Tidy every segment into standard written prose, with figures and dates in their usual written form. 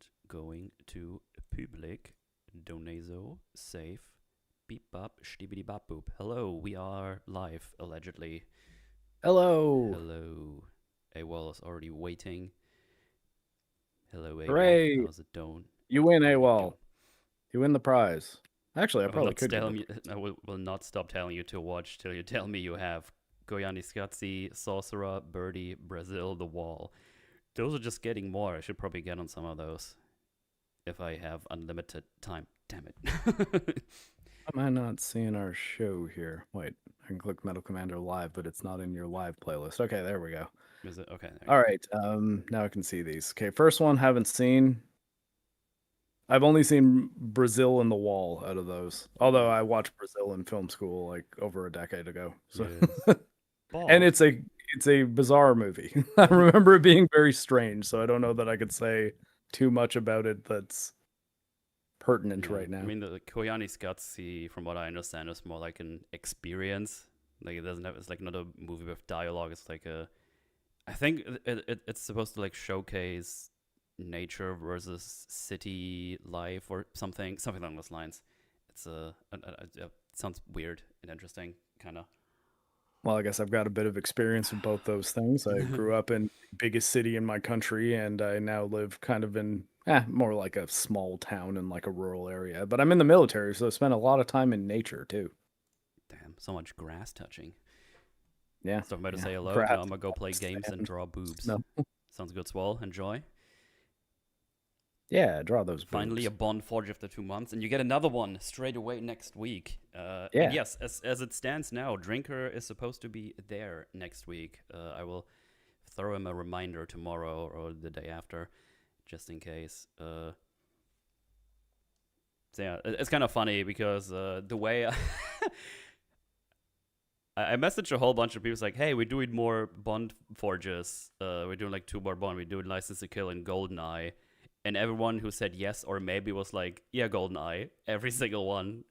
and going to public donazo save beep bop stibbity bop boop. Hello, we are live allegedly. Hello. Hello. AWOL is already waiting. Hello AWOL. Hooray. How's it doing? You win, How you doing? AWOL. You win the prize. Actually, I I will probably not could give tell the you I will not stop telling you to watch till you tell me you have Goyani Scazzi, Sorcerer, Birdie, Brazil, The Wall. Those are just getting more. I should probably get on some of those if I have unlimited time. Damn it. Am I not seeing our show here? Wait, I can click Metalcommander live, but it's not in your live playlist. Okay, there we go. Is it? Okay, there you All go. right, now I can see these. Okay, first one, haven't seen. I've only seen Brazil and the Wall out of those. Although Ooh, I watched Brazil in film school like over a decade ago. So yes. and Ball. it's a bizarre movie. I remember it being very strange, so I don't know that I could say too much about it that's pertinent Yeah, right I now. mean the Koyani Scuzzi, from what I understand, is more like an experience. Like it doesn't have. It's like not a movie with dialogue. It's like a. I think it's supposed to like showcase nature versus city life or something along those lines. It's it sounds weird and interesting, kind of. Well, I guess I've got a bit of experience with both those things. I grew up in the biggest city in my country, and I now live kind of in more like a small town in like a rural area. But I'm in the military, so I spend a lot of time in nature too. Damn, so much grass touching. Yeah, So I'm about to yeah, say hello. Now grass, I'm gonna go play games and sand, draw boobs. snow. Sounds good, Swell. Enjoy. Yeah, draw those Finally, a boobs. bond forge after 2 months, and you get another one straight away next week. And Yeah, yes, as it stands now, Drinker is supposed to be there next week. I will throw him a reminder tomorrow or the day after, just in case. So yeah, it's kind of funny because the way I messaged a whole bunch of people like, "Hey, we're doing more Bond forges. We're doing like two more Bond. We're doing License to Kill and Goldeneye." And everyone who said yes or maybe was like, "Yeah, Goldeneye." Every single one.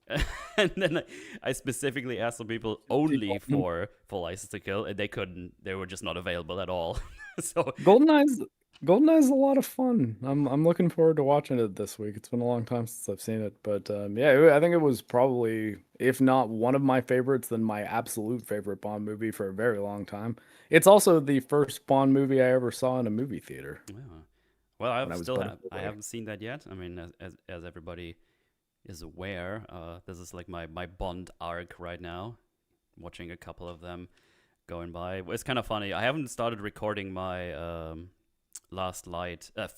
And then I specifically asked some people only for License to Kill, and they couldn't. They were just not available at all. So GoldenEye's GoldenEye's a lot of fun. I'm looking forward to watching it this week. It's been a long time since I've seen it, but yeah, I think it was probably, if not one of my favorites, then my absolute favorite Bond movie for a very long time. It's also the first Bond movie I ever saw in a movie theater yeah. Well, when I was but a I boy. haven't seen that yet. I mean, as everybody is aware, this is like my Bond arc right now. Watching a couple of them going by. It's kind of funny. I haven't started recording my last light. I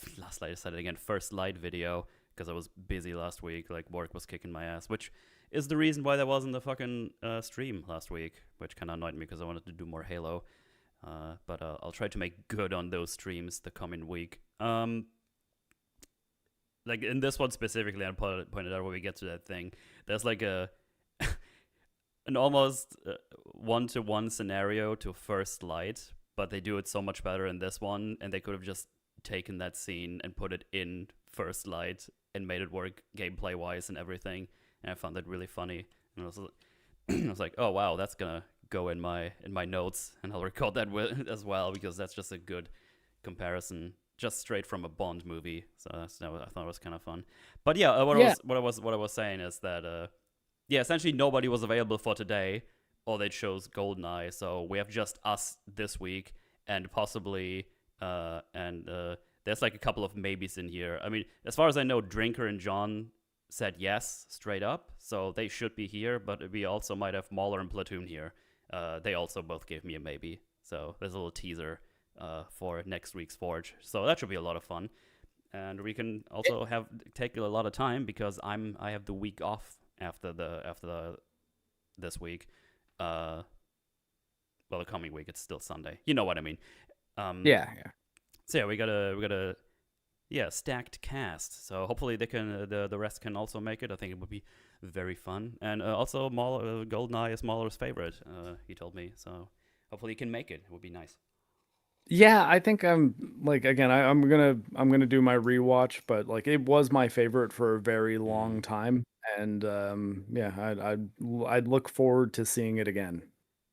said it again. First light video because I was busy last week. Like work was kicking my ass, which is the reason why there wasn't a fucking stream last week, which kind of annoyed me because I wanted to do more Halo. But I'll try to make good on those streams the coming week. Like in this one specifically, I pointed out when we get to that thing. There's like a an almost one-to-one scenario to First Light, but they do it so much better in this one, and they could have just taken that scene and put it in First Light and made it work gameplay-wise and everything. And I found that really funny. And I was like, oh wow, that's gonna go in my notes, and I'll record that as well because that's just a good comparison, just straight from a Bond movie. So I thought it was kind of fun. But yeah, Yeah, what I was saying is that yeah, essentially nobody was available for today, or they chose Goldeneye. So we have just us this week, and possibly, and there's like a couple of maybes in here. I mean, as far as I know, Drinker and John said yes straight up, so they should be here. But we also might have Mauler and Platoon here. They also both gave me a maybe. So there's a little teaser for next week's Forge. So that should be a lot of fun. And we can also have take a lot of time because I have the week off after this week. Uh, well, the coming week it's still Sunday. You know what I mean. Um, yeah, yeah. so yeah, we got a yeah stacked cast. So hopefully they can the rest can also make it. I think it would be very fun. And also, Goldeneye is Mahler's favorite. He told me so. Hopefully he can make it. It would be nice. Yeah, I think I'm like again, I'm gonna do my rewatch, but like it was my favorite for a very long Mm. time, and yeah, I'd look forward to seeing it again.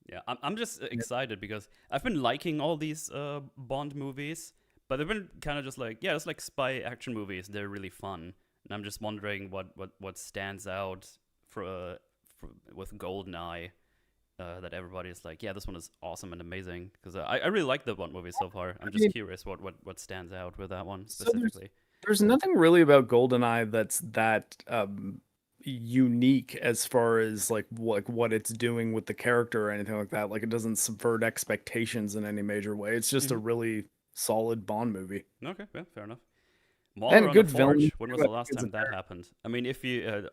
Yeah, I'm just excited because I've been liking all these Bond movies, But they've been kind of just like, yeah, it's like spy action movies. They're really fun, and I'm just wondering what stands out for with GoldenEye. That everybody is like, yeah, this one is awesome and amazing because I really like the Bond movie so far. I'm I just mean, curious what stands out with that one so specifically. there's nothing really about GoldenEye that's that unique as far as like what it's doing with the character or anything like that. Like it doesn't subvert expectations in any major way. It's just a Hmm. really solid Bond movie Okay, yeah, fair enough. Mauler and on the good villain. Forge. When was I the think last it's a time that happened? I mean, if you,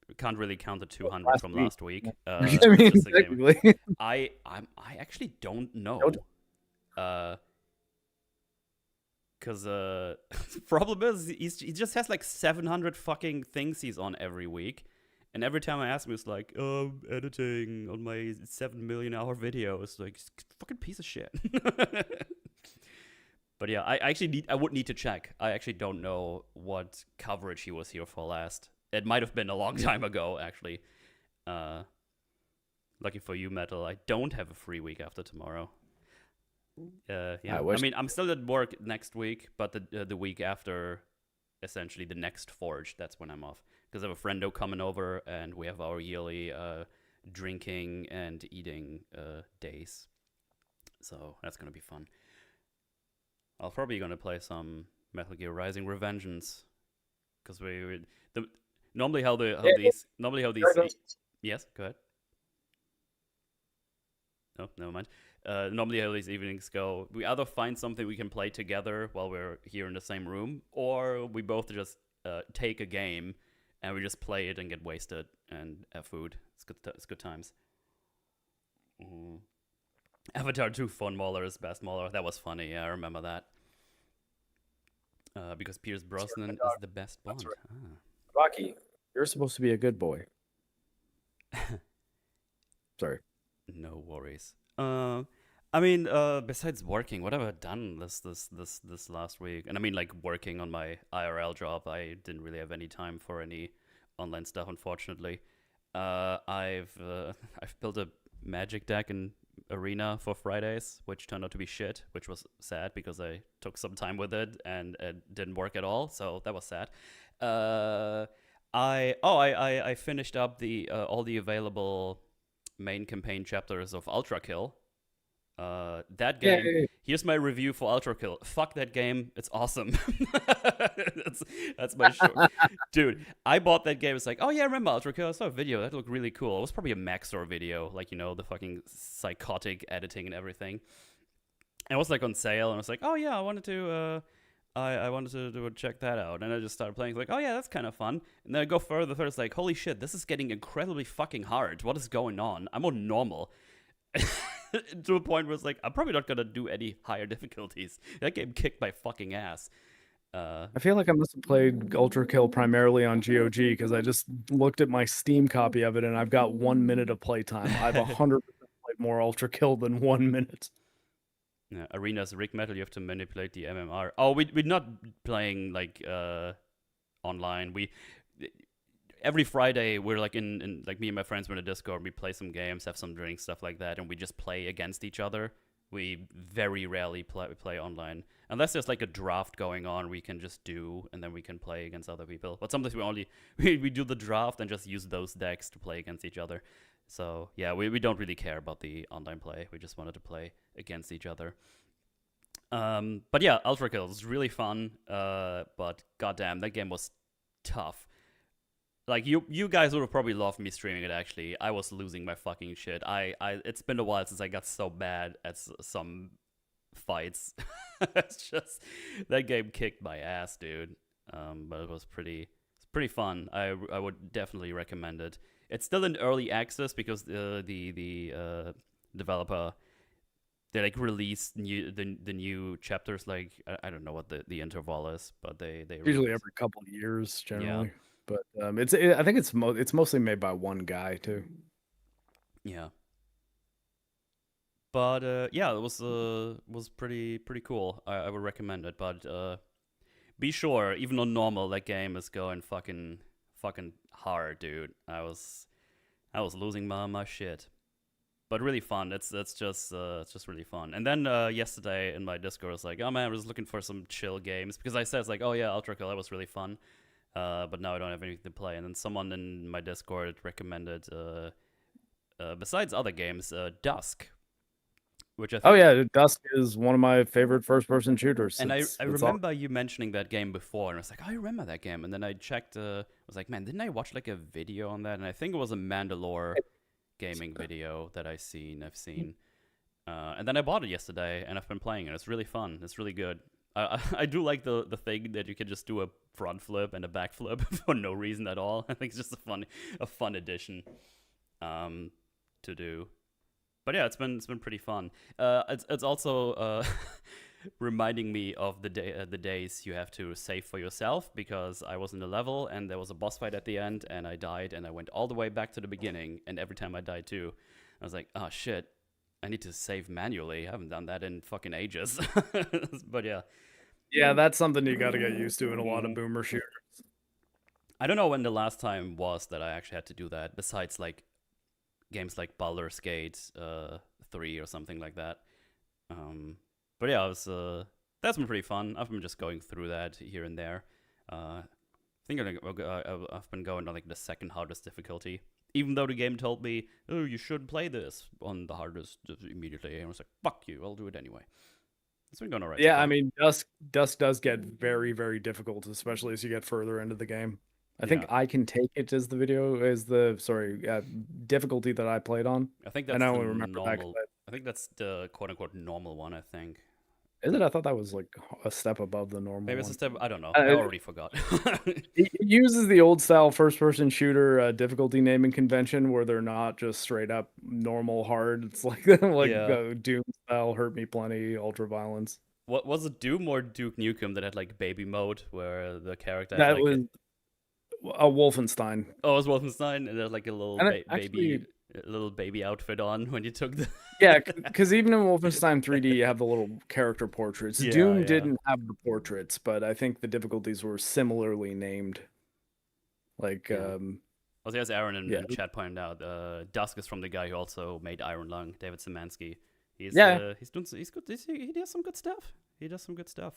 we can't really count the 200 last from week. last week. Yeah. I It's mean, just a game. technically. I actually don't Don't- know. Because problem is he just has like 700 fucking things he's on every week, and every time I ask him, it's like, editing on my 7 million hour video. It's like fucking piece of shit. But yeah, I would need to check. I actually don't know what coverage he was here for last. It might have been a long time ago, actually. Uh, Lucky for you, Metal. I don't have a free week after tomorrow. Yeah. I I wish. mean, I'm still at work next week, but the week after, essentially the next Forge, that's when I'm off. Because I have a friendo coming over, and we have our yearly drinking and eating days. So that's gonna be fun. I'll probably gonna play some Metal Gear Rising Revengeance, because the normally how the how Yeah, these normally how these yeah, yes, go ahead. Oh, never mind. Normally how these evenings go, we either find something we can play together while we're here in the same room, or we both just take a game and we just play it and get wasted and have food. It's good. It's good times. Mm. Avatar 2 Fun Mauler is best Mauler. That was funny. Yeah, I remember that. Because Pierce Brosnan is the best Bond. That's right. Ah. Rocky, you're supposed to be a good boy. Sorry. No worries. I mean, besides working, what have I done this last week? And I mean, like working on my IRL job, I didn't really have any time for any online stuff, unfortunately. I've built a Magic deck in Arena for Fridays, which turned out to be shit, which was sad because I took some time with it and it didn't work at all, so that was sad. Uh, I finished up the all the available main campaign chapters of Ultra Kill. That game. Yay. Here's my review for Ultra Kill. Fuck that game. It's awesome. That's my short. Dude, I bought that game. It's like, oh yeah, I remember Ultra Kill. I saw a video. That looked really cool. It was probably a Maxor video, like, you know, the fucking psychotic editing and everything. And it was like on sale, and I was like, oh yeah, I wanted to. I wanted to check that out, and I just started playing. Like, oh yeah, that's kind of fun. And then I go further. It's like, holy shit, this is getting incredibly fucking hard. What is going on? I'm on normal. To a point where it's like, I'm probably not gonna do any higher difficulties. That game kicked my fucking ass. I feel like I must have played Ultra Kill primarily on GOG because I just looked at my Steam copy of it and I've got 1 minute of playtime. I've 100% played more Ultra Kill than 1 minute. Yeah, Arena's Rig Metal, you have to manipulate the MMR. Oh, we're not playing like online. We every Friday we're like in like me and my friends were in a Discord. We play some games, have some drinks, stuff like that, and we just play against each other. We very rarely play online unless there's like a draft going on. We can just do, and then we can play against other people. But sometimes we do the draft and just use those decks to play against each other. So yeah, we don't really care about the online play. We just wanted to play against each other. But yeah, Ultra Kills is really fun. But goddamn, that game was tough. Like you guys would have probably loved me streaming it. Actually, I was losing my fucking shit. It's been a while since I got so bad at some fights. It's just that game kicked my ass, dude. But it's pretty fun. I would definitely recommend it. It's still in early access because the developer, they like release the new chapters, like I don't know what the interval is, but they Usually release. every couple of years, Yeah. generally. But I think it's mostly made by one guy too. Yeah. But yeah, it was pretty cool. I would recommend it, but be sure, even on normal, that game is going fucking hard, dude. I was losing my shit. but really fun. It's just really fun. And then yesterday in my Discord, I was like, oh man, I was looking for some chill games because I said it's like, oh yeah, Ultra Kill, that was really fun. But now I don't have anything to play. And then someone in my Discord recommended, besides other games, Dusk, which I Oh think. yeah, Dusk is one of my favorite first-person shooters. And I It's all remember you mentioning that game before, and I was like, oh, I remember that game. And then I checked, I was like, man, didn't I watch like a video on that? And I think it was a Mandalore gaming video that I've seen. And then I bought it yesterday, and I've been playing it. It's really fun. It's really good. I do like the thing that you can just do a front flip and a back flip for no reason at all. I think it's just a fun addition to do. But yeah, it's been pretty fun. It's also reminding me of the days you have to save for yourself because I was in a level and there was a boss fight at the end and I died and I went all the way back to the beginning and every time I died too, I was like, oh shit, I need to save manually. I haven't done that in fucking ages. But yeah, yeah, that's something you got to get used to in a lot of boomer shooters. I don't know when the last time was that I actually had to do that. Besides like games like Baldur's Gate 3 or something like that. But yeah, that's been pretty fun. I've been just going through that here and there. I think I've been going on like the second hardest difficulty, even though the game told me, "Oh, you should play this on the hardest immediately," and I was like, "Fuck you, I'll do it anyway." It's been going alright so Yeah, I far. mean, Dusk does get very, very difficult, especially as you get further into the game. I think Yeah, I Can Take It as the video is the difficulty that I played on, I think and I that's the only remember that. normal. I think that's the quote unquote normal one. I think. Is it? I thought that was like a step above the normal Maybe it's a one. step. I don't know. I Uh, already forgot. it uses the old style first-person shooter difficulty naming convention where they're not just straight up normal hard. It's like Yeah. Doom style, Hurt Me Plenty, ultra violence. What was it? Doom or Duke Nukem that had like baby mode, where the character had That like was a Wolfenstein. oh, it was Wolfenstein, and there's like a little And it actually, baby outfit on when you took the. yeah, because even in Wolfenstein 3D, you have the little character portraits. Yeah, Doom yeah. didn't have the portraits, but I think the difficulties were similarly named. Like, Yeah. Also, as Aaron yeah, in chat pointed out, Dusk is from the guy who also made Iron Lung, David Szymanski. yeah, He's doing he's good. He does some good stuff. He does some good stuff.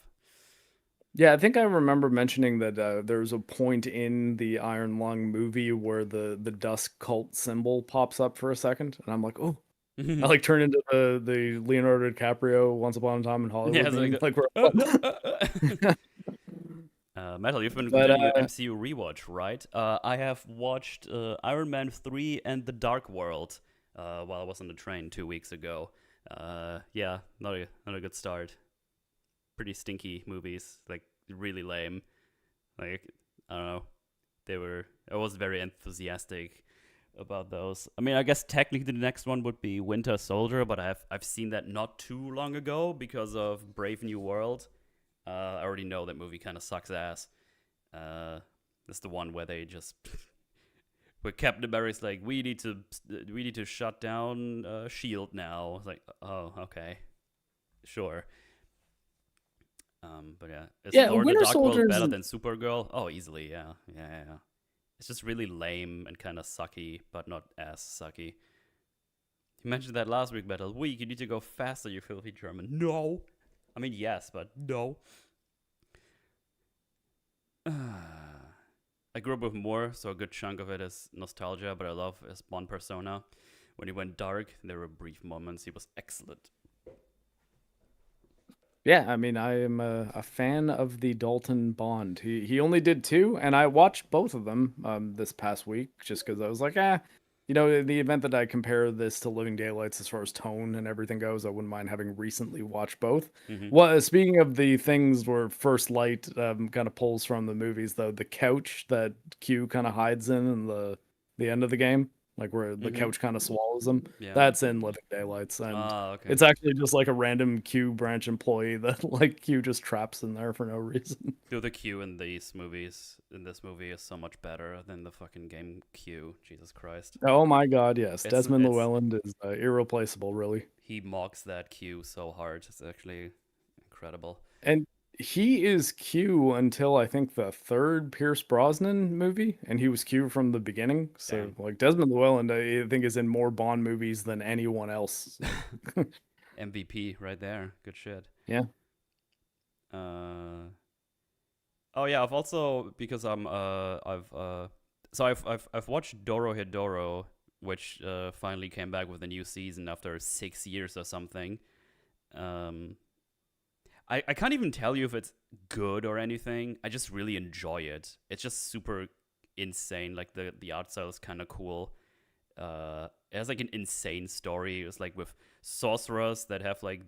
yeah. I think I remember mentioning that there was a point in the Iron Lung movie where the Dusk cult symbol pops up for a second, and I'm like, oh, I like turn into the Leonardo DiCaprio Once Upon a Time in Yeah, Hollywood it's meme, like like where. Metal, you've been But doing your MCU rewatch, right? I have watched Iron Man 3 and The Dark World while I was on the train 2 weeks ago. Yeah, not a good start. Pretty stinky movies, like really lame. Like I don't know, I was very enthusiastic about those. I mean, I guess technically the next one would be Winter Soldier, but I've seen that not too long ago because of Brave New World. I already know that movie kind of sucks ass. It's the one where they just where Captain America's like, we need to shut down Shield now. It's like, oh, okay, sure. But yeah, is yeah, Thor: The Winter Dark World Soldier's better than Supergirl? Oh, easily, yeah, yeah, yeah. Yeah. It's just really lame and kind of sucky, but not as sucky. You mentioned that last week, Battle. Week, you need to go faster, you filthy German. No, I mean yes, but no. I grew up with more, so a good chunk of it is nostalgia, but I love his Bond persona. When he went dark, there were brief moments. He was excellent. Yeah, I mean, I am a fan of the Dalton Bond. He only did two, and I watched both of them this past week just because I was like, in the event that I compare this to Living Daylights as far as tone and everything goes, I wouldn't mind having recently watched both. Hmm. Well, speaking of the things where First Light kind of pulls from the movies, though, the couch that Q kind of hides in the end of the game, like where the Hmm. couch kind of swallows him. Yeah. That's in Living Daylights, and Ah, okay. it's actually just like a random Q branch employee that like Q just traps in there for no reason. Dude, the Q in this movie, is so much better than the fucking game Q. Jesus Christ. Oh my God, yes, Desmond It's Llewellyn is irreplaceable, really. he mocks that Q so hard. It's actually incredible. And He is Q until I think the third Pierce Brosnan movie, and he was Q from the beginning. So Dang. like Desmond Llewellyn, I think is in more Bond movies than anyone else. So MVP right there. Good shit. yeah. Uh, oh yeah, I've also because I've watched Doro Hidoro, which finally came back with a new season after 6 years or something. Um, I can't even tell you if it's good or anything. I just really enjoy it. It's just super insane. Like the art style is kind of cool. It has like an insane story. It's like with sorcerers that have like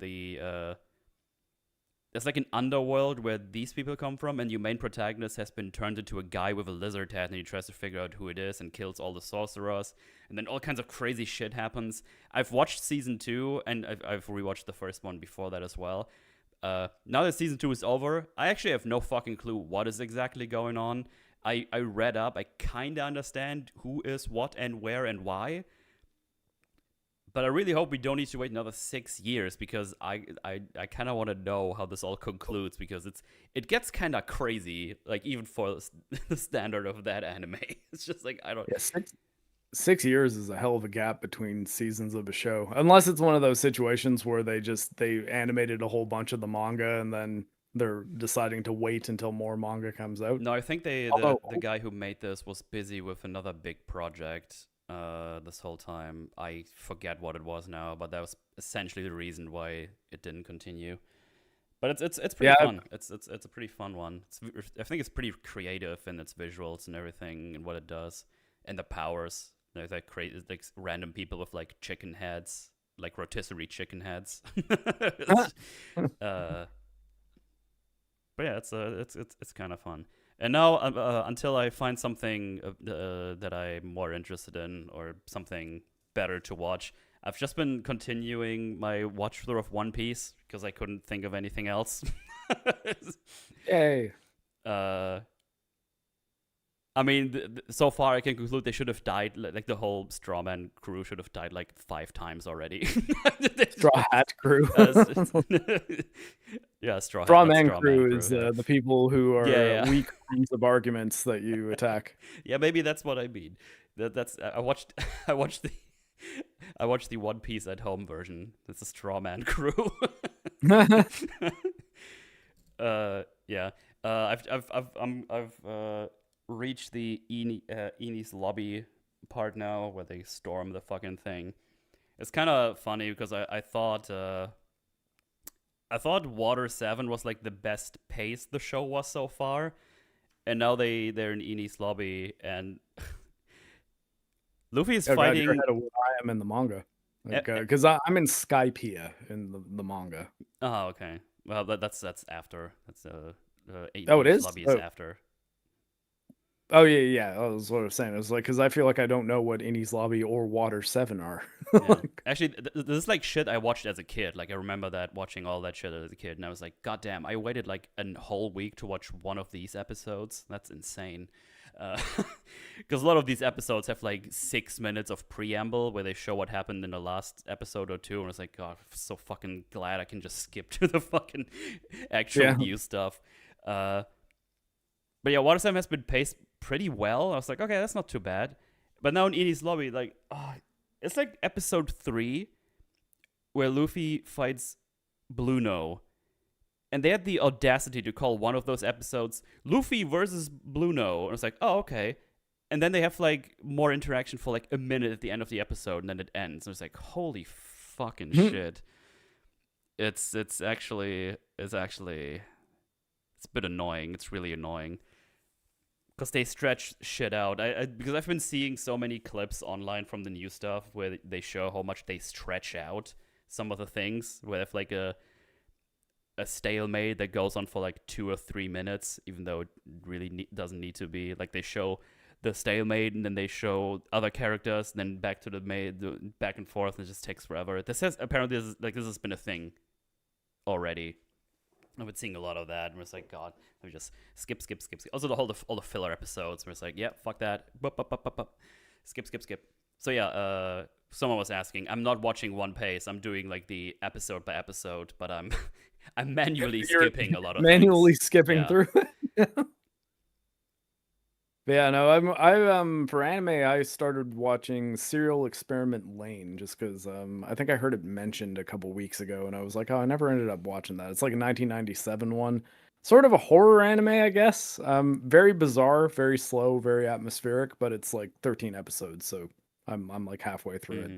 there's like an underworld where these people come from, and your main protagonist has been turned into a guy with a lizard head, and he tries to figure out who it is and kills all the sorcerers, and then all kinds of crazy shit happens. I've watched season two, and I've rewatched the first one before that as well. Now that season two is over, I actually have no fucking clue what is exactly going on. I read up, I kind of understand who is what and where and why, but I really hope we don't need to wait another 6 years because I kind of want to know how this all concludes because it gets kind of crazy, like even for the standard of that anime. It's just like I don't. Yeah, 6 years is a hell of a gap between seasons of a show. Unless it's one of those situations where they animated a whole bunch of the manga and then they're deciding to wait until more manga comes out. No, I think Although the guy who made this was busy with another big project this whole time. I forget what it was now, but that was essentially the reason why it didn't continue. But it's pretty yeah, fun. It's a pretty fun one. I think it's pretty creative in its visuals and everything and what it does and the powers. There's like crazy like random people with like chicken heads, like rotisserie chicken heads. uh, but yeah, it's kind of fun. And now, until I find something that I'm more interested in or something better to watch, I've just been continuing my watch through of One Piece because I couldn't think of anything else. yay. uh, I mean, so far I can conclude they should have died. Like the whole Strawman crew should have died like 5 times already. Straw Hat Crew. Yeah, Straw Hat, Straw not Man Straw Man Crew crew. is Yeah, the people who yeah, are yeah. weak forms of arguments that you attack. Yeah, maybe that's what I mean. That's I watched I watched the I watched the One Piece at home version. It's a straw man crew. Yeah. I've reached the Eni's lobby part now where they storm the fucking thing. It's kind of funny because I thought Water 7 was like the best pace the show was so far, and now they're in Eni's lobby and Luffy is Oh god, you're fighting. ahead of where I am in the manga. eh, Like, eh, because I'm in Skypiea in the manga. oh, okay. Well, that's after. That's Oh, it Eni's is. lobby is Oh, after. oh yeah, yeah. That was what I was saying. It was like because I feel like I don't know what Eni's Lobby or Water 7 are. Yeah. Like, Actually, this is like shit I watched as a kid. Like I remember that watching all that shit as a kid, and I was like, God damn! I waited like a whole week to watch one of these episodes. That's insane. Because a lot of these episodes have like 6 minutes of preamble where they show what happened in the last episode or two, and it's like, God, I'm so fucking glad I can just skip to the fucking actual yeah. new stuff. Uh, but yeah, Water 7 has been paced pretty well. I was like, okay, that's not too bad. But now in Eni's lobby, like, it's like episode 3 where Luffy fights Bluno. And they had the audacity to call one of those episodes Luffy versus Bluno. And it's like, oh, okay. And then they have like more interaction for like a minute at the end of the episode, and then it ends. And it's like, holy fucking shit. It's a bit annoying. It's really annoying because they stretch shit out. Because I've been seeing so many clips online from the new stuff where they show how much they stretch out some of the things. Where they have like a stalemate that goes on for like 2 or 3 minutes, even though it really doesn't need to be. Like they show the stalemate and then they show other characters, and then back to the maid, back and forth, and it just takes forever. This has apparently this has been a thing already. I've been seeing a lot of that, and it's like, God, let me just skip. Also, all the filler episodes, where it's like, yeah, fuck that, skip. So yeah, someone was asking. I'm not watching One Piece. I'm doing like the episode by episode, but I'm manually You're skipping a lot of manually things. skipping Yeah. through it. But yeah, no, for anime I started watching Serial Experiment Lane just because I think I heard it mentioned a couple weeks ago and I was like, oh, I never ended up watching that. It's like a 1997 one. Sort of a horror anime, I guess. Very bizarre, very slow, very atmospheric, but it's like 13 episodes, so I'm like halfway through it. Hmm.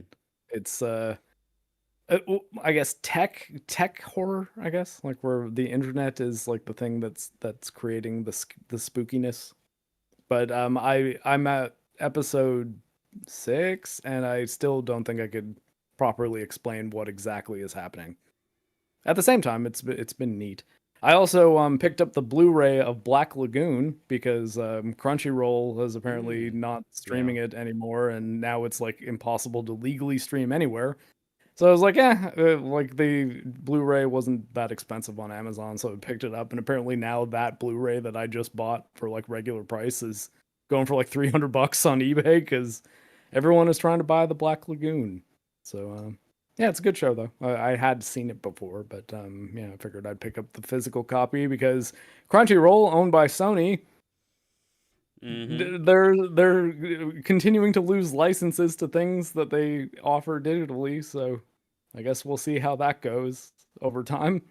It's I guess tech horror, I guess, like where the internet is like the thing that's creating the spookiness. But I'm at episode 6 and I still don't think I could properly explain what exactly is happening. At the same time, it's been neat. I also picked up the Blu-ray of Black Lagoon because Crunchyroll is apparently Mm. not Yeah. streaming it anymore, and now it's like impossible to legally stream anywhere. So I was like, like the Blu-ray wasn't that expensive on Amazon, so I picked it up, and apparently now that Blu-ray that I just bought for like regular price is going for like $300 on eBay because everyone is trying to buy the Black Lagoon. So yeah, it's a good show though. I had seen it before, but yeah, I figured I'd pick up the physical copy because Crunchyroll, owned by Sony, Hmm. they're continuing to lose licenses to things that they offer digitally, so I guess we'll see how that goes over time.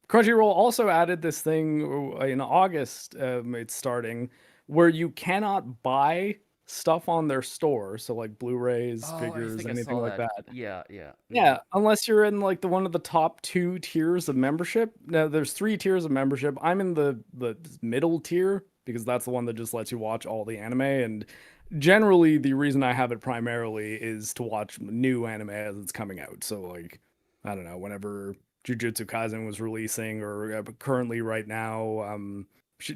Crunchyroll also added this thing in August, it's starting, where you cannot buy stuff on their store, so like Blu-rays, Oh, I figures, think I anything saw like that. that. Yeah, yeah. Hmm. Yeah, unless you're in like the one of the top 2 tiers of membership. Now there's 3 tiers of membership. I'm in the middle tier because that's the one that just lets you watch all the anime. And generally, the reason I have it primarily is to watch new anime as it's coming out. So like, I don't know, whenever Jujutsu Kaisen was releasing, or currently right now,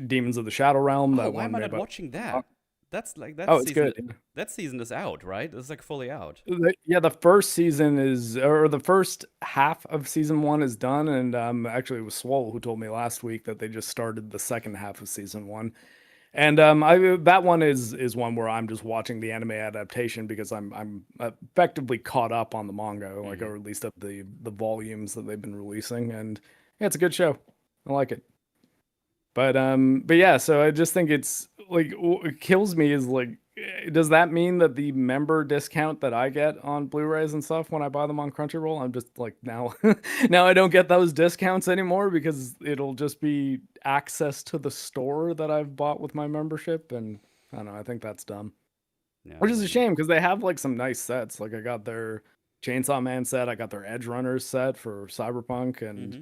Demons of the Shadow Realm, Oh, that why one am I made not by. watching that? That's like Oh, it's good. that season is out, right? It's like fully out. Yeah, the first season is, or the first half of season 1 is done, and actually it was Swole who told me last week that they just started the second half of season 1, and I that one is one where I'm just watching the anime adaptation because I'm effectively caught up on the manga, like, Hmm. or at least of the volumes that they've been releasing, and yeah, it's a good show. I like it. But yeah, so I just think it's like what kills me is like, does that mean that the member discount that I get on Blu-rays and stuff when I buy them on Crunchyroll, I'm just like now now I don't get those discounts anymore because it'll just be access to the store that I've bought with my membership, and I don't know, I think that's dumb. Yeah, Which is a maybe. shame because they have like some nice sets. Like I got their Chainsaw Man set, I got their Edge Runners set for Cyberpunk, and Hmm.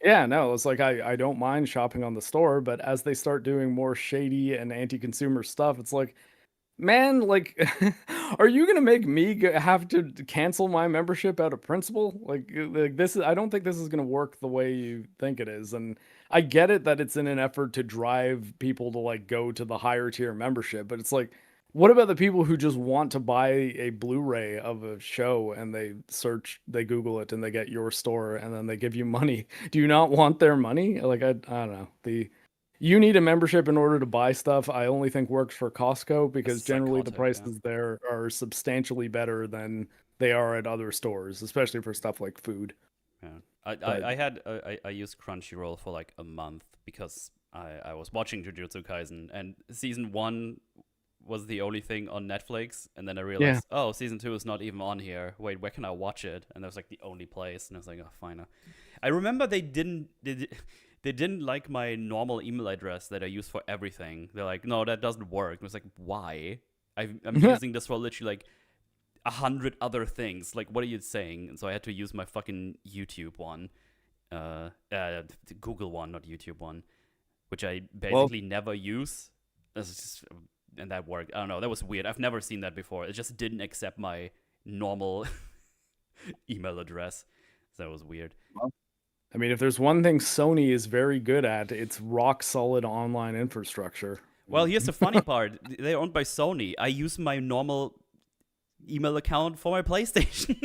yeah, no, it's like I don't mind shopping on the store, but as they start doing more shady and anti-consumer stuff, it's like, man, like, are you gonna make me have to cancel my membership out of principle? Like this is, I don't think this is gonna work the way you think it is, and I get it that it's in an effort to drive people to like go to the higher tier membership, but it's like, what about the people who just want to buy a Blu-ray of a show and they Google it and they get your store and then they give you money? Do you not want their money? Like I don't know. You need a membership in order to buy stuff. I only think works for Costco It's because generally the psychotic, yeah. prices there are substantially better than they are at other stores, especially for stuff like food. Yeah. But I used Crunchyroll for like a month because I was watching Jujutsu Kaisen and season one was the only thing on Netflix, and then I yeah, realized, oh, season two is not even on here. Wait, where can I watch it? And that was like the only place, and I was like, oh, fine. I remember they didn't like my normal email address that I use for everything. They're like, no, that doesn't work. I was like, why? I'm using this for literally like 100 other things. Like, what are you saying? And so I had to use my fucking YouTube one, the Google one, not YouTube one, which I well, basically never use. Just, and that worked. I don't know. That was weird. I've never seen that before. It just didn't accept my normal email address. So that was weird. I mean, if there's one thing Sony is very good at, it's rock solid online infrastructure. Well, here's the funny part. They're owned by Sony. I use my normal email account for my PlayStation.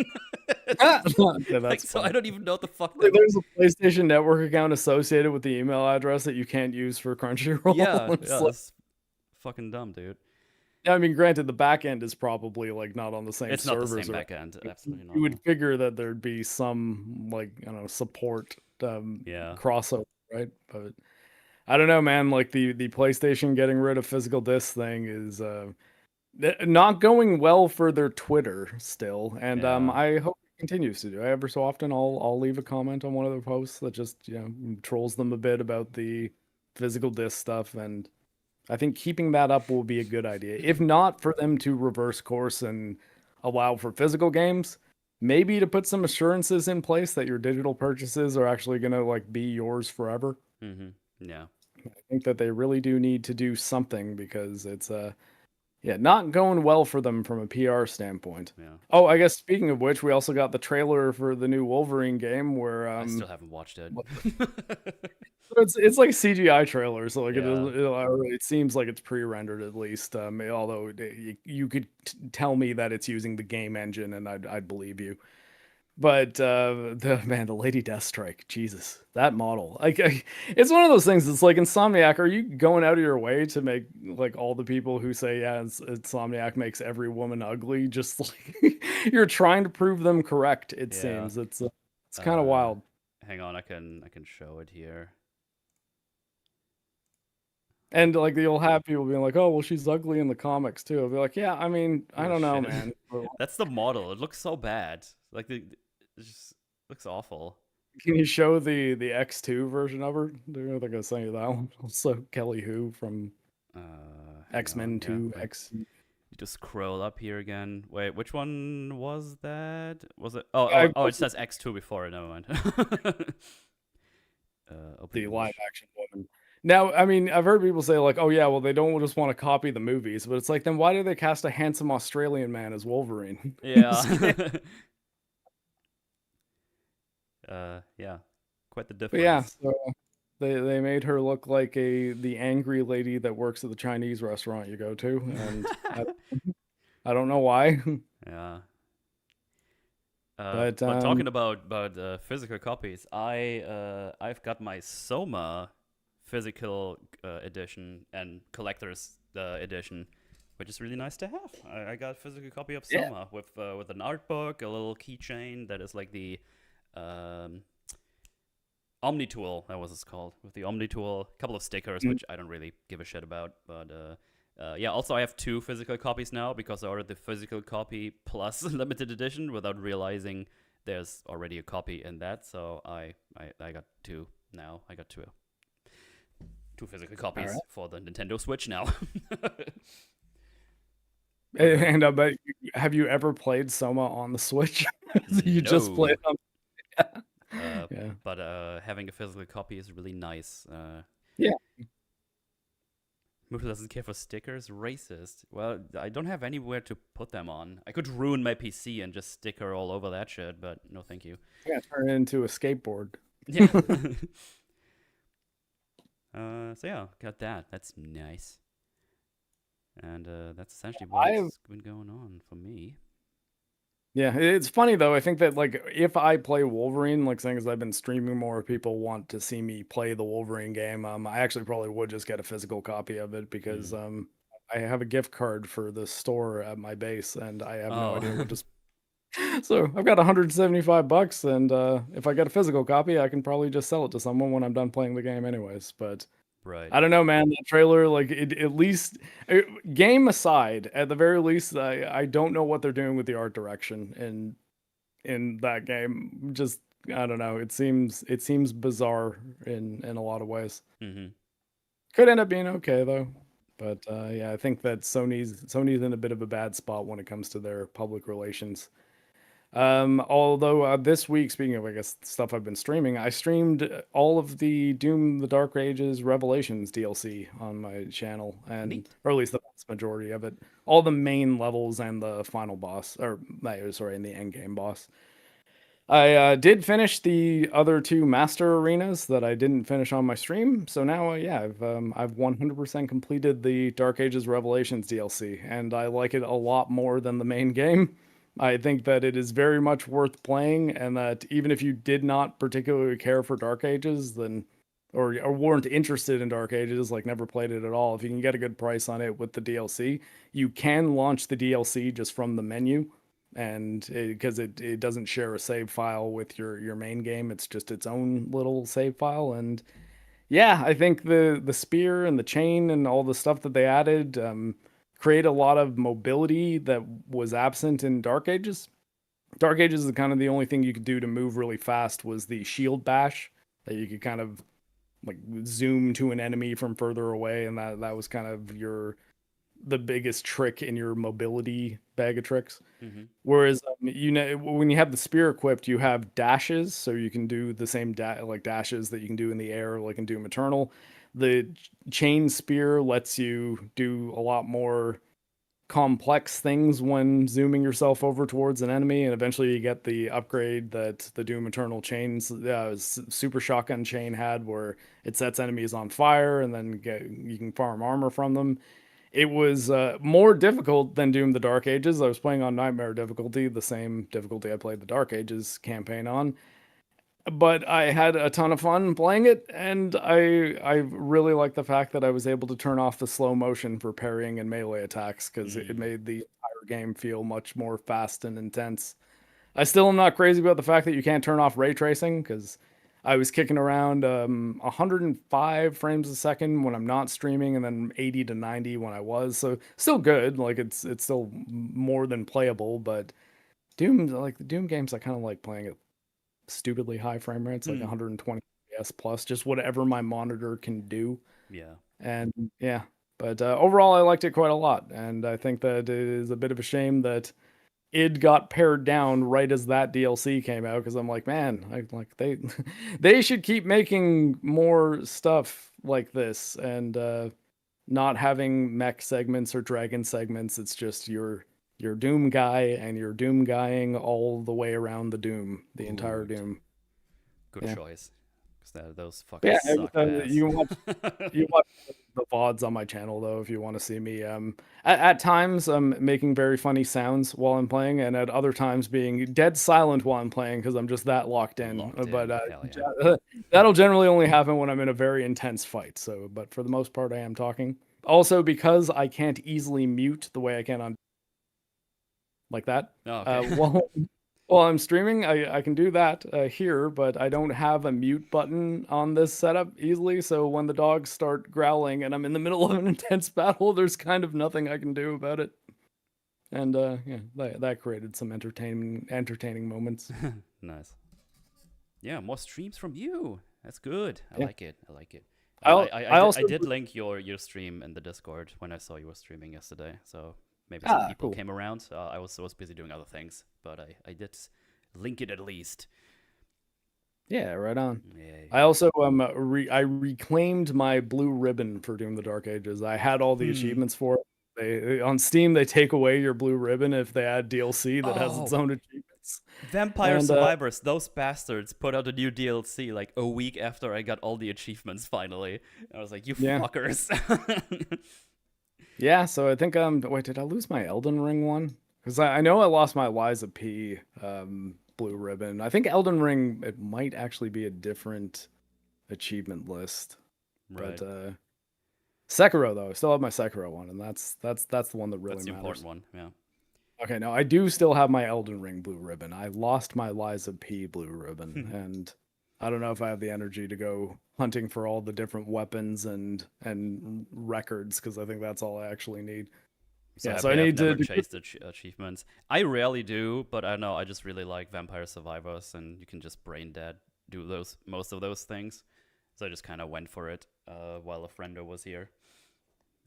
Yeah, Like, that's so I funny. don't even know what the fuck Like, that. there's a PlayStation Network account associated with the email address that you can't use for Crunchyroll. Yeah, It's yeah, like, it's fucking dumb, dude. I mean, granted, the back end is probably like not on the same It's not the servers same or backend. anything. Absolutely You not. would No. figure that there'd be some like, I don't know, support Yeah. crossover, right? But I don't know, man. Like the PlayStation getting rid of physical disc thing is not going well for their Twitter still, and Yeah. I hope it continues to do. Ever so often, I'll leave a comment on one of their posts that just trolls them a bit about the physical disc stuff, and I think keeping that up will be a good idea. If not for them to reverse course and allow for physical games, maybe to put some assurances in place that your digital purchases are actually gonna like be yours forever. Yeah. I think that they really do need to do something because it's yeah, not going well for them from a PR standpoint. Yeah. Oh, I guess speaking of which, we also got the trailer for the new Wolverine game where I still haven't watched it. it's like CGI trailer, so like Yeah. it seems like it's pre-rendered at least. Although you could tell me that it's using the game engine, and I'd believe you. But the Lady Deathstrike, Jesus, that model, it's one of those things. It's like Insomniac. Are you going out of your way to make like all the people who say yeah, Insomniac makes every woman ugly, just like you're trying to prove them correct? It Yeah. seems it's kind of Uh, wild. hang on. I can show it here. And like you'll have people being like, "Oh, well, she's ugly in the comics too." I'll be like, "Yeah, I mean, I Oh don't know, shit. man. That's the model. It looks so bad. Like it just looks awful. Can you show the X2 version of her? I think I sent you that one. Also, Kelly Hu from Hang on. X-Men Yeah. 2 Wait. X. You just scroll up here again. Wait, which one was that? Was it? Oh, I oh, oh! It posted says X2 before. Never mind. Open the live image. action woman. Now, I mean, I've heard people say like, "Oh yeah, well they don't just want to copy the movies," but it's like, then why do they cast a handsome Australian man as Wolverine? in this game? Yeah. Yeah. Quite the But yeah, difference. so they made her look like the angry lady that works at the Chinese restaurant you go to, and I don't know why, Yeah. but But talking about physical copies, I've got my Soma physical edition and collector's edition, which is really nice to have. I got a physical copy of yeah. Soma with an art book, a little keychain that is like the um, Omni Tool. That was it's called with the Omni Tool. A couple of stickers, Mm. which I don't really give a shit about, but. Yeah, also I have two physical copies now because I ordered the physical copy plus limited edition without realizing there's already a copy in that. So I got two now. I got two physical All right. copies for the Nintendo Switch now. What about And I bet have you ever played Soma on the Switch? You just play no? it on. Uh, Yeah. but having a physical copy is really nice. Yeah. Moodle doesn't care for stickers. Racist. Well, I don't have anywhere to put them on. I could ruin my PC and just sticker all over that shit, but no, thank you. Yeah, turn it into a skateboard. Yeah. So yeah, got that. That's nice. And that's essentially I have what's been going on for me. Yeah, it's funny though. I think that like if I play Wolverine, like saying as I've been streaming more, people want to see me play the Wolverine game. I actually probably would just get a physical copy of it because Mm. I have a gift card for the store at my base and I have no Oh, idea what to so I've got 175 bucks and if I get a physical copy, I can probably just sell it to someone when I'm done playing the game anyways. But right. I don't know, man. That trailer, like, at least, uh, game aside, at the very least, I don't know what they're doing with the art direction in that game. Just I don't know. It seems bizarre in a lot of ways. Mm-hmm. Could end up being okay though. But yeah, I think that Sony's in a bit of a bad spot when it comes to their public relations. Although this week, speaking of, I guess, stuff I've been streaming, I streamed all of the Doom: The Dark Ages Revelations DLC on my channel, and Neat. or at least the vast majority of it, all the main levels and the final boss, or sorry, and the end game boss. I did finish the other two master arenas that I didn't finish on my stream, so now yeah, I've 100% completed the Dark Ages Revelations DLC, and I like it a lot more than the main game. I think that it is very much worth playing, and that even if you did not particularly care for Dark Ages, then or weren't interested in Dark Ages, like never played it at all, if you can get a good price on it with the DLC, you can launch the DLC just from the menu, and because it doesn't share a save file with your main game, it's just its own little save file. And yeah, I think the spear and the chain and all the stuff that they added create a lot of mobility that was absent in Dark Ages. Dark Ages is kind of the only thing you could do to move really fast was the shield bash, that you could kind of like zoom to an enemy from further away, and that was kind of the biggest trick in your mobility bag of tricks. Mm-hmm. Whereas you know, when you have the spear equipped, you have dashes, so you can do the same like dashes that you can do in the air, like in Doom Eternal. The chain spear lets you do a lot more complex things when zooming yourself over towards an enemy, and eventually you get the upgrade that the Doom Eternal chains super shotgun chain had, where it sets enemies on fire, and then you can farm armor from them. It was more difficult than Doom the Dark Ages. I was playing on Nightmare difficulty, the same difficulty I played the Dark Ages campaign on, but I had a ton of fun playing it, and I really like the fact that I was able to turn off the slow motion for parrying and melee attacks, because it Mm. made the entire game feel much more fast and intense. I still am not crazy about the fact that you can't turn off ray tracing, because I was kicking around 105 frames a second when I'm not streaming, and then 80 to 90 when I was. So still good, like it's still more than playable. But Doom, like the Doom games, I kind of like playing at stupidly high frame rates, like Mm. 120 FPS plus, just whatever my monitor can do. Yeah. And yeah, but overall, I liked it quite a lot, and I think that it is a bit of a shame that id got pared down right as that DLC came out, because I'm like, man, like they should keep making more stuff like this, and not having mech segments or dragon segments. It's just your Doom guy, and you're Doom guying all the way around the Doom, the entire Good. Doom. Good Yeah. choice. Because those But fuckers yeah, sucked ass. you watch the VODs on my channel though if you want to see me. At times I'm making very funny sounds while I'm playing, and at other times being dead silent while I'm playing because I'm just that locked in. Locked But in. Hell yeah. that'll generally only happen when I'm in a very intense fight. So, but for the most part, I am talking. Also, because I can't easily mute the way I can on like that. Oh, okay. While I'm streaming, I can do that here, but I don't have a mute button on this setup easily. So when the dogs start growling and I'm in the middle of an intense battle, there's kind of nothing I can do about it. And yeah, that created some entertaining moments. Nice. Yeah, more streams from you. That's good. I Yeah. like it. I like it. I I also did link your stream in the Discord when I saw you were streaming yesterday. So maybe some people cool. came around. I was busy doing other things, but I did link it at least. Yeah, right on. Yeah. I also I reclaimed my blue ribbon for Doom the Dark Ages. I had all the Hmm. achievements for it. On Steam they take away your blue ribbon if they add DLC that has its Oh, own achievements. Vampire And Survivors, those bastards put out a new DLC like a week after I got all the achievements finally. I was like, you yeah. fuckers. Yeah, so I think wait, did I lose my Elden Ring one? Because I know I lost my Liza P blue ribbon. I think Elden Ring, it might actually be a different achievement list. But Right. Sekiro though, I still have my Sekiro one, and that's the one that really That's the important matters. one. Yeah. Okay, now I do still have my Elden Ring blue ribbon. I lost my Liza P blue ribbon, and I don't know if I have the energy to go hunting for all the different weapons and records, because I think that's all I actually need. So Yeah, I've, so I I've need never to chased achievements. I rarely do, but I know I just really like Vampire Survivors, and you can just brain dead do those most of those things. So I just kind of went for it while a friendo was here,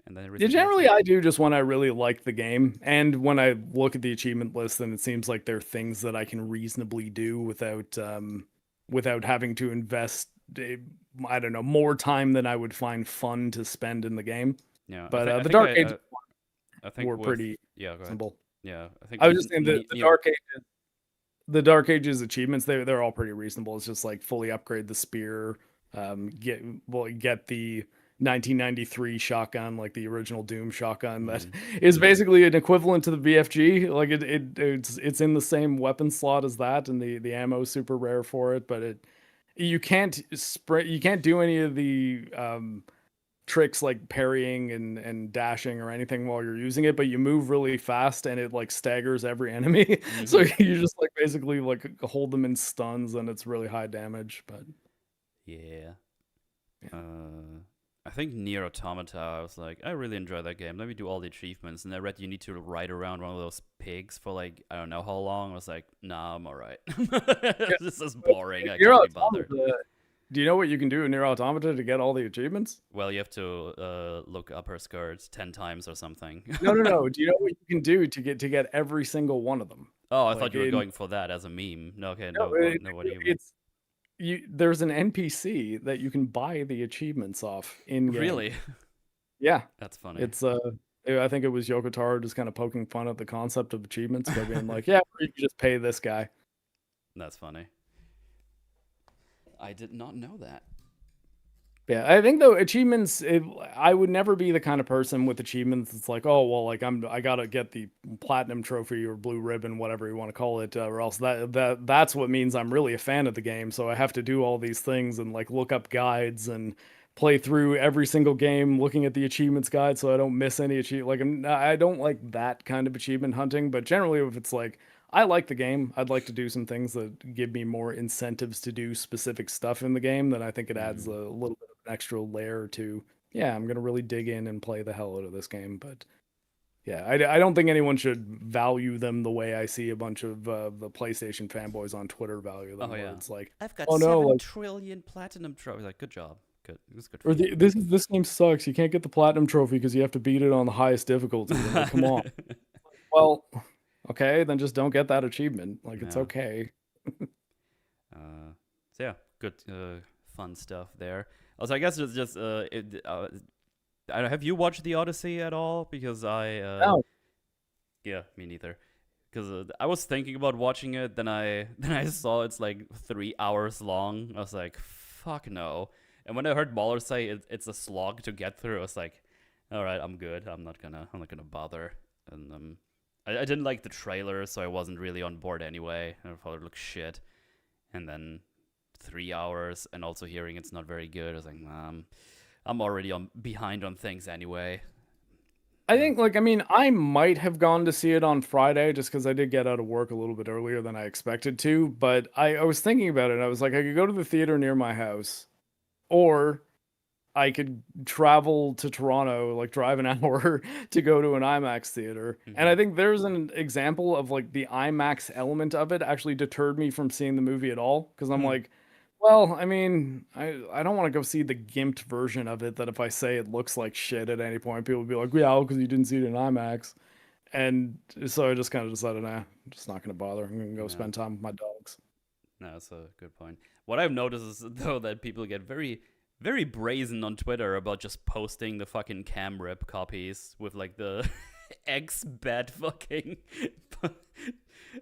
and then yeah, everything worked generally out. I do just when I really like the game, and when I look at the achievement list, then it seems like they're things that I can reasonably do without having to invest I don't know, more time than I would find fun to spend in the game. Yeah, But I the think Dark Ages I think were with pretty yeah, go ahead. reasonable. Yeah, I think I was with just saying Neo. The Dark Ages achievements, they're all pretty reasonable. It's just like fully upgrade the spear, get the 1993 shotgun, like the original Doom shotgun that Mm, is basically an equivalent to the BFG. Like it's in the same weapon slot as that, and the ammo is super rare for it, but You can't sprint. You can't do any of the tricks like parrying and dashing or anything while you're using it, but you move really fast and it like staggers every enemy. So Hmm. you just like basically like hold them in stuns and it's really high damage. But Yeah. yeah. Uh, I think Near Automata. I was like, I really enjoy that game. Let me do all the achievements. And I read you need to ride around one of those pigs for like I don't know how long. I was like, nah, I'm all right. Yeah. This is boring. I Near can't be bothered. Automata, do you know what you can do in Near Automata to get all the achievements? Well, you have to look up her skirt 10 times or something. No, no, no. Do you know what you can do to get every single one of them? Oh, I thought Like you were in going for that as a meme. No, okay, no, no, what, no, what do you mean? it's you. There's an NPC that you can buy the achievements off in game. Really? Yeah, That's funny. it's I think it was Yoko Taro just kind of poking fun at the concept of achievements by being like, yeah, you can just pay this guy. That's funny. I did not know that. Yeah, I think though achievements, I would never be the kind of person with achievements. It's like, oh well, like I gotta get the platinum trophy or blue ribbon, whatever you want to call it, or else that's what means I'm really a fan of the game. So I have to do all these things and like look up guides and play through every single game, looking at the achievements guide, so I don't miss any achievement. Like I don't like that kind of achievement hunting, but generally, if it's like I like the game. I'd like to do some things that give me more incentives to do specific stuff in the game. Then I think it adds a Mm. little bit of an extra layer to, yeah, I'm going to really dig in and play the hell out of this game. But yeah, I don't think anyone should value them the way I see a bunch of the PlayStation fanboys on Twitter value Oh them, where yeah. it's like, I've got oh no, seven like, trillion platinum trophies. Like, good job. Good. It was good for or you. this game sucks. You can't get the platinum trophy because you have to beat it on the highest difficulty. I'm like, come on. Well, okay, then just don't get that achievement. Like, it's Yeah. okay. So yeah, good, fun stuff there. Also, I guess it's just I don't, have you watched the Odyssey at all? Because No. yeah, me neither. Because I was thinking about watching it, then I then I saw it's like 3 hours long. I was like, fuck no. And when I heard Mahler say it's a slog to get through, I was like, all right, I'm good. I'm not gonna bother. And I didn't like the trailer, so I wasn't really on board anyway. I thought it looked shit. And then 3 hours, and also hearing it's not very good, I was like, I'm already on behind on things anyway. I Uh, think, like, I mean, I might have gone to see it on Friday just because I did get out of work a little bit earlier than I expected to. But I was thinking about it and I was like, I could go to the theater near my house, or I could travel to Toronto, like drive an hour to go to an IMAX theater. And mm-hmm. I think there's an example of like the IMAX element of it actually deterred me from seeing the movie at all. Because I'm Hmm. like, well, I mean, I don't want to go see the gimped version of it that if I say it looks like shit at any point, people will be like, yeah, because you didn't see it in IMAX. And so I just kind of decided, nah, I'm just not going to bother. I'm going to go No, spend time with my dogs. no, that's a good point. What I've noticed is though that people get very, very brazen on Twitter about just posting the fucking cam rip copies with like the X bet fucking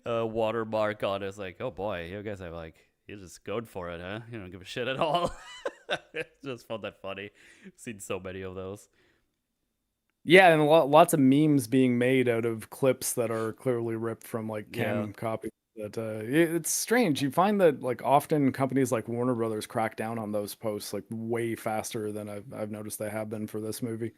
watermark on it. It's like, oh boy, you guys are like, you just going for it, huh? You don't give a shit at all. Just found that funny. Seen so many of those. Yeah, and lots of memes being made out of clips that are clearly ripped from like Yeah. cam copies. That it's strange. You find that like often companies like Warner Brothers crack down on those posts like way faster than I've noticed they have been for this movie.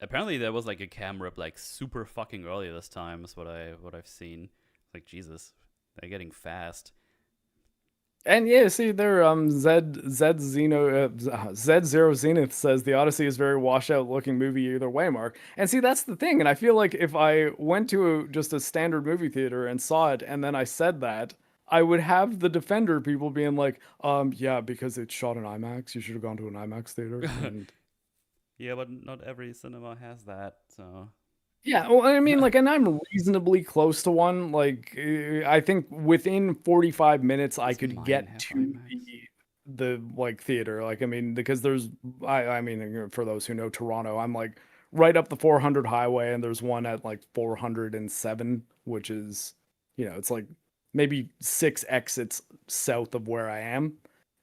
Apparently there was like a cam rip like super fucking early this time. Is what I've seen. Like Jesus, they're getting fast. And yeah, see there, Z Zero Zenith says the Odyssey is a very washed out looking movie either way, Mark. And see that's the thing. And I feel like if I went to just a standard movie theater and saw it, and then I said that, I would have the Defender people being like, yeah, because it's shot in IMAX, you should have gone to an IMAX theater. And Yeah, but not every cinema has that. So yeah, well, I mean, like, and I'm reasonably close to one. Like, I think within 45 minutes, I does could mine get have to IMAX? the like theater. Like, I mean, because there's, I mean, for those who know Toronto, I'm like right up the 400 highway, and there's one at like 407, which is, it's like maybe 6 exits south of where I am.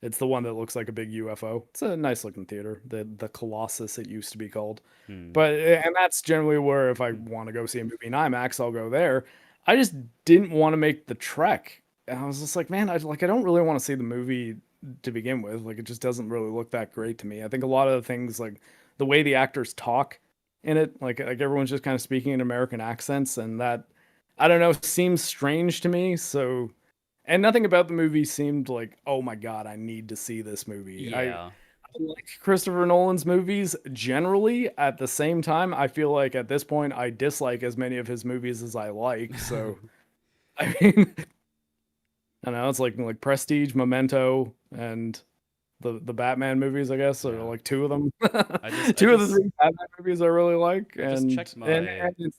It's the one that looks like a big UFO. It's a nice looking theater, the Colossus it used to be called. Hmm. But and that's generally where if I want to go see a movie in IMAX, I'll go there. I just didn't want to make the trek. And I was just like, man, I don't really want to see the movie to begin with. Like it just doesn't really look that great to me. I think a lot of the things like the way the actors talk in it, like everyone's just kind of speaking in American accents, and that I don't know seems strange to me. So and nothing about the movie seemed like, oh my God, I need to see this movie. Yeah. I like Christopher Nolan's movies generally. At the same time, I feel like at this point I dislike as many of his movies as I like. So I mean, I don't know, it's like Prestige, Memento, and the Batman movies, I guess, or Yeah. like two of them. I Two of the just three Batman movies I really like, I just checked and the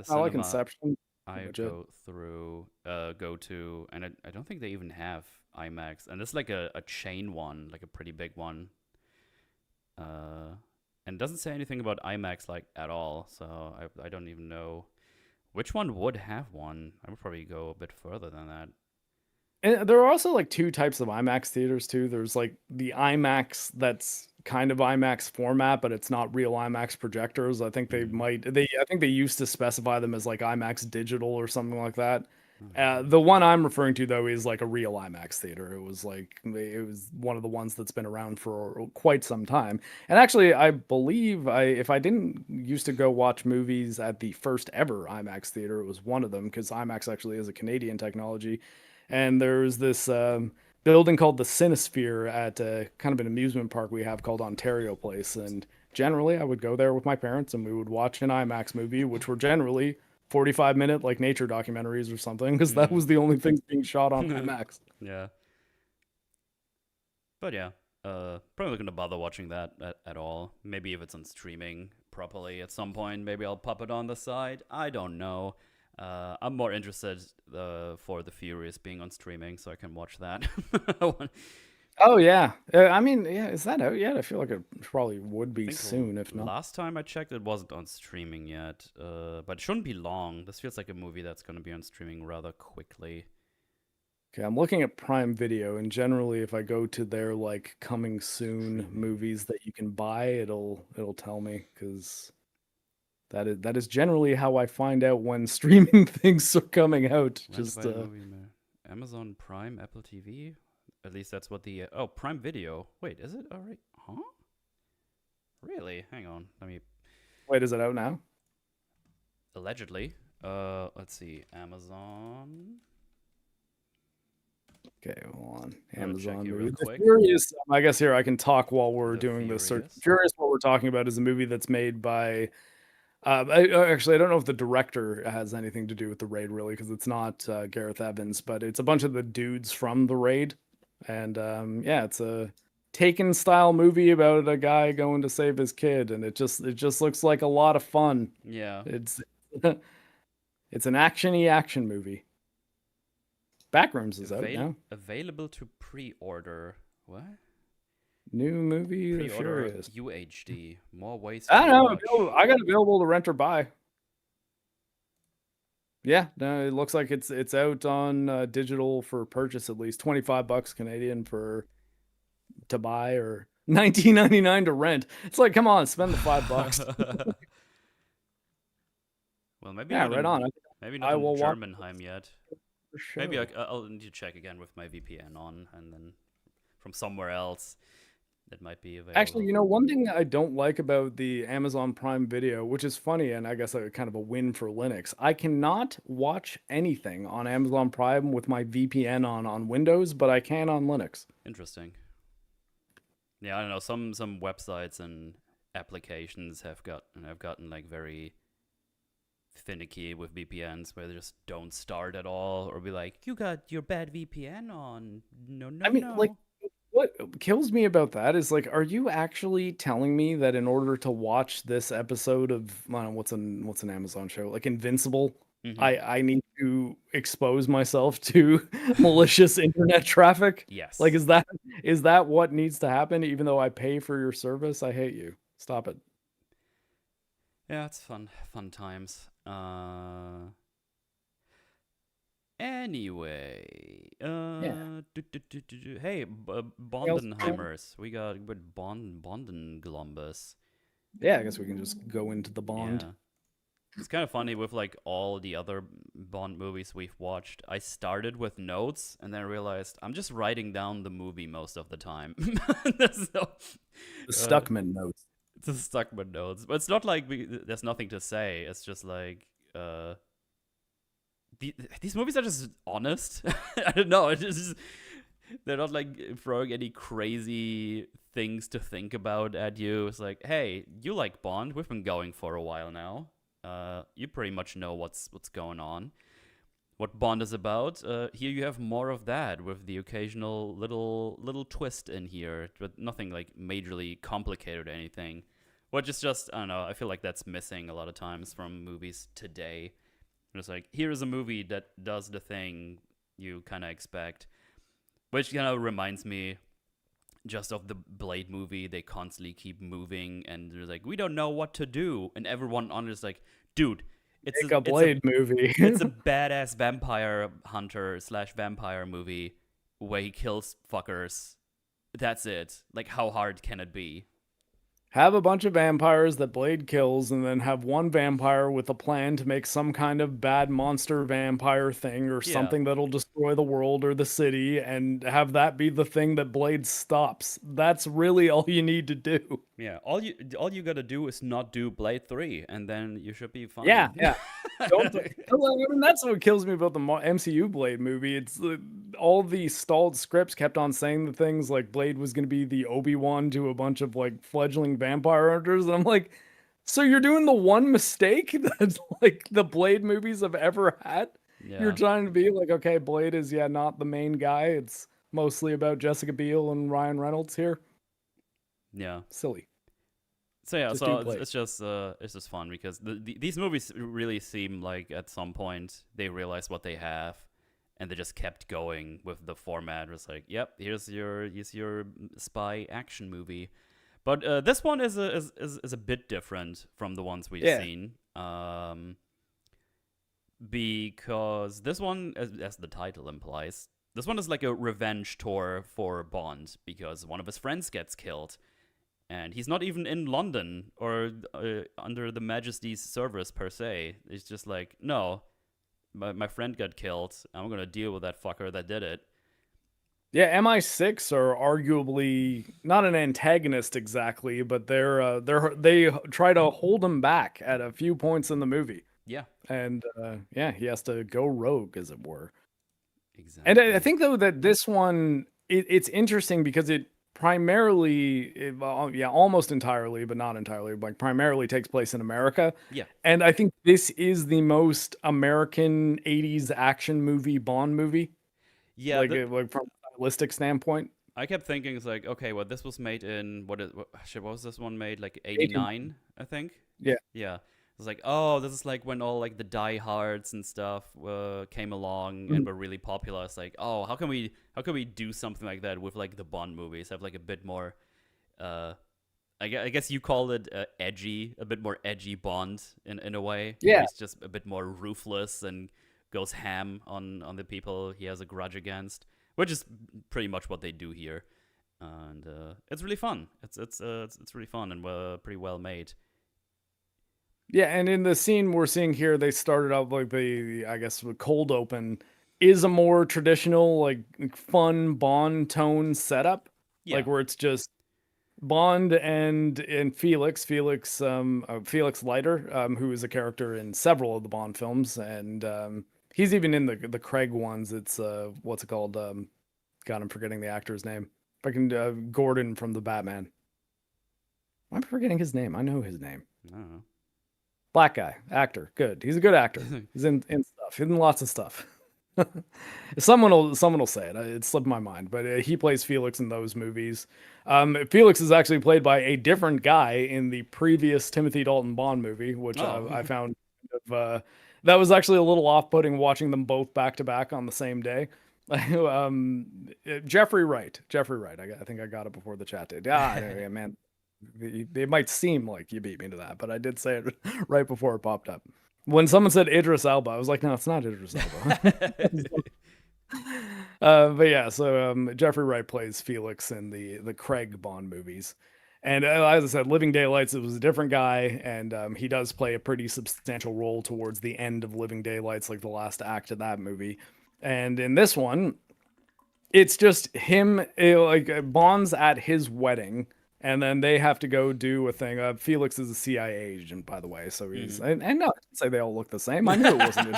I like cinema Inception. Pretty I much it. go to, and I don't think they even have IMAX, and it's like a chain one, like a pretty big one. Uh, and it doesn't say anything about IMAX like at all, so I don't even know which one would have one. I would probably go a bit further than that. And there are also like two types of IMAX theaters too. There's like the IMAX that's kind of IMAX format, but it's not real IMAX projectors. I think Mm. I think they used to specify them as like IMAX digital or something like that. Okay. The one I'm referring to though is like a real IMAX theater. It was one of the ones that's been around for quite some time. And actually, I believe I if I didn't used to go watch movies at the first ever IMAX theater, it was one of them because IMAX actually is a Canadian technology. And there's this building called the Cinesphere at kind of an amusement park we have called Ontario Place. And generally, I would go there with my parents and we would watch an IMAX movie, which were generally 45-minute like nature documentaries or something, because that Mm. was the only things being shot on IMAX. Yeah. But yeah, probably not gonna bother watching that at all. Maybe if it's on streaming properly at some point, maybe I'll pop it on the side. I don't know. I'm more interested for the Furious being on streaming, so I can watch that. I Oh yeah, I mean, yeah, is that out yet? I feel like it probably would be think soon, if not. last time I checked, it wasn't on streaming yet. But it shouldn't be long. This feels like a movie that's gonna be on streaming rather quickly. Okay, I'm looking at Prime Video, and generally, if I go to their like coming soon Streaming. movies that you can buy, it'll tell me because that is generally how I find out when streaming things are coming out. Rented Just by the movie Amazon Prime, Apple TV. At least that's what the oh Prime Video. Wait, is it all right? Huh? Really? Hang on. Let me wait, is it out now? allegedly. Let's see. Amazon. Okay, hold on. I'm gonna check Amazon here real movie. The quick. Furious. I guess here I can talk while we're The doing this search. Furious. Furious. What we're talking about is a movie that's made by. Actually, I don't know if the director has anything to do with the raid really, because it's not Gareth Evans, but it's a bunch of the dudes from the raid, and yeah, it's a Taken style movie about a guy going to save his kid, and it just looks like a lot of fun. Yeah. It's it's an actiony action movie. Backrooms is out now. Available to pre-order. What? New movie, The Pre-order Furious. UHD. More ways I to don't know. watch. I got available to rent or buy. Yeah, no, it looks like it's out on digital for purchase at least $25 Canadian for to buy or 19.99 to rent. It's like, come on, spend the $5. Well, maybe Yeah, not right on. in maybe not I in will watch Germanheim yet. the Maybe show. I'll need to check again with my VPN on, and then from somewhere else it might be Actually, available. one thing I don't like about the Amazon Prime Video, which is funny and I guess a kind of a win for Linux, I cannot watch anything on Amazon Prime with my VPN on Windows, but I can on Linux. Interesting. Yeah, I don't know. Some websites and applications have gotten like very finicky with VPNs where they just don't start at all or be like, you got your bad VPN on. No, no, I mean, like, no. what kills me about that is like, are you actually telling me that in order to watch this episode of I don't know, what's an Amazon show like Invincible, Mm-hmm. I need to expose myself to malicious internet traffic? Like, Yes. is that what needs to happen? Even though I pay for your service, I hate you. Stop it. Yeah, it's fun times. Anyway, Yeah. hey, Anything else going on? Bondenheimers, we got Bonden Glumbus. Yeah, I guess we can just go into the Bond. Yeah. It's kind of funny with like all the other Bond movies we've watched. I started with notes and then realized I'm just writing down the movie most of the time. So, The uh, Stuckman notes. just stuck with notes, but it's not like there's nothing to say. It's just like uh, these movies are just honest. I don't know. It's just they're not like throwing any crazy things to think about at you. It's like, hey, you like Bond? We've been going for a while now. You pretty much know what's going on, what Bond is about. Here you have more of that with the occasional little twist in here, but nothing like majorly complicated or anything. Which is just I don't know. I feel like that's missing a lot of times from movies today. It's like here's a movie that does the thing you kind of expect, which kind of reminds me just of the Blade movie. They constantly keep moving, and they're like, we don't know what to do, and everyone on it is like, dude, Make a Blade movie. it's a badass vampire hunter slash vampire movie where he kills fuckers. That's it. Like, how hard can it be? Have a bunch of vampires that Blade kills, and then have one vampire with a plan to make some kind of bad monster vampire thing or Yeah, something that'll destroy the world or the city, and have that be the thing that Blade stops. That's really all you need to do. yeah. All you gotta do is not do Blade 3, and then you should be Yeah, fine. yeah. Don't. I mean, that's what kills me about the MCU Blade movie. It's all the stalled scripts kept on saying the things like Blade was going to be the Obi-Wan to a bunch of like fledgling vampire hunters, and I'm like, so you're doing the one mistake that like the Blade movies have ever had. You're Yeah, trying to be like, okay, Blade is not the main guy. It's mostly about Jessica Biel and Ryan Reynolds here. yeah. Silly. So yeah, Just do so Blade. it's just fun because these movies really seem like at some point they realized what they have, and they just kept going with the format. It's like, yep, here's your spy action movie, but this one is a bit different from the ones we've Yeah. seen. Because this one, as the title implies, this one is like a revenge tour for Bond because one of his friends gets killed and he's not even in London or under the Majesty's service per se. It's just like, no, my friend got killed. I'm gonna deal with that fucker that did it. Yeah, MI6 are arguably not an antagonist exactly, but they try to hold him back at a few points in the movie, Yeah, and yeah, he has to go rogue, as it were. And I exactly. think though that this one it's interesting because it primarily, yeah, almost entirely, but not entirely, like primarily takes place in America, Yeah, and I think this is the most American '80s action movie Bond movie, yeah. like from a stylistic standpoint. I kept thinking it's like, okay, well, this was made in shit, what was this one made like '89, I think. Yeah. Yeah, it's like, oh, this is like when all like the diehards and stuff came along and Mhm. were really popular. It's like, oh, how can we do something like that with like the Bond movies? Have like a bit more, uh, I guess you call it edgy, a bit more edgy Bond in a way, where Yeah. he's just a bit more ruthless and goes ham on the people he has a grudge against, which is pretty much what they do here, and it's really fun. It's really fun and pretty well made. Yeah, and in the scene we're seeing here, they started out like I guess, the cold open is a more traditional, like fun Bond tone setup, like Yeah, where it's just Bond and Felix Leiter, who is a character in several of the Bond films, and he's even in the Craig ones. It's what's it called? God, I'm forgetting the actor's name. If I can, Gordon from the Batman. I'm forgetting his name. I know his name. I don't Black guy, actor, good. He's a good actor. know. He's in stuff. He's in lots of stuff. Someone will say it. It slipped my mind, but he plays Felix in those movies. Felix is actually played by a different guy in the previous Timothy Dalton Bond movie, which Oh, I found that was actually a little off-putting watching them both back to back on the same day. Jeffrey Wright. Jeffrey Wright. I think I got it before the chat did. Yeah, man. It might seem like you beat me to that, but I did say it right before it popped up. When someone said Idris Elba, I was like, no, it's not Idris Elba. But yeah, so Jeffrey Wright plays Felix in the Craig Bond movies, And as I said, Living Daylights, it was a different guy, and he does play a pretty substantial role towards the end of Living Daylights, like the last act of that movie. And in this one, it's just him, Bond's at his wedding, and then they have to go do a thing. Felix is a CIA agent, by the way, so he's and no, I didn't say they all look the same. I knew it wasn't.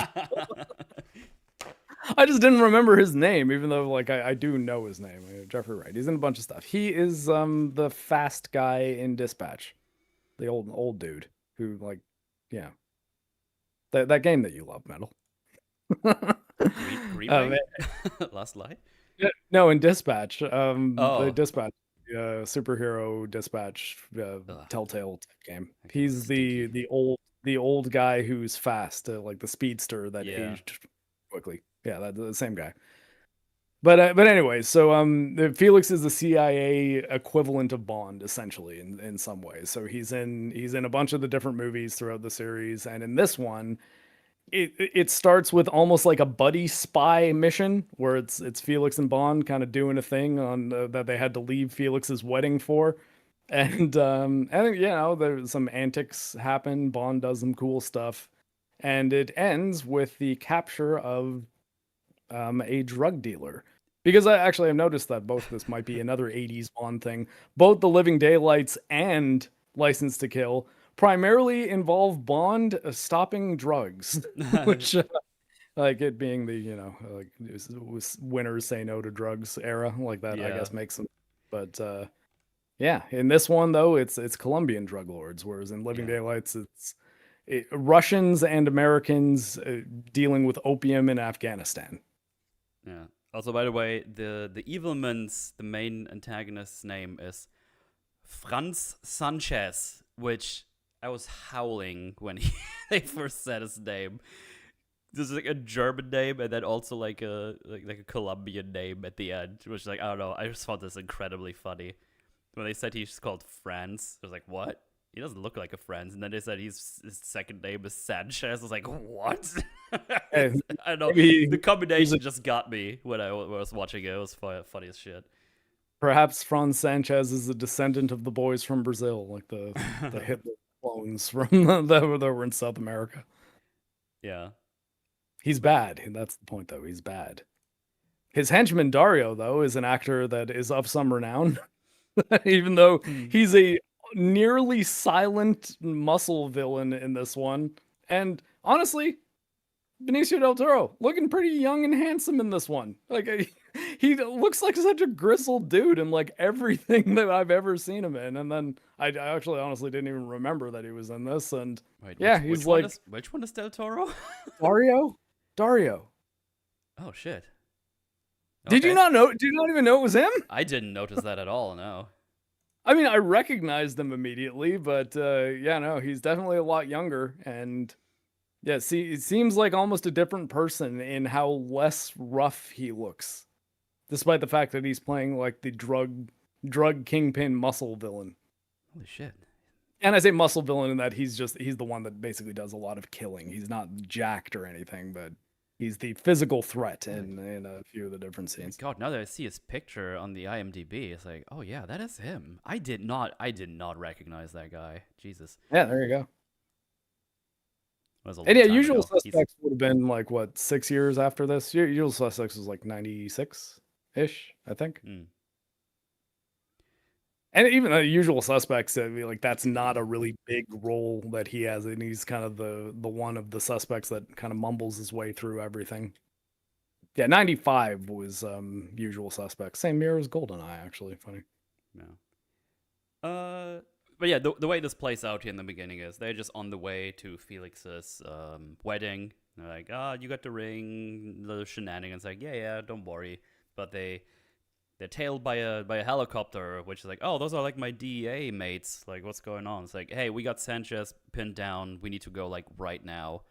I just didn't remember his name, even though like I do know his name. Jeffrey Wright. He's in a bunch of stuff. He is the fast guy in Dispatch, the old dude who like, yeah, that game that you love, Metal. Green Last Light. No, in Dispatch, the Oh, Dispatch, superhero Dispatch, ugh, Telltale type game. okay, He's stinky. the old guy who's fast, like the speedster that Yeah, aged quickly. Yeah, that's the same guy. But anyway, so Felix is the CIA equivalent of Bond, essentially, in some ways. So he's in a bunch of the different movies throughout the series, and in this one, it starts with almost like a buddy spy mission where it's Felix and Bond kind of doing a thing on that they had to leave Felix's wedding for, and I think there's some antics happen. Bond does some cool stuff, and it ends with the capture of a drug dealer. Because I've noticed that both this might be another 80s Bond thing. Both The Living Daylights and License to Kill primarily involve Bond stopping drugs, which like it being the like it was winners say no to drugs era like that. I yeah, guess makes them. But yeah, in this one though, it's Colombian drug lords, whereas in Living yeah, Daylights Russians and Americans dealing with opium in Afghanistan. yeah. Also, by the way, the Evilman's the main antagonist's name is Franz Sanchez, which I was howling when they first said his name. This is like a German name, and then also like a Colombian name at the end, which like I don't know. I just found this incredibly funny when they said he's called Franz. I was like, what? He doesn't look like a Franz. And then they said his second name is Sanchez. I was like, what? And I don't know. maybe The combination just got me when I was watching it. It was funny as shit. perhaps Franz Sanchez is a descendant of the boys from Brazil, like the Hitler clones from that were in South America. Yeah. He's bad, and that's the point, though. He's bad. His henchman Dario, though, is an actor that is of some renown, even though Hmm. he's a nearly silent muscle villain in this one. And honestly, Benicio del Toro looking pretty young and handsome in this one. Like he looks like such a grizzled dude in like everything that I've ever seen him in. And then I actually honestly didn't even remember that he was in this. And Wait, yeah, which he's one like is Del Toro? Dario. Oh shit. Did you Okay. not know? Did you not even know it was him? I didn't notice that at all. No. I mean, I recognized him immediately, but yeah, no, he's definitely a lot younger. And yeah, see, it seems like almost a different person in how less rough he looks, despite the fact that he's playing like the drug kingpin muscle villain. Holy shit. And I say muscle villain in that he's the one that basically does a lot of killing. He's not jacked or anything, but he's the physical threat Holy. in a few of the different Oh my scenes. god, now that I see his picture on the IMDb, it's like, oh yeah, that is him. I did not recognize that guy. Jesus. Yeah, there you go. That was a And long yeah, time Usual ago. He's Suspects would have been like what 6 years after this. Usual Suspects was like 96 ish, I think. hmm. And even the Usual Suspects, I mean, like that's not a really big role that he has, and he's kind of the one of the suspects that kind of mumbles his way through everything. Yeah, 95 was Usual Suspects, same year as GoldenEye, actually. Funny. Yeah. But yeah, the way this plays out here in the beginning is they're just on the way to Felix's wedding. They're like, you got the ring, the shenanigans. Like, yeah, don't worry. But they're tailed by a helicopter, which is like, oh, those are like my DEA mates. Like, what's going on? It's like, hey, we got Sanchez pinned down. We need to go like right now.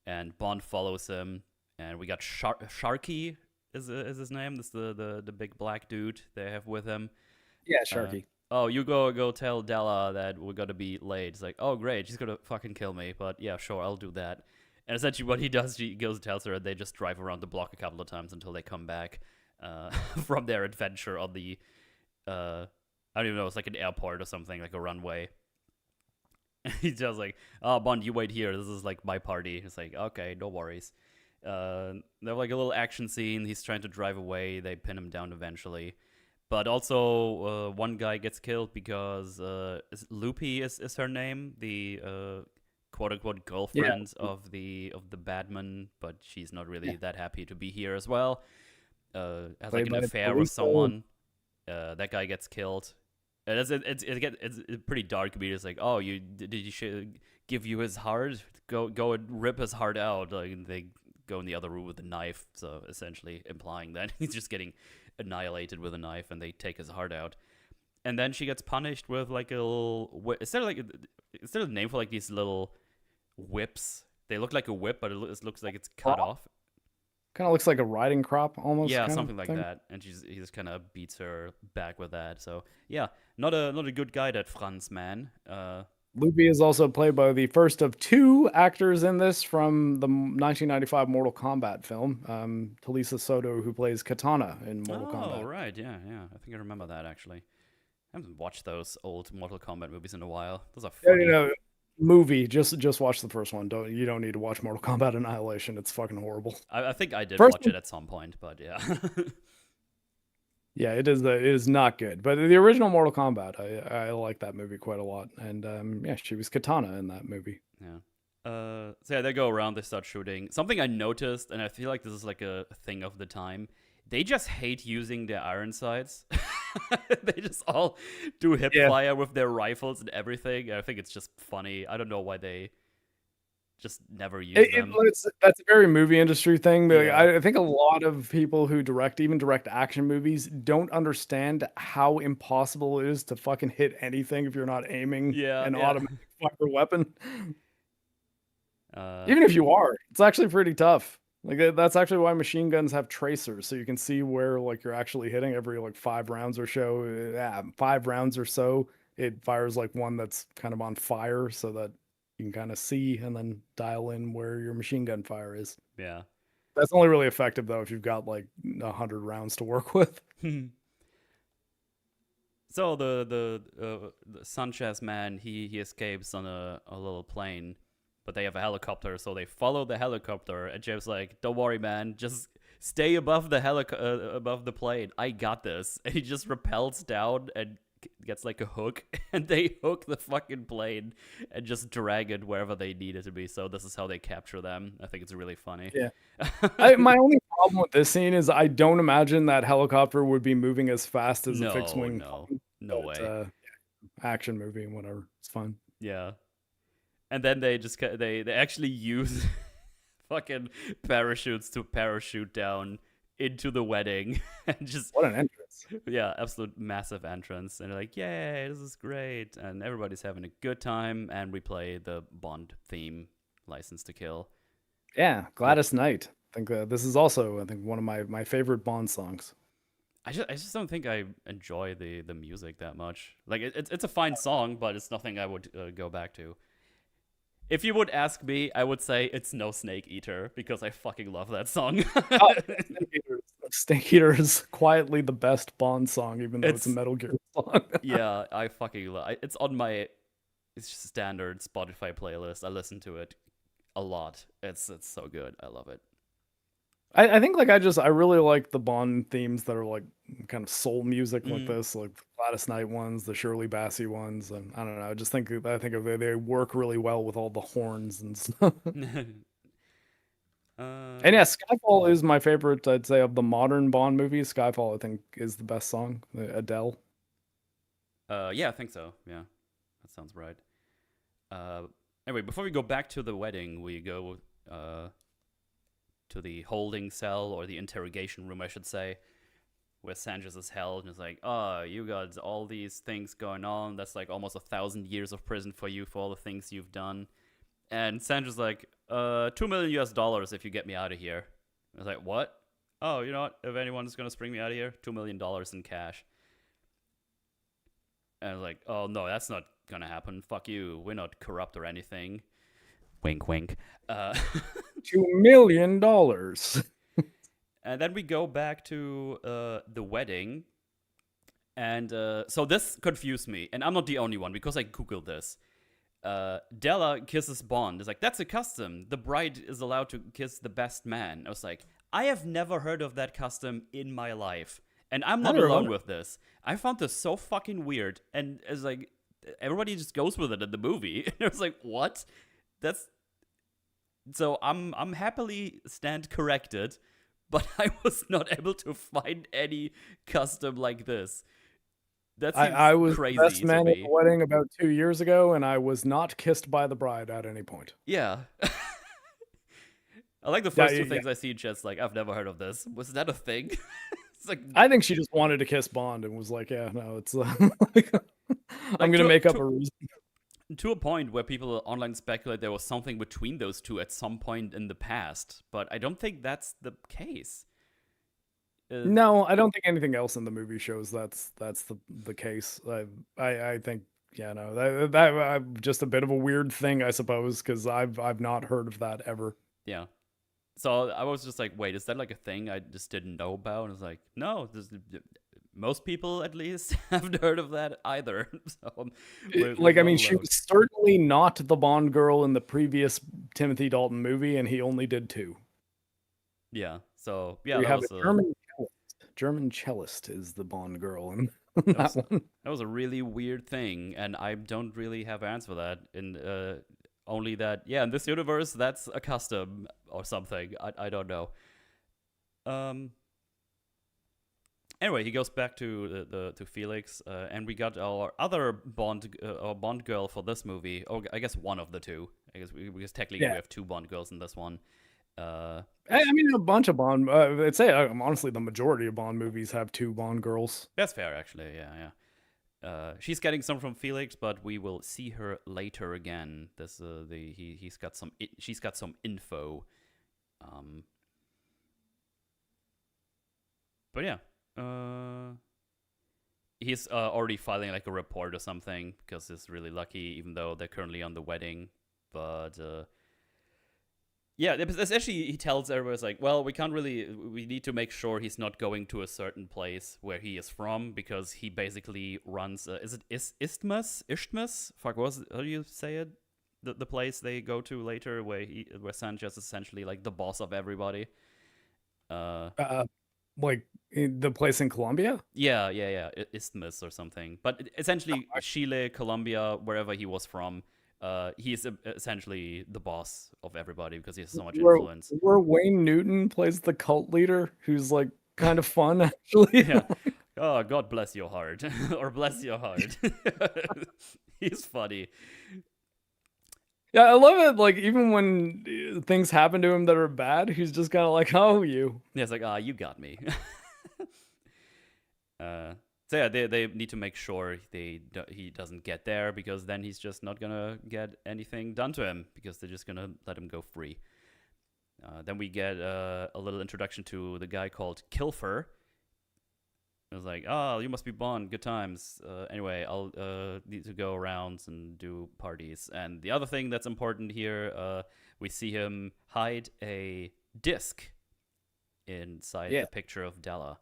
And Bond follows him, and we got Sharky is his name. This is the big black dude they have with him. Yeah, Uh, Sharky. oh, you go tell Della that we're gonna be late. It's like, oh great, she's gonna fucking kill me. But yeah, sure, I'll do that. And essentially, what he does, he goes and tells her, and they just drive around the block a couple of times until they come back from their adventure on the uh, I don't even know, it's like an airport or something, like a runway. He's just like, oh, Bond, you wait here. This is like my party. It's like, okay, no worries. They have like a little action scene. He's trying to drive away. They pin him down eventually. But also, one guy gets killed because Loopy is her name, the quote unquote Yeah, girlfriend of the badman, but she's not really that happy to be here as well. Has like played an by affair with Teresa. someone. That guy gets killed. And it's pretty dark. But it's like, oh, did you give you his heart? Go and rip his heart out. Like they go in the other room with a knife. So essentially implying that he's just getting annihilated with a knife, and they take his heart out. And then she gets punished with like a little. Instead of a name for like these little whips, they look like a whip, but it looks like it's cut off. Kind of looks like a riding crop, almost Yeah, kind of something like thing. that, and he just kind of beats her back with that. So yeah, not a good guy, that Franz man. Loopy is also played by the first of two actors in this from the 1995 Mortal Kombat film. Talisa Soto, who plays Katana in Mortal Oh Kombat. right, yeah. I think I remember that actually. I haven't watched those old Mortal Kombat movies in a while. Those are Yeah, funny. movie. Just watch the first one. You don't need to watch Mortal Kombat Annihilation. It's fucking horrible. I think I did First watch one, it at some point, but yeah. yeah, it is. It is not good. But the original Mortal Kombat, I like that movie quite a lot. And yeah, she was Katana in that movie. Yeah. So yeah, they go around, they start shooting. Something I noticed, and I feel like this is like a thing of the time, they just hate using their iron sights. They just all do hip Yeah. fire with their rifles and everything. I think it's just funny. I don't know why they just never use them. That's a very movie industry thing. But like, Yeah. I think a lot of people who even direct action movies, don't understand how impossible it is to fucking hit anything if you're not aiming Yeah, an yeah. automatic fire weapon. Uh, Even if you are, it's actually pretty tough. Like that's actually why machine guns have tracers, so you can see where like you're actually hitting every like 5 rounds or so. Yeah, 5 rounds or so, it fires like one that's kind of on fire, so that you can kind of see and then dial in where your machine gun fire is. yeah. That's only really effective though if you've got like 100 rounds to work with. So the Sanchez man, he escapes on a little plane, but they have a helicopter, so they follow the helicopter. And Jim's like, "Don't worry, man, just stay above the above the plane. I got this." And he just rappels down and gets like a hook, and they hook the fucking plane and just drag it wherever they need it to be. So this is how they capture them. I think it's really funny. Yeah. My only problem with this scene is I don't imagine that helicopter would be moving as fast as a fixed No, wing no, plane, no but way. action movie, whatever. It's fun. Yeah. And then they actually use fucking parachutes to parachute down into the wedding and just, What an entrance. yeah, absolute massive entrance. And they're like, yay, this is great, and everybody's having a good time. And we play the Bond theme, License to Kill, Yeah, which Gladys Knight. I think this is also, I think, one of my favorite Bond songs. I just don't think I enjoy the music that much. Like it's a fine song, but it's nothing I would go back to. If you would ask me, I would say it's No Snake Eater, because I fucking love that song. Oh, Snake Eater is quietly the best Bond song, even though it's a It's, Metal Gear song. yeah, I fucking love it's on my standard Spotify playlist. I listen to it a lot. It's so good. I love it. I think like I really like the Bond themes that are like kind of soul music like Mm. this, like the Gladys Knight ones, the Shirley Bassey ones, and I don't know. I think they work really well with all the horns and stuff. And uh, yeah, Skyfall is my favorite. I'd say of the modern Bond movies, Skyfall I think is the best song. Adele. yeah, I think so. Yeah, that sounds right. Uh, anyway, before we go back to the wedding, we go to the holding cell, or the interrogation room, I should say, where Sanchez is held, and is like, "Oh, you got all these things going on. That's like almost 1,000 years of prison for you for all the things you've done." And Sandra's like, $2 million US if you get me out of here. I was like, what? Oh, you know what? If anyone's gonna spring me out of here, $2 million in cash. And I was like, oh no, that's not gonna happen. Fuck you. We're not corrupt or anything. Wink, wink. Uh, $2 million. and then we go back to the wedding, And so this confused me, and I'm not the only one because I googled this. Della kisses Bond. It's like, that's a custom. The bride is allowed to kiss the best man. I was like, I have never heard of that custom in my life. And I'm not Neither have alone I. with this. I found this so fucking weird. And it's like, everybody just goes with it in the movie. And I was like, what? That's. So I'm happily stand corrected, but I was not able to find any custom like this. That seems I was the best crazy to man at the me. wedding about 2 years ago, and I was not kissed by the bride at any point. Yeah. I like the Yeah, first two yeah. things I see just like, I've never heard of this. Was that a thing? It's like, I think she just wanted to kiss Bond and was like, "Yeah, no, it's like, I'm like gonna to, make up to, a reason." to a point where people online speculate there was something between those two at some point in the past, but I don't think that's the case. Uh, No, I don't think anything else in the movie shows that's the case. I think yeah, no, that just a bit of a weird thing, I suppose, because I've not heard of that ever. yeah. So I was just like, wait, is that like a thing I just didn't know about? And I was like, no, most people at least haven't heard of that either. So we're Like, I not mean, she alone. was certainly not the Bond girl in the previous Timothy Dalton movie, and he only did two. Yeah. So yeah, We that have a was a German cellist. German cellist is the Bond girl in that that was one. that was a really weird thing, and I don't really have an answer for that. In only that, yeah, in this universe, that's a custom or something. I don't know. Um. Anyway, he goes back to the to Felix, and we got our Bond girl for this movie. Oh, I guess one of the two. I guess because technically we Yeah. have two Bond girls in this one. Uh, I mean, a bunch of Bond. I'd say honestly, the majority of Bond movies have two Bond girls. that's fair, actually. Yeah, yeah. She's getting some from Felix, but we will see her later again. This he's got some she's got some info. Um, but yeah, he's already filing like a report or something because he's really lucky, even though they're currently on the wedding. But yeah, essentially he tells everyone, it's like, well, we need to make sure he's not going to a certain place where he is from because he basically runs, is it Isthmus? Fuck, how do you say it? The place they go to later where Sanchez is essentially like the boss of everybody. Uh, like the place in Colombia. Yeah, Isthmus or something. But essentially, Chile, Colombia, wherever he was from, he's essentially the boss of everybody because he has so much Where influence. where Wayne Newton plays the cult leader, who's like kind of fun actually. Yeah. Oh, God bless your heart. Or bless your heart. He's funny. Yeah, I love it. Like even when things happen to him that are bad, he's just kind of like, "Oh, you." Yeah, it's like, you got me. uh, so yeah, they need to make sure he doesn't get there because then he's just not gonna get anything done to him because they're just gonna let him go free. Then we get a little introduction to the guy called Kilfer. It was like, oh, you must be Bond. Good times. Anyway, I'll need to go around and do parties. And the other thing that's important here, we see him hide a disc inside Yeah, the picture of Della.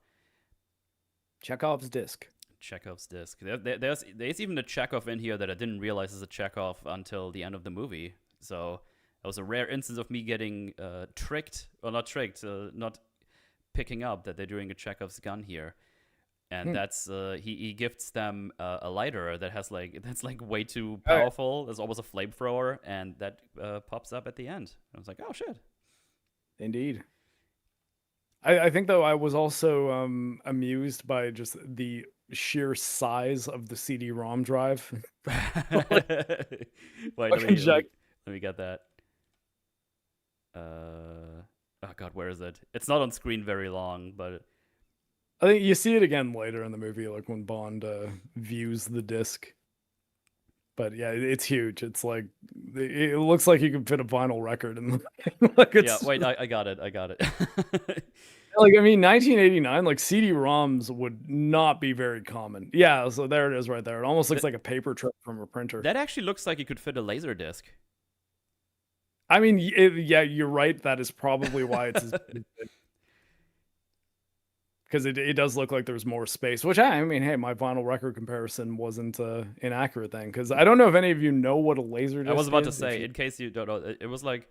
Chekhov's disc. Chekhov's disc. There's even a Chekhov in here that I didn't realize is a Chekhov until the end of the movie. So that was a rare instance of me getting tricked, or not tricked, not picking up that they're doing a Chekhov's gun here. And that's he gifts them a lighter that's like way too powerful. There's almost a flamethrower, and that pops up at the end. I was like, oh shit. Indeed. I think though I was also amused by just the sheer size of the CD-ROM drive. Wait, let me get that. Oh god, where is it? It's not on screen very long, but I think you see it again later in the movie, like when Bond views the disc. But yeah, it's huge. It's like it looks like you could fit a vinyl record in the like yeah. it's Wait, I got it. like I mean 1989, like CD-ROMs would not be very common. Yeah, so there it is right there. It almost looks like a paper trail from a printer. That actually looks like it could fit a laser disc. I mean, yeah, you're right. That is probably why it's as big. because it does look like there's more space. Which I mean, hey, my vinyl record comparison wasn't inaccurate then, because I don't know if any of you know what a laser I was disc about to is. say, in case you don't know, it was like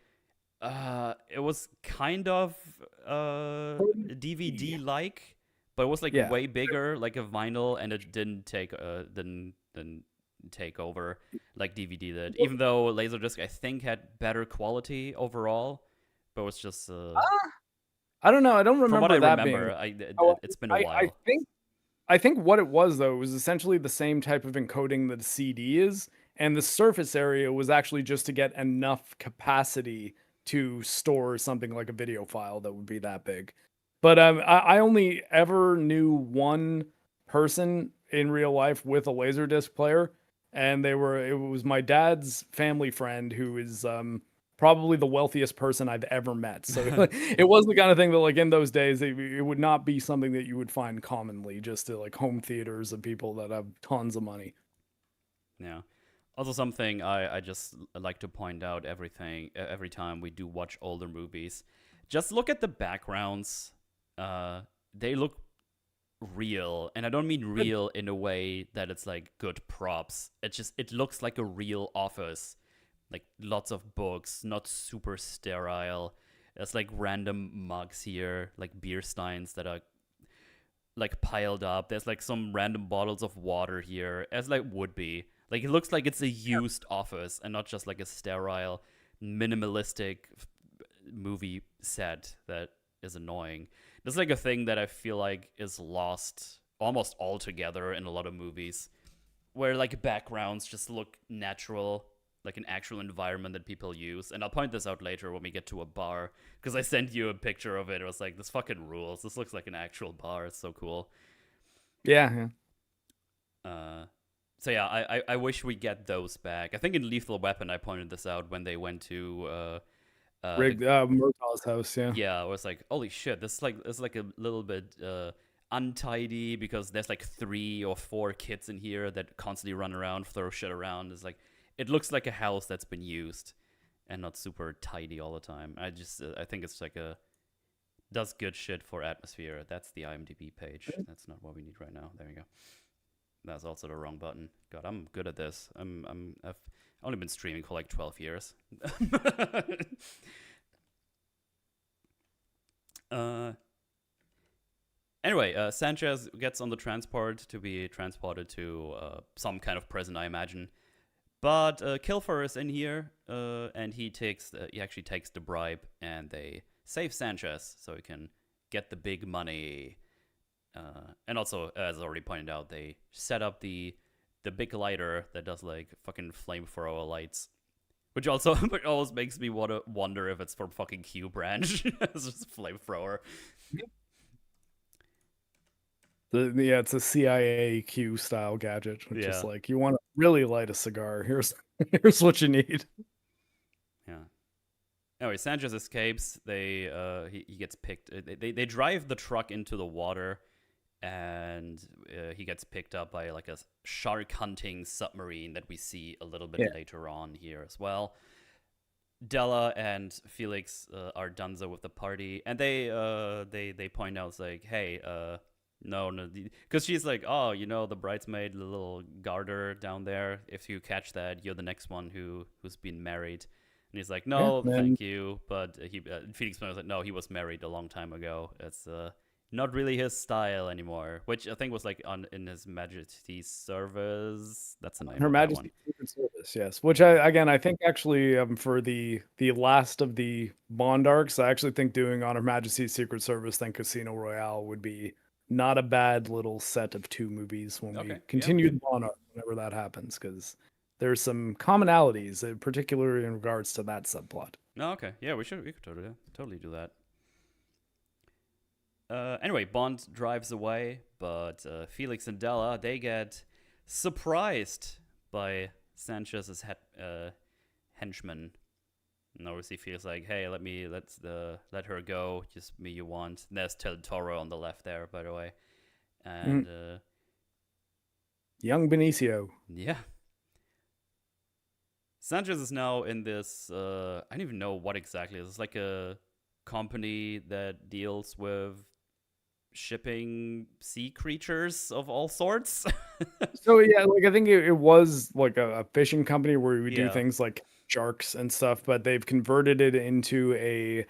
it was kind of DVD like, but it was like Yeah. way bigger, like a vinyl, and it didn't take over like DVD did. Even though Laserdisc I think had better quality overall, but it was just I don't know. I don't from what I remember that being. remember, Oh, it's been a I while. think what it was though was essentially the same type of encoding that a CD is, and the surface area was actually just to get enough capacity to store something like a video file that would be that big. But I only ever knew one person in real life with a Laserdisc player, and it was my dad's family friend who is probably the wealthiest person I've ever met. So it was the kind of thing that like in those days it would not be something that you would find commonly just to like home theaters of people that have tons of money. Yeah. Also, something I just like to point out every time we do watch older movies. Just look at the backgrounds. They look real, and I don't mean real in a way that it's like good props. It looks like a real office, like lots of books, not super sterile. There's like random mugs here, like beer steins that are like piled up. There's like some random bottles of water here, as like would be. Like it looks like it's a used office and not just like a sterile, minimalistic movie set that is annoying. This is like a thing that I feel like is lost almost altogether in a lot of movies, where like backgrounds just look natural, like an actual environment that people use. And I'll point this out later when we get to a bar, because I sent you a picture of it. It was like, this fucking rules. This looks like an actual bar. It's so cool. Yeah, yeah. So yeah, I wish we get those back. I think in Lethal Weapon I pointed this out when they went to Murtaugh's house, yeah. yeah, I was like, holy shit, this is like a little bit untidy because there's like 3 or 4 kids in here that constantly run around, throw shit around. It's like it looks like a house that's been used and not super tidy all the time. I think it's like a does good shit for atmosphere. That's the IMDb page. That's not what we need right now. There we go. That's also the wrong button. God, I'm good at this. I've only been streaming for like 12 years. Anyway, Sanchez gets on the transport to be transported to some kind of prison, I imagine. But Kilfer is in here, and he actually takes the bribe, and they save Sanchez so he can get the big money. And also, as already pointed out, they set up the big lighter that does like fucking flamethrower lights, which also always makes me wonder if it's from fucking Q Branch. It's just flamethrower. Yeah, it's a CIA Q style gadget, which is Yeah, like you want to really light a cigar. Here's what you need. yeah. Anyway, Sanchez escapes. He gets picked. They drive the truck into the water, and he gets picked up by like a shark hunting submarine that we see a little bit later on here as well. Della and Felix are donezo with the party, and they point out, it's like, hey, no, because she's like, oh, the bridesmaid, the little garter down there. If you catch that, you're the next one who's been married. And he's like, Yeah, no, man. thank you. But Felix was like, no, he was married a long time ago. It's not really his style anymore. Which I think was like in His Majesty's Service. That's the name Her of that one. Majesty's Secret Service, yes. Which I think actually for the last of the Bond arcs, I actually think doing on Her Majesty's Secret Service then Casino Royale would be not a bad little set of 2 movies when we Okay, yeah. continue the Bond arc whenever that happens, because there's some commonalities, particularly in regards to that subplot. No, okay, yeah, we could totally do that. Anyway, Bond drives away, but Felix and Della, they get surprised by Sanchez's henchman. And obviously feels like, hey, let her go. Just me you want. And there's Del Toro on the left there, by the way. And Young Benicio. yeah. Sanchez is now in this, I don't even know what exactly. It's like a company that deals with shipping sea creatures of all sorts. So yeah, like I think it was like a fishing company where we would do Yeah. things like sharks and stuff, but they've converted it into a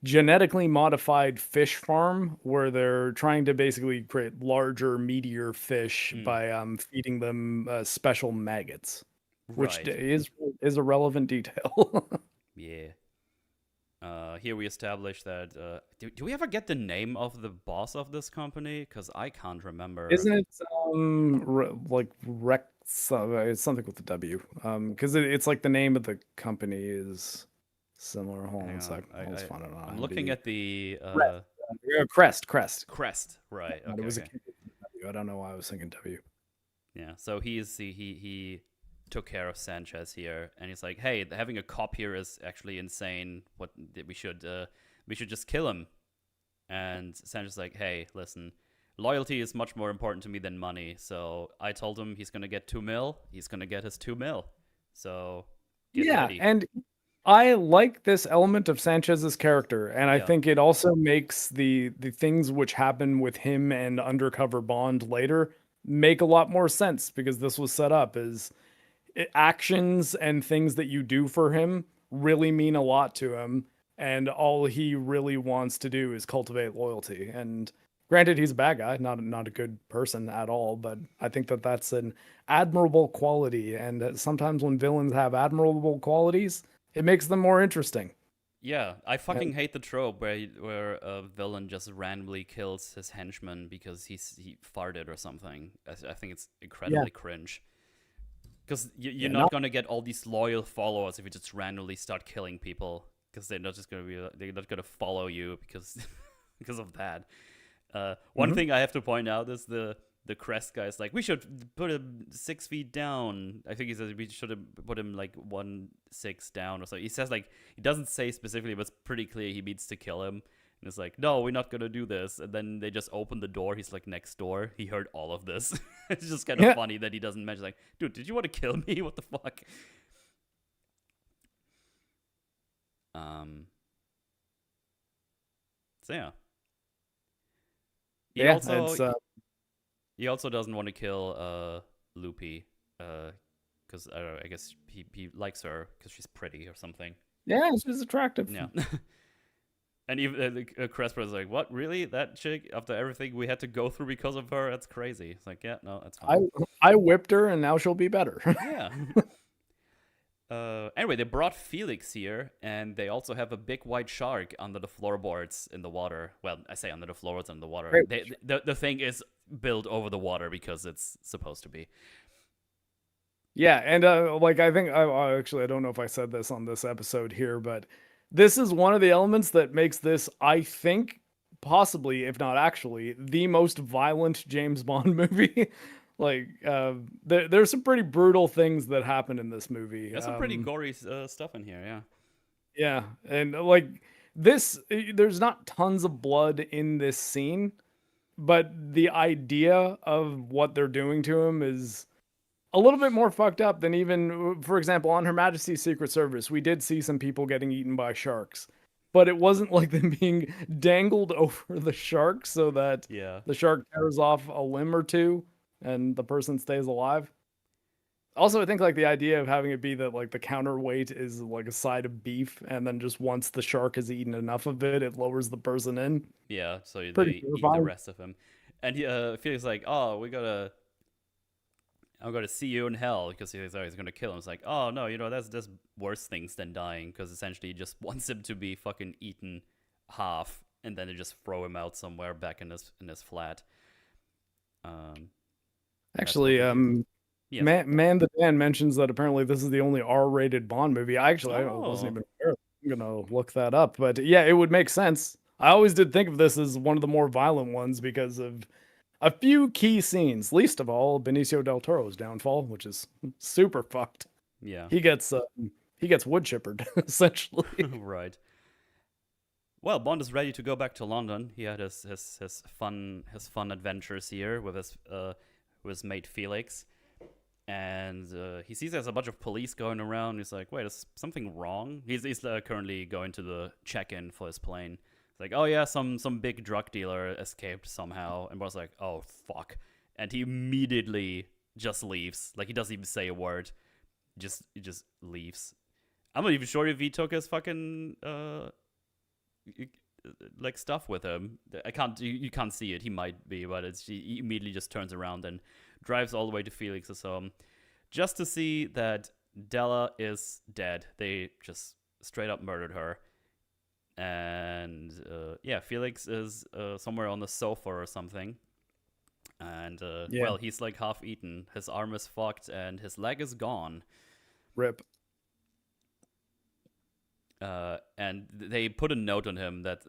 genetically modified fish farm where they're trying to basically create larger, meatier fish Mm, by feeding them special maggots, which right. is a relevant detail. Yeah. Here we establish that. Do we ever get the name of the boss of this company? Because I can't remember. Isn't it like Rex? It's something with the W. Because it's like the name of the company is similar. Hold on Hang a on. sec. I'll just find it on I'm looking IMDb. at the Crest. Yeah, Crest. Crest. crest. Right. God, it Okay. was a Okay. kid with a W. I don't know why I was thinking W. Yeah. So he took care of Sanchez here, and he's like, "Hey, having a cop here is actually insane. What we should just kill him." And Sandra's like, hey, listen, loyalty is much more important to me than money. So I told him he's going to get 2 mil. He's going to get his 2 mil. So get Yeah, ready. and I like this element of Sanchez's character, and I Yeah. think it also makes the things which happen with him and Undercover Bond later make a lot more sense because this was set up as actions and things that you do for him really mean a lot to him, and all he really wants to do is cultivate loyalty. And granted, he's a bad guy, not a good person at all, but I think that that's an admirable quality. And sometimes when villains have admirable qualities, it makes them more interesting. Yeah, I And fucking hate the trope where a villain just randomly kills his henchman because he farted or something. I think it's yeah, incredibly cringe. Because you're yeah, not not gonna get all these loyal followers if you just randomly start killing people. Because they're not gonna follow you because because of that. One mhm. thing I have to point out is the crest guy is like, we should put him 6 feet down. I think he says we should have put him like 1 6 down or so. He says like he doesn't say specifically, but it's pretty clear he needs to kill him. And it's like, no, we're not gonna do this. And then they just open the door. He's like next door. He heard all of this. It's just kind of Yeah, funny that he doesn't mention like, dude, did you want to kill me? What the fuck? Um. So yeah, he yeah, also it's he also doesn't want to kill Loopy because I guess he likes her because she's pretty or something. yeah, it's just attractive. Yeah. And even Cresper is like, "What? Really? That chick? After everything we had to go through because of her? That's crazy." It's like, "Yeah, no, that's I fine." I whipped her, and now she'll be better. Yeah. Anyway, they brought Felix here, and they also have a big white shark under the floorboards in the water. Well, I say under the floorboards in the water. Great. The thing is built over the water because it's supposed to be. Yeah, and like I think I actually I don't know if I said this on this episode here, but this is one of the elements that makes this, I think, possibly, if not actually, the most violent James Bond movie. Like, there's some pretty brutal things that happen in this movie. There's some pretty gory stuff in here. Yeah. Yeah, and like this, there's not tons of blood in this scene, but the idea of what they're doing to him is a little bit more fucked up than even, for example, on Her Majesty's Secret Service, we did see some people getting eaten by sharks, but it wasn't like them being dangled over the shark so that Yeah. the shark tears off a limb or two and the person stays alive. Also, I think like the idea of having it be that like the counterweight is like a side of beef, and then just once the shark has eaten enough of it, it lowers the person in. Yeah. So Pretty they eat the terrifying. rest of him, and he Felix like, oh, I'm gonna see you in hell because he's always gonna kill him. It's like, oh no, that's worse things than dying because essentially he just wants him to be fucking eaten half, and then they just throw him out somewhere back in his flat. Um, that's what Actually, they do. Yes. Man the Dan mentions that apparently this is the only R-rated Bond movie. I wasn't Oh, even aware. I'm gonna look that up, but yeah, it would make sense. I always did think of this as one of the more violent ones because of a few key scenes. Least of all, Benicio del Toro's downfall, which is super fucked. yeah. He gets he gets wood chippered essentially. Right. Well, Bond is ready to go back to London. He had his fun adventures here with his mate Felix, and he sees there's a bunch of police going around. He's like, "Wait, is something wrong?" He's currently going to the check-in for his plane. He's like, oh yeah, some big drug dealer escaped somehow, and was like, oh fuck, and he immediately just leaves. Like he doesn't even say a word. He just leaves. I'm not even sure if he took his fucking like stuff with him. I can't. You can't see it. He might be, but he immediately just turns around and drives all the way to Felix's home, just to see that Della is dead. They just straight up murdered her. And yeah, Felix is somewhere on the sofa or something. And Yeah. well, he's like half eaten. His arm is fucked, and his leg is gone. Rip. And they put a note on him that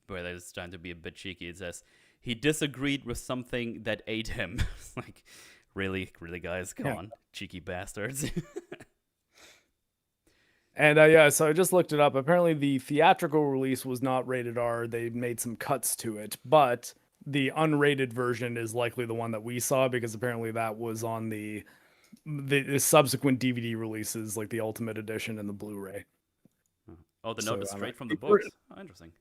where they're just trying to be a bit cheeky. It says he disagreed with something that ate him. Like, really, guys, come on, cheeky bastards. And yeah, so I just looked it up. Apparently, the theatrical release was not rated R. They made some cuts to it, but the unrated version is likely the one that we saw because apparently that was on the subsequent DVD releases, like the Ultimate Edition and the Blu-ray. Oh, the note is So, straight from the books. Oh, interesting.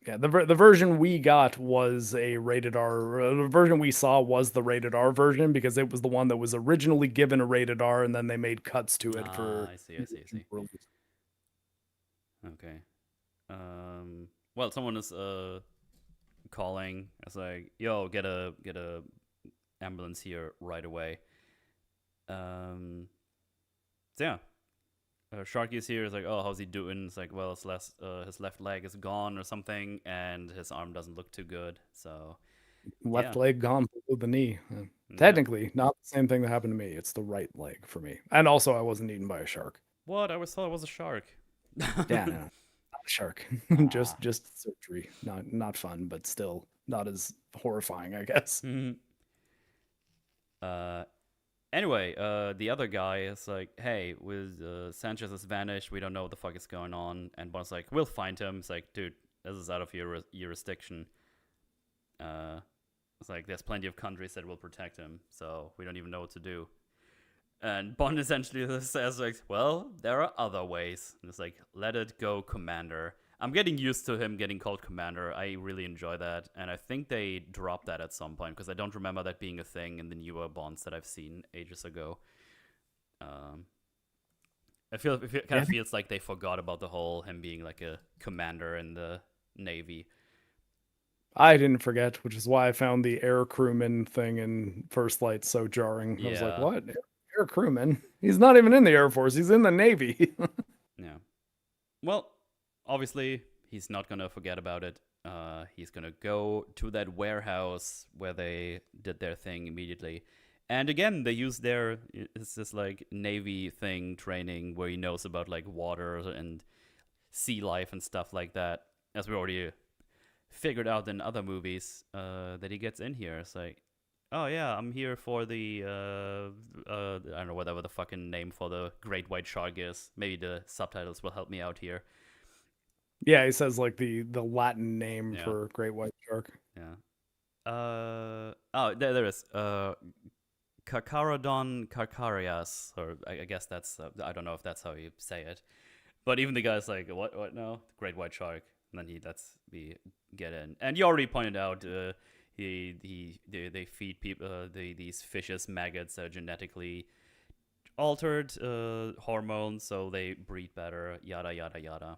Yeah, the version we got was a rated R. The version we saw was the rated R version because it was the one that was originally given a rated R, and then they made cuts to it for. I see. Okay. Well, someone is calling. It's like, yo, get a ambulance here right away. So yeah. Sharky's here. Is like, oh, how's he doing? It's like, well, his left leg is gone or something, and his arm doesn't look too good. So left leg gone below the knee. Technically, not the same thing that happened to me. It's the right leg for me. And also, I wasn't eaten by a shark. What? I always thought it was a shark. Yeah, no, not a shark. just surgery. Not fun, but still not as horrifying, I guess. Mm-hmm. Anyway, the other guy is like, hey, with Sanchez has vanished. We don't know what the fuck is going on. And Bond's like, we'll find him. It's like, dude, this is out of your jurisdiction. It's like, there's plenty of countries that will protect him, so we don't even know what to do. And Bond essentially says, like, well, there are other ways. And it's like, let it go, Commander. I'm getting used to him getting called Commander. I really enjoy that. And I think they dropped that at some point, because I don't remember that being a thing in the newer Bonds that I've seen ages ago. It kind of feels like they forgot about the whole him being like a commander in the Navy. I didn't forget, which is why I found the air crewman thing in First Light so jarring. Yeah. I was like, what? Air crewman? He's not even in the Air Force. He's in the Navy. Yeah. Well, obviously, he's not going to forget about it. He's going to go to that warehouse where they did their thing immediately. And again, they use it's this like Navy thing training where he knows about like water and sea life and stuff like that. As we already figured out in other movies, that he gets in here. It's like, oh yeah, I'm here for the, I don't know, whatever the fucking name for the great white shark is. Maybe the subtitles will help me out here. Yeah, he says like the Latin name for great white shark. Yeah. Oh, there is. Carcharodon carcharias, or I guess that's, I don't know if that's how you say it. But even the guy's like, what no? Great white shark. And then he lets me get in. And you already pointed out, they feed people, these fishes maggots that are genetically altered hormones, so they breed better, yada, yada, yada.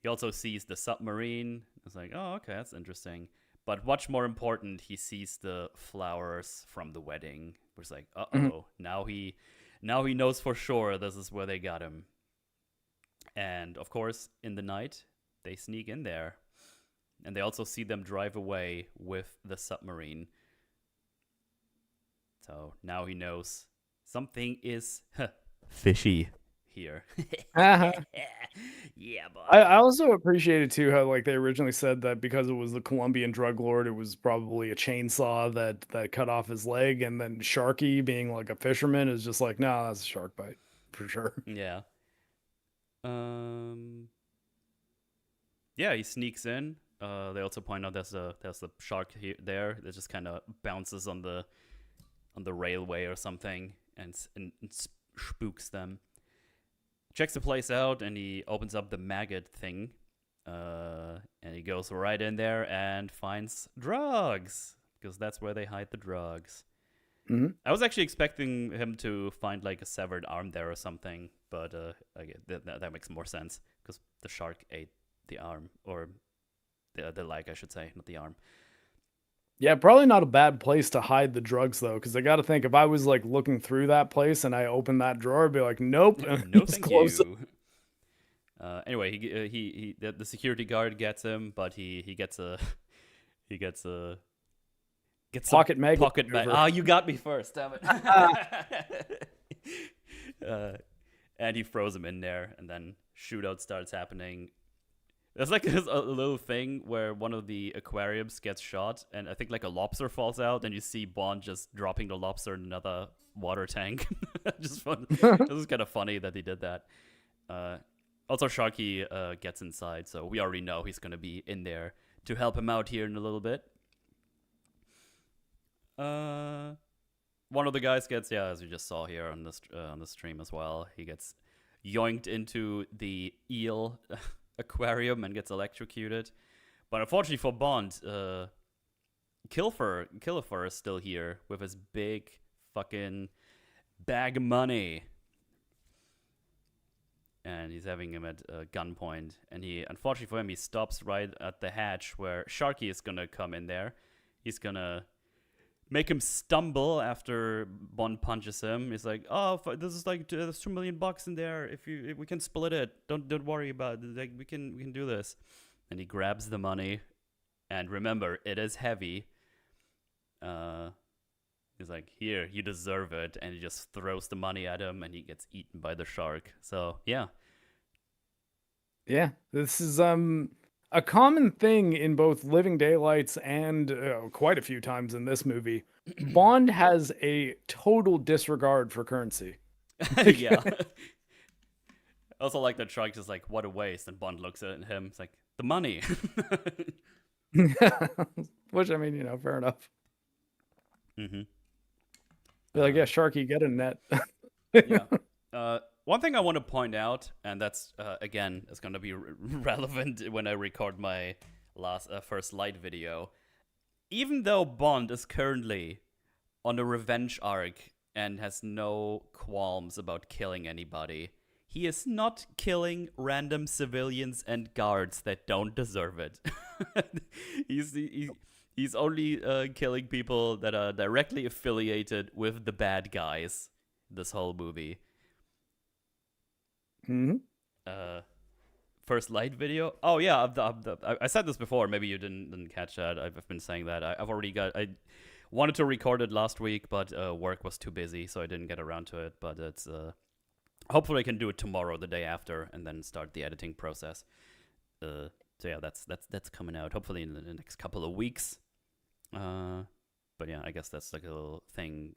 He also sees the submarine. It's like, oh, okay, that's interesting. But much more important, he sees the flowers from the wedding. Which is like, uh-oh, now he knows for sure this is where they got him. And, of course, in the night, they sneak in there. And they also see them drive away with the submarine. So now he knows something is fishy here. Yeah, boy. I also appreciated too how like they originally said that because it was the Colombian drug lord, it was probably a chainsaw that cut off his leg, and then Sharky being like a fisherman is just like, no, that's a shark bite for sure. Yeah. Yeah, he sneaks in. They also point out there's a shark here there that just kind of bounces on the railway or something and spooks them. Checks the place out, and he opens up the maggot thing, And he goes right in there and finds drugs because that's where they hide the drugs. Hmm. I was actually expecting him to find like a severed arm there or something, but that makes more sense because the shark ate the arm, or the leg, I should say, not the arm. Yeah, probably not a bad place to hide the drugs though, because I got to think if I was like looking through that place and I opened that drawer, I'd be like, nope, and No, just thank close it. you. Anyway, the security guard gets him, but he gets a he gets a Pocket magnet pocket mag. maneuver. Oh, you got me first, damn it. And he throws him in there, and then shootout starts happening. There's like a little thing where one of the aquariums gets shot, and I think like a lobster falls out, and you see Bond just dropping the lobster in another water tank. Just fun. This is kind of funny that he did that. Also, Sharky gets inside, so we already know he's gonna be in there to help him out here in a little bit. One of the guys gets, yeah, as you just saw here on the stream as well, he gets yoinked into the eel aquarium and gets electrocuted. But unfortunately for Bond, Killifer is still here with his big fucking bag of money. And he's having him at gunpoint. And he, unfortunately for him, he stops right at the hatch where Sharky is gonna come in there. He's gonna make him stumble after Bond punches him. He's like, "Oh, this is like there's $2 million in there. If we can split it, don't worry about it. Like we can do this." And he grabs the money, and remember, it is heavy. He's like, "Here, you deserve it," and he just throws the money at him, and he gets eaten by the shark. So yeah. Yeah, this is a common thing in both Living Daylights and quite a few times in this movie. Bond has a total disregard for currency. Yeah. I also like that shark just like, "What a waste," and Bond looks at him. It's like, "The money." Which, I mean, fair enough. Mm-hmm. Be like, yeah, Sharky, get a net. Yeah. One thing I want to point out, and that's again, it's going to be relevant when I record my first light video. Even though Bond is currently on a revenge arc and has no qualms about killing anybody, he is not killing random civilians and guards that don't deserve it. He's only killing people that are directly affiliated with the bad guys this whole movie. Mm-hmm. First light video. Oh yeah, I said this before. Maybe you didn't catch that. I've been saying that. I've already got. I wanted to record it last week, but work was too busy, so I didn't get around to it. But it's hopefully I can do it tomorrow, the day after, and then start the editing process. So yeah, that's coming out hopefully in the next couple of weeks. But yeah, I guess that's like a little thing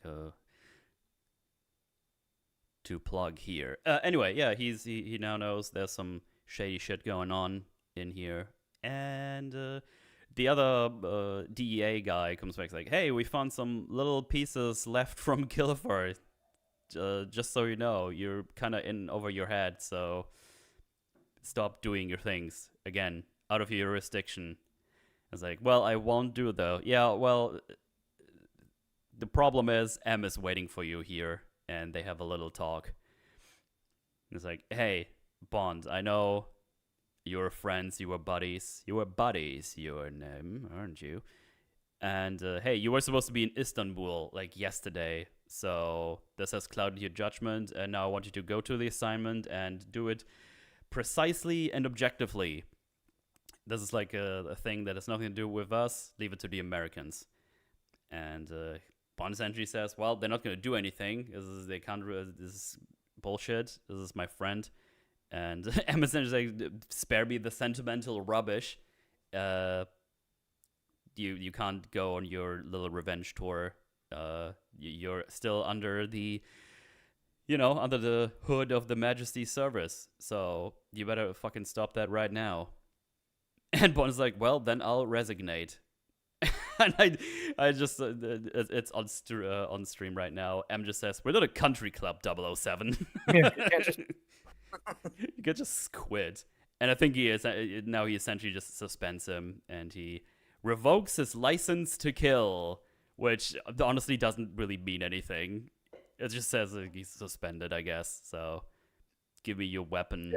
to plug here. Anyway, yeah, he now knows there's some shady shit going on in here, and the other DEA guy comes back like, "Hey, we found some little pieces left from Killifer. Just so you know, you're kind of in over your head, so stop doing your things again, out of your jurisdiction." I was like, "Well, I won't do though." "Yeah, well, the problem is M is waiting for you here." And they have a little talk. It's like, "Hey, Bond, I know you were friends, you were buddies, your name, aren't you? And hey, you were supposed to be in Istanbul like yesterday, so this has clouded your judgment, and now I want you to go to the assignment and do it precisely and objectively. This is like a thing that has nothing to do with us. Leave it to the Americans." And Bond essentially says, "Well, they're not going to do anything. They can't. This is bullshit. This is my friend." And Emerson is like, "Spare me the sentimental rubbish. You can't go on your little revenge tour. You're still under the, under the hood of the Majesty's service. So you better fucking stop that right now." And Bond's like, "Well, then I'll resignate." And I just, it's on stream right now. M just says, "We're not a country club, 007. Yeah, You could just quit." And I think he is now. He essentially just suspends him, and he revokes his license to kill, which honestly doesn't really mean anything. It just says that he's suspended, I guess. So give me your weapon.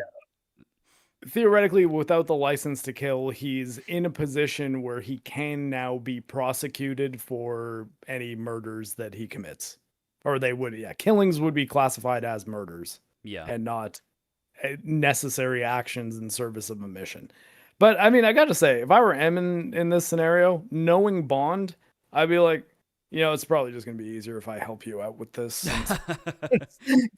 Theoretically, without the license to kill, he's in a position where he can now be prosecuted for any murders that he commits. Or they would, yeah, killings would be classified as murders Yeah. and not necessary actions in service of a mission. But I mean, I got to say, if I were M in this scenario, knowing Bond, I'd be like, it's probably just going to be easier if I help you out with this and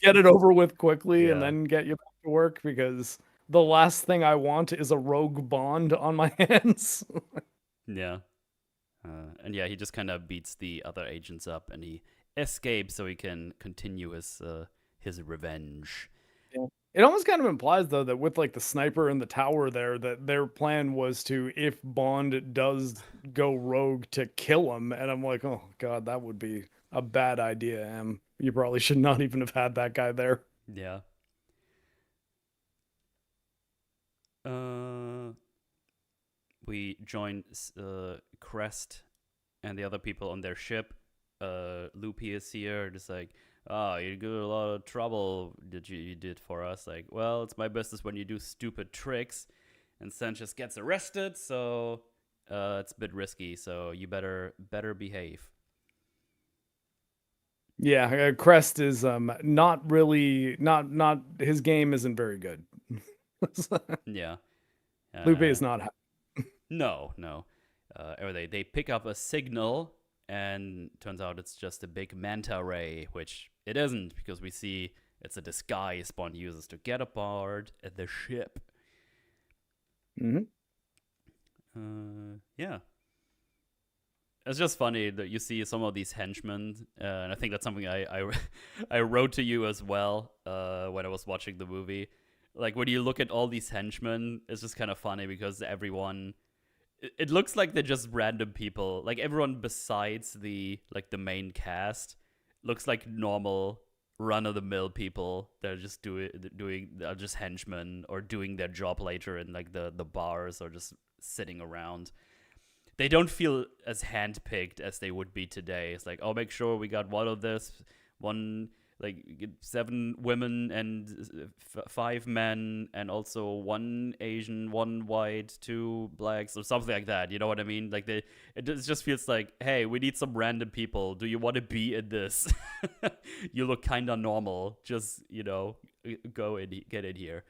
get it over with quickly and Yeah. then get you back to work because the last thing I want is a rogue Bond on my hands. Yeah. And yeah, he just kind of beats the other agents up, and he escapes so he can continue his revenge. Yeah. It almost kind of implies though that with like the sniper in the tower there, that their plan was to, if Bond does go rogue, to kill him. And I'm like, oh god, that would be a bad idea. You probably should not even have had that guy there. Yeah. Uh, we join Crest and the other people on their ship. Loopy is here, just like, oh, you did a lot of trouble that you did for us. Like, well, it's my business when you do stupid tricks. And Sanchez gets arrested, so it's a bit risky. So you better behave. Yeah, Crest is not really not his game isn't very good. Yeah. Lupe is Uh, not. no, no. Or they pick up a signal, and turns out it's just a big manta ray, which it isn't, because we see it's a disguise Bond uses to get aboard the ship. Mm-hmm. Yeah. It's just funny that you see some of these henchmen, and I think that's something I wrote to you as well when I was watching the movie. Like, when you look at all these henchmen, it's just kind of funny because everyone, it looks like they're just random people. Like, everyone besides the main cast looks like normal run of the mill people. They're just are just henchmen or doing their job later in like the bars or just sitting around. They don't feel as handpicked as they would be today. It's like, oh, make sure we got one of this, one, like 7 women and 5 men, and also 1 Asian, 1 white, 2 blacks, or something like that. You know what I mean? Like it just feels like, hey, we need some random people. Do you want to be in this? You look kind of normal. Just go and get in here.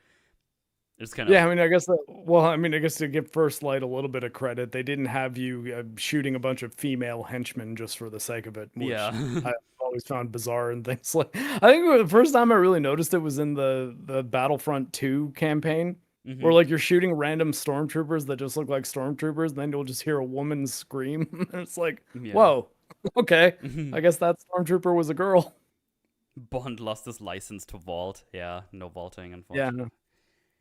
It's kind of Yeah, I mean, I guess I guess to give First Light a little bit of credit, they didn't have you shooting a bunch of female henchmen just for the sake of it, which yeah. I always found bizarre and things like. I think the first time I really noticed it was in the Battlefront 2 campaign, where Hmm. like you're shooting random stormtroopers that just look like stormtroopers, and then you'll just hear a woman scream. And it's like, Yeah. whoa, okay, I guess that stormtrooper was a girl. Bond lost his license to vault. Yeah, no vaulting, Yeah, unfortunately.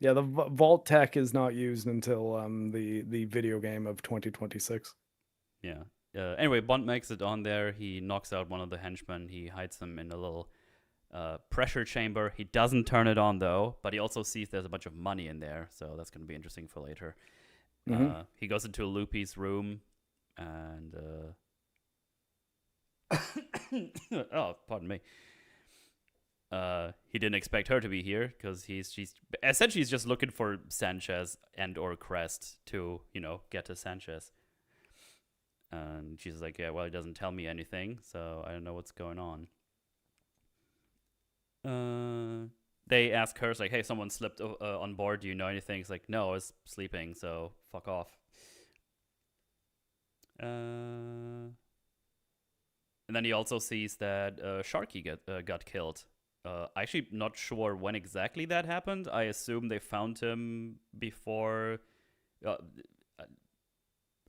yeah, the vault tech is not used until the video game of 2026. Yeah. Anyway, Bond makes it on there. He knocks out one of the henchmen. He hides him in a little pressure chamber. He doesn't turn it on, though, but he also sees there's a bunch of money in there, so that's going to be interesting for later. Hmm. He goes into Loopy's room, and oh, pardon me. He didn't expect her to be here because she's essentially he's just looking for Sanchez and or Crest to get to Sanchez. And she's like, yeah, well, he doesn't tell me anything, so I don't know what's going on. They ask her, it's like, hey, someone slipped on board. Do you know anything? It's like, no, I was sleeping, so fuck off. And then he also sees that Sharky got killed. Actually, not sure when exactly that happened. I assume they found him before. Uh,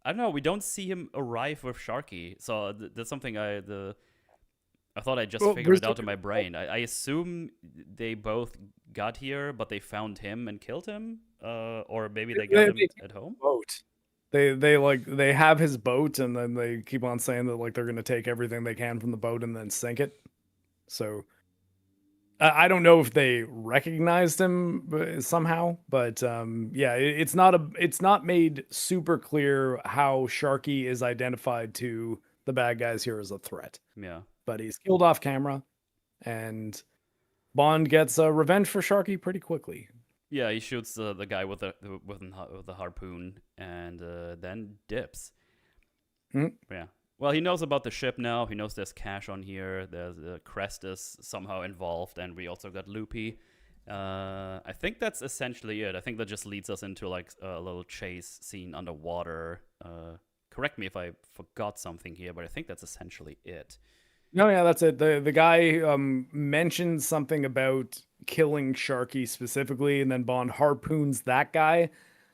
I don't know. We don't see him arrive with Sharky, so that's something I thought I just Well, figured it out in my brain. I assume they both got here, but they found him and killed him, or maybe they got him they at home. boat. They have his boat, and then they keep on saying that like they're gonna take everything they can from the boat and then sink it. So I don't know if they recognized him somehow, but yeah, it's not made super clear how Sharky is identified to the bad guys here as a threat. Yeah. But he's killed off camera, and Bond gets revenge for Sharky pretty quickly. Yeah, he shoots the guy with the harpoon and then dips. Mhm. Yeah. Well, he knows about the ship now. He knows there's cash on here. There's Crest is somehow involved, and we also got Loopy. I think that's essentially it. I think that just leads us into like a little chase scene underwater. Correct me if I forgot something here, but I think that's essentially it. No, yeah, that's it. The guy mentions something about killing Sharky specifically, and then Bond harpoons that guy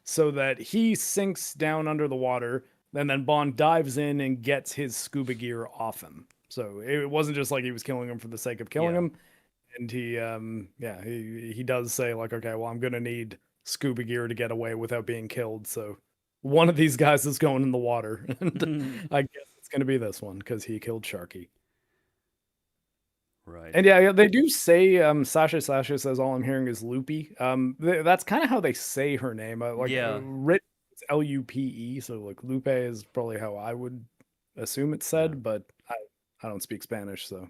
so that he sinks down under the water, and then Bond dives in and gets his scuba gear off him. So it wasn't just like he was killing him for the sake of killing Yeah. him. And he does say like, okay, well, I'm gonna need scuba gear to get away without being killed. So one of these guys is going in the water, and I guess it's gonna be this one because he killed Sharky. Right. And yeah, they do say Sasha says all I'm hearing is Loopy. That's kind of how they say her name. Yeah. Writ it's Lupe, so like Lupe is probably how I would assume it's Yeah. said, but I don't speak Spanish, so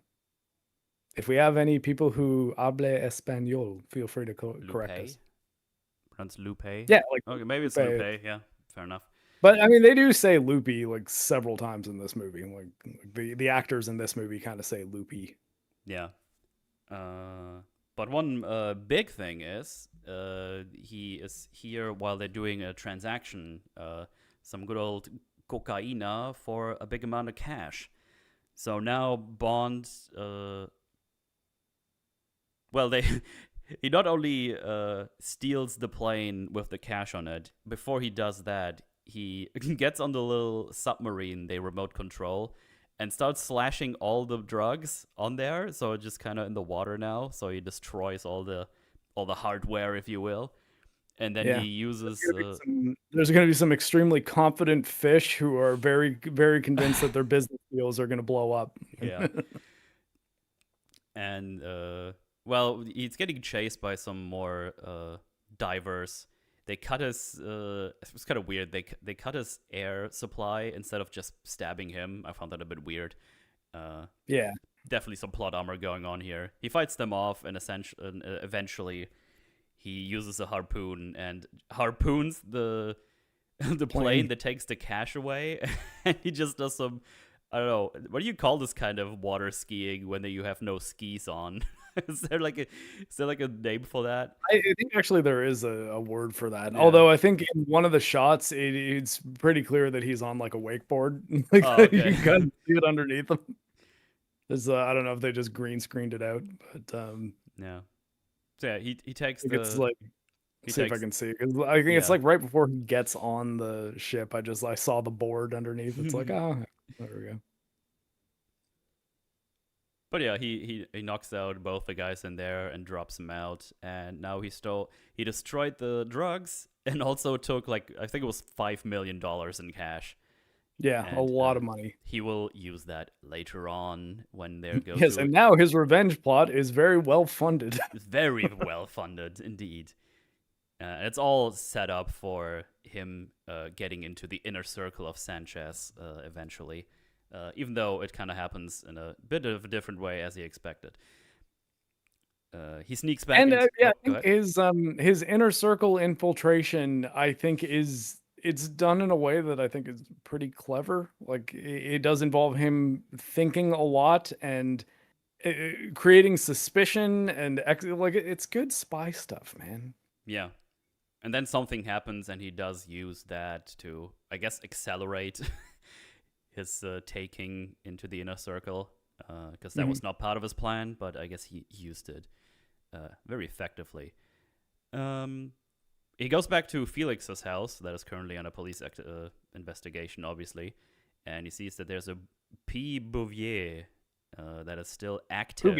if we have any people who hable español, feel free to correct us. Lupe. Pronounced Lupe. Yeah, like Okay, maybe it's Lupe. Lupe. Yeah. Fair enough. But I mean, they do say Loopy like several times in this movie. Like the actors in this movie kind of say Loopy. Yeah. But one big thing is he is here while they're doing a transaction, some good old cocaina for a big amount of cash. So now Bond, well, they he not only steals the plane with the cash on it. Before he does that, he gets on the little submarine they remote control and starts slashing all the drugs on there. So it's just kind of in the water now. So he destroys all the hardware, if you will, and then Yeah. he uses. There's going to be some extremely confident fish who are very, very convinced that their business deals are going to blow up. Yeah. And well, he's getting chased by some more divers. They cut his. It was kind of weird. They cut his air supply instead of just stabbing him. I found that a bit weird. Yeah. Definitely some plot armor going on here. He fights them off, and eventually he uses a harpoon and harpoons the plane that takes the cash away. And he just does some, I don't know, what do you call this kind of water skiing when you have no skis on? Is there like a name for that? I think actually there is a word for that. Yeah. Although I think in one of the shots, it's pretty clear that he's on like a wakeboard. Like Oh, okay. you can kind of see it underneath him. There's I don't know if they just green screened it out, but Yeah. So yeah, he takes I think it's the like he see if I takes can see it. 'Cause I think it's yeah. like right before he gets on the ship. I saw the board underneath. It's like, oh, there we go. But yeah, he knocks out both the guys in there and drops them out. And now he destroyed the drugs and also took like I think it was $5 million in cash. Yeah, a And lot of money. he will use that later on when they go Yes, to and now his revenge plot is very well funded. it's very well funded indeed. It's all set up for him getting into the inner circle of Sanchez eventually. Even though it kind of happens in a bit of a different way as he expected. He sneaks back And into... yeah, go I ahead. think his inner circle infiltration, I think it's done in a way that I think is pretty clever. Like it does involve him thinking a lot and creating suspicion and like it's good spy stuff, man. Yeah. And then something happens and he does use that to, I guess, accelerate his taking into the inner circle. Because that was not part of his plan, but I guess he used it very effectively. He goes back to Felix's house that is currently under police investigation, obviously, and he sees that there's a P. Bouvier that is still active.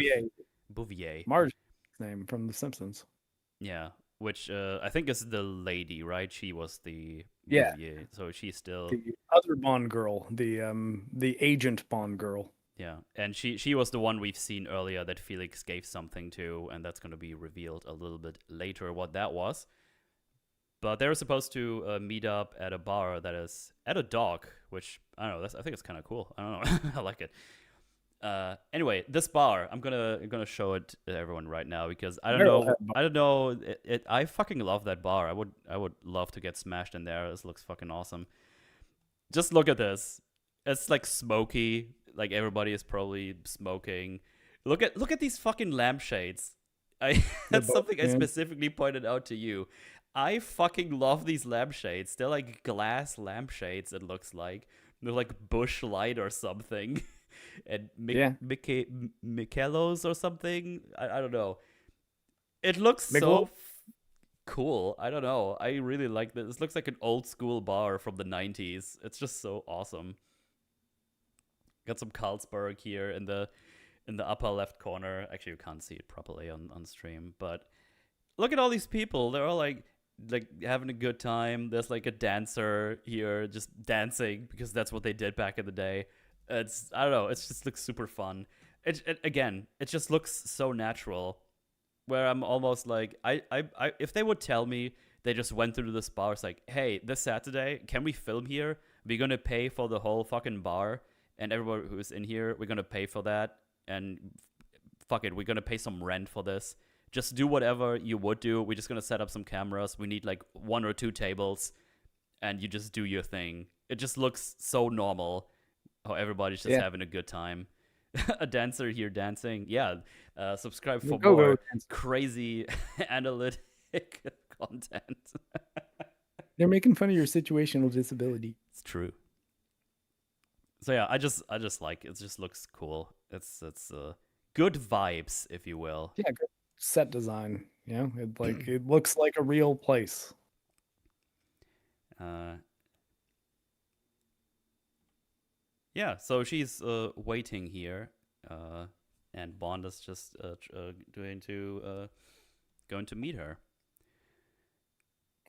Bouvier. Marge's name from The Simpsons. Yeah, which I think is the lady, right? She was the Yeah. Bouvier, so she's still The other Bond girl, the agent Bond girl. Yeah, and she was the one we've seen earlier that Felix gave something to, and that's going to be revealed a little bit later what that was. But they were supposed to meet up at a bar that is at a dock, which I don't know. I think it's kind of cool. I don't know. I like it. Anyway, this bar, I'm gonna show it to everyone right now because I don't know. Barrelhead. I don't know. I fucking love that bar. I would love to get smashed in there. This looks fucking awesome. Just look at this. It's like smoky. Like everybody is probably smoking. Look at these fucking lampshades. I They're that's both something I tan. specifically pointed out to you. I fucking love these lampshades. They're like glass lampshades. It looks like they're like Bush Light or something, and Yeah. Michelos or something. I don't know. It looks Michelob? so cool. I don't know. I really like this. This looks like an old school bar from the 90s. It's just so awesome. Got some Carlsberg here in the upper left corner. Actually, you can't see it properly on stream, but look at all these people. They're all like having a good time. There's like a dancer here just dancing because that's what they did back in the day. It's I don't know. It just looks super fun. It just looks so natural. Where I'm almost like I if they would tell me they just went through this bar, it's like, hey, this Saturday, can we film here? We're gonna pay for the whole fucking bar, and everyone who's in here, we're gonna pay for that, and fuck it, we're gonna pay some rent for this. Just do whatever you would do. We're just gonna set up some cameras. We need like one or two tables, and you just do your thing. It just looks so normal. How everybody's just Yeah. having a good time. A dancer here dancing. Yeah. Subscribe for Go more dance. crazy analytic content. They're making fun of your situational disability. It's true. So yeah, I just like it. It just looks cool. It's good vibes, if you will. Yeah, good set design. It looks like a real place. Uh, yeah. So she's waiting here, and Bond is just going to meet her.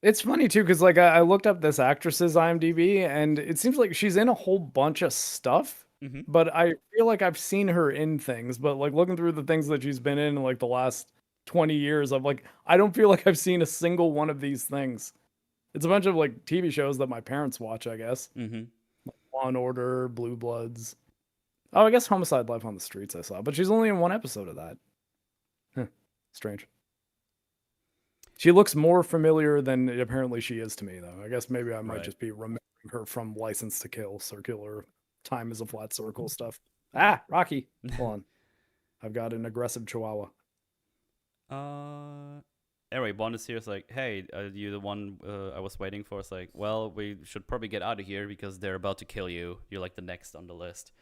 It's funny too, because like I looked up this actress's IMDb, and it seems like she's in a whole bunch of stuff. Mm-hmm. But I feel like I've seen her in things. But like looking through the things that she's been in like the last 20 years, I don't feel like I've seen a single one of these things. It's a bunch of like TV shows that my parents watch, I guess. Mm-hmm. Law and Order, Blue Bloods. Oh, I guess Homicide: Life on the Streets I saw, but she's only in one episode of that. Huh. Strange. She looks more familiar than apparently she is to me, though. I guess maybe I might Right. just be remembering her from License to Kill, Circular, Time is a Flat Circle stuff. Ah, Rocky. Hold on. I've got an aggressive chihuahua. Anyway, Bond is here. It's like, hey, are you the one I was waiting for? It's like, well, we should probably get out of here because they're about to kill you. You're like the next on the list.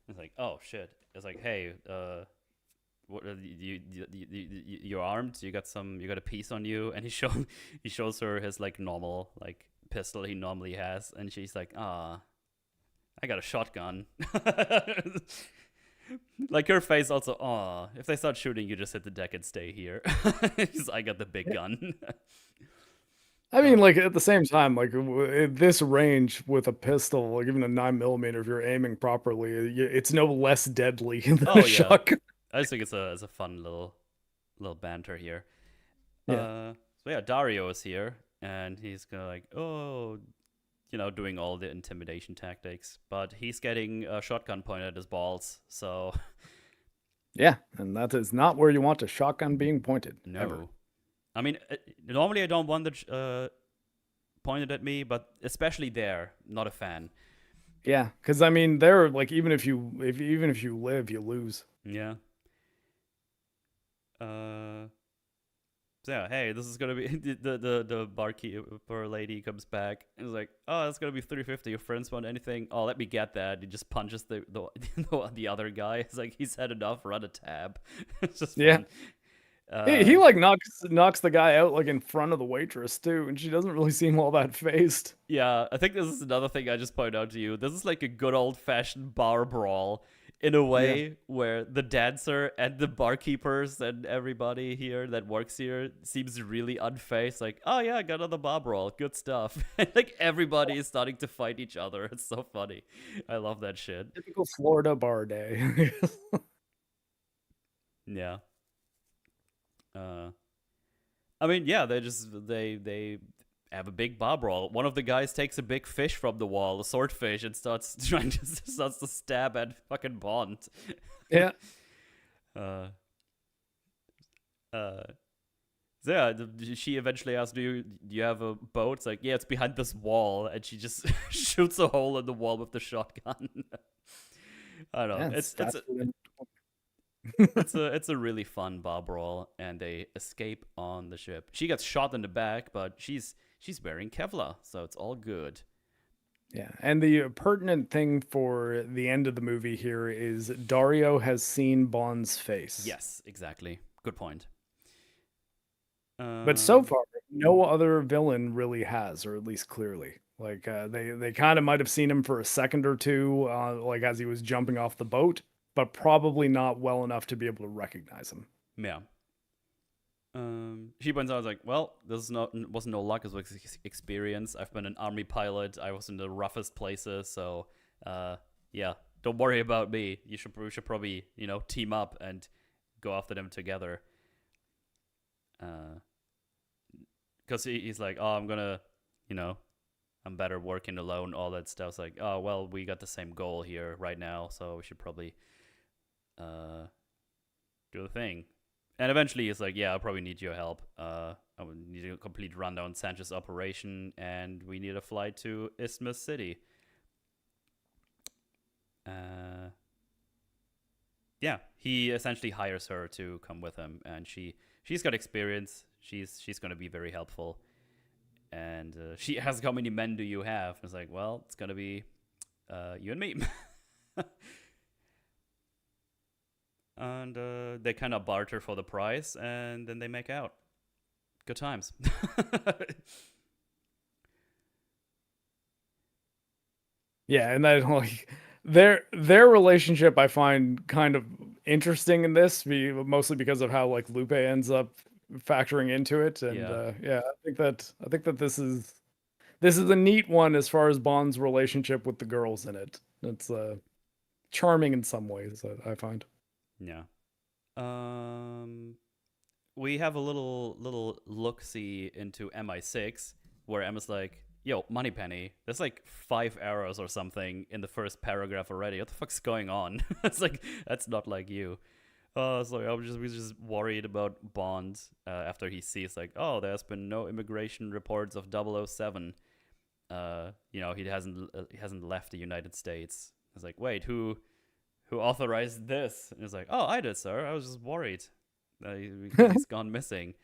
It's like, oh shit. It's like, hey, what you're armed? You got a piece on you? And he shows her his like normal like pistol he normally has, and she's like, ah, I got a shotgun. Like her face also, aw, if they start shooting, you just hit the deck and stay here. I got the big gun. I mean, like at the same time, like at this range with a pistol, like even a 9mm, if you're aiming properly, it's no less deadly than Oh a yeah, shotgun. I just think it's a fun little banter here. Yeah. So yeah, Dario is here, and he's gonna like, oh, doing all the intimidation tactics, but he's getting a shotgun pointed at his balls. So Yeah, and that is not where you want a shotgun being pointed. no, Ever. I mean, normally I don't want it pointed at me, but especially there, not a fan. Yeah, because I mean, they're like even if you live, you lose. Yeah. So yeah, hey, this is gonna be the barkeeper lady comes back and is like, oh, that's gonna be 350. Your friends want anything? Oh, let me get that. He just punches the other guy. It's like he's had enough. Run a tab. It's just Yeah. fun. He like knocks the guy out like in front of the waitress too, and she doesn't really seem all that phased. Yeah, I think this is another thing I just pointed out to you. This is like a good old fashioned bar brawl. in a Yeah. way where the dancer and the barkeepers and everybody here that works here seems really unfazed. Like, oh yeah, I got another bob roll, good stuff. And like everybody is starting to fight each other. It's so funny. I love that shit. Typical Florida bar day. Yeah. Uh, I mean, yeah, they have a big bob roll. One of the guys takes a big fish from the wall, a swordfish, and starts to stab at fucking Bond. Yeah. Uh, uh, so yeah, she eventually asks, do you have a boat?" It's like, "Yeah, it's behind this wall," and she just shoots a hole in the wall with the shotgun. I don't know. Yeah, it's It's faster than it's a really fun bob roll, and they escape on the ship. She gets shot in the back, but she's wearing Kevlar, so it's all good. Yeah, and the pertinent thing for the end of the movie here is Dario has seen Bond's face. Yes, exactly. Good point. But so Um, far, no other villain really has, or at least clearly. Like they kind of might have seen him for a second or two, like as he was jumping off the boat, but probably not well enough to be able to recognize him. yeah. She points out like, well, wasn't no luck, it was experience. I've been an army pilot. I was in the roughest places, so yeah, don't worry about me. We should probably team up and go after them together. Because he's like, oh, I'm gonna, you know, I'm better working alone. All that stuff. It's like, oh well, we got the same goal here right now, so we should probably do the thing. And eventually he's like, yeah, I probably need your help. I would need a complete rundown on Sanchez's operation, and we need a flight to Isthmus City. Yeah, he essentially hires her to come with him, and she's got experience. She's going to be very helpful. And she asks, how many men do you have? And it's like, well, it's going to be you and me. And they kind of barter for the price, and then they make out. Good times. Yeah, and that like their relationship I find kind of interesting in this, mostly because of how like Lupe ends up factoring into it, and Yeah, yeah, I think that this is a neat one as far as Bond's relationship with the girls in it. It's charming in some ways, I find. yeah. Um, we have a little look see into MI6 where Emma's like, "Yo, Moneypenny, there's like 5 errors or something in the first paragraph already. What the fuck's going on?" It's like that's not like you. So we just worried about Bond after he sees like, oh, there's been no immigration reports of 007. He hasn't left the United States. It's like, wait, who authorized this? And it's like, oh, I did, sir. I was just worried because he's gone missing.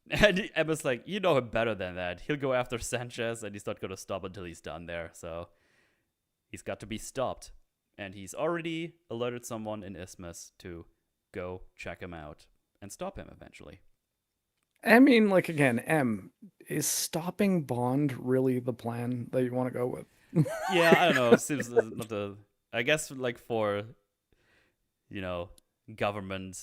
And Emma's like, you know him better than that. He'll go after Sanchez, and he's not going to stop until he's done there. So he's got to be stopped. And he's already alerted someone in Isthmus to go check him out and stop him eventually. I mean, like again, is stopping Bond really the plan that you want to go with? Yeah, I don't know. It seems not the. I guess like for, you know, government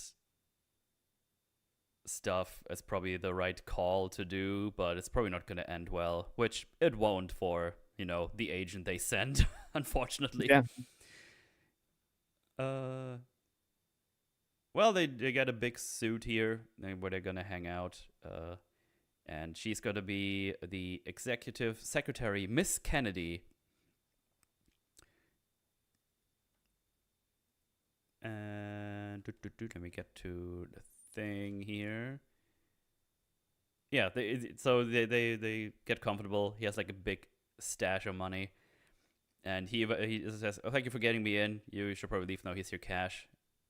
stuff, it's probably the right call to do, but it's probably not going to end well, which it won't for the agent they send, unfortunately. Yeah. Well, they get a big suit here where they're gonna hang out, and she's gonna be the executive secretary, Miss Kennedy. And let me get to the thing here. Yeah, they get comfortable. He has like a big stash of money, and he says, "Oh, thank you for getting me in. You should probably leave now. Here's your cash."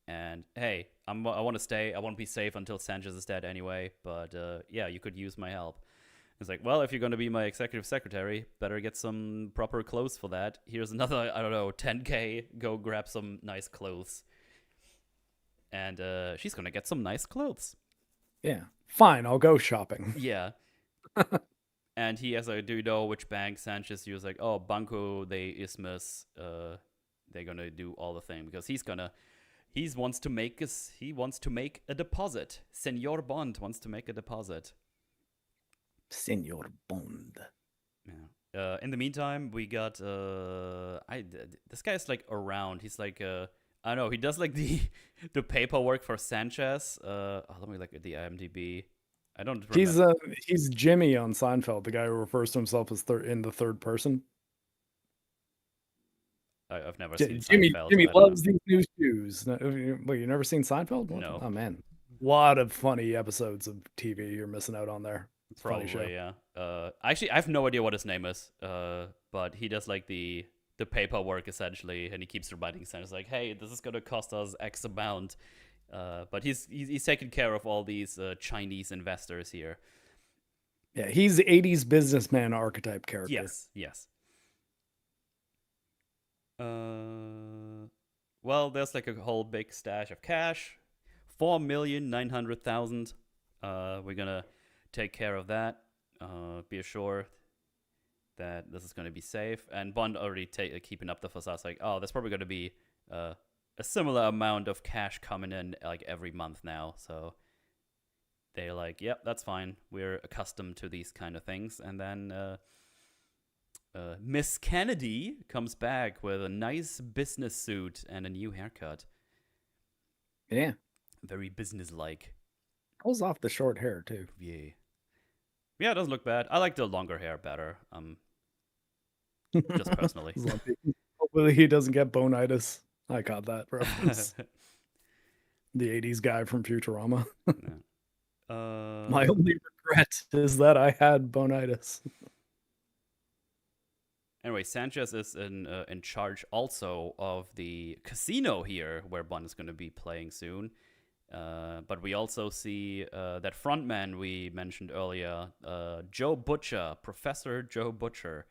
And hey, I want to stay. I want to be safe until Sanchez is dead anyway. But yeah, you could use my help. It's like, well, if you're going to be my executive secretary, better get some proper clothes for that. Here's another, I don't know, 10K. Go grab some nice clothes. And she's going to get some nice clothes. Yeah. Fine, I'll go shopping. Yeah. And he has like, do you know which bank Sanchez used? Like, oh, Banco de Isthmus. they're gonna do all the thing because he wants to make a deposit. Senor Bond wants to make a deposit. Senor Bond. Yeah. In the meantime, we got this guy's like around. He's like I don't know. He does like the paperwork for Sanchez. Let me look at the IMDb. I don't remember. He's Jimmy on Seinfeld, the guy who refers to himself as in the third person. I've never seen Jimmy Seinfeld. Jimmy I don't loves these new shoes. Wait, you never seen Seinfeld? What? know. No, Oh man, a lot of funny episodes of TV you're missing out on there. It's a funny show. probably yeah. Actually, I have no idea what his name is. But he does like the paperwork essentially, and he keeps reminding Sanchez like, "Hey, this is gonna cost us X amount." But he's taking care of all these Chinese investors here. Yeah, he's 80s businessman archetype character. Yes, yes. Well, there's like a whole big stash of cash, 4,900,000. We're gonna take care of that. Be assured that this is gonna be safe. And Bond already keeping up the facade, like, oh, there's probably gonna be a similar amount of cash coming in like every month now. So they're like, yep, that's fine. We're accustomed to these kind of things. And then Miss Kennedy comes back with a nice business suit and a new haircut. Yeah. Very business-like. Pulls off the short hair, too. Yeah. Yeah, it doesn't look bad. I like the longer hair better. Just personally. Hopefully he doesn't get bonitis. I got that reference. The 80s guy from Futurama. My only regret is that I had bonitis. Anyway, Sanchez is in charge also of the casino here, where Bond is going to be playing soon. But we also see that frontman we mentioned earlier, Joe Butcher, Professor Joe Butcher.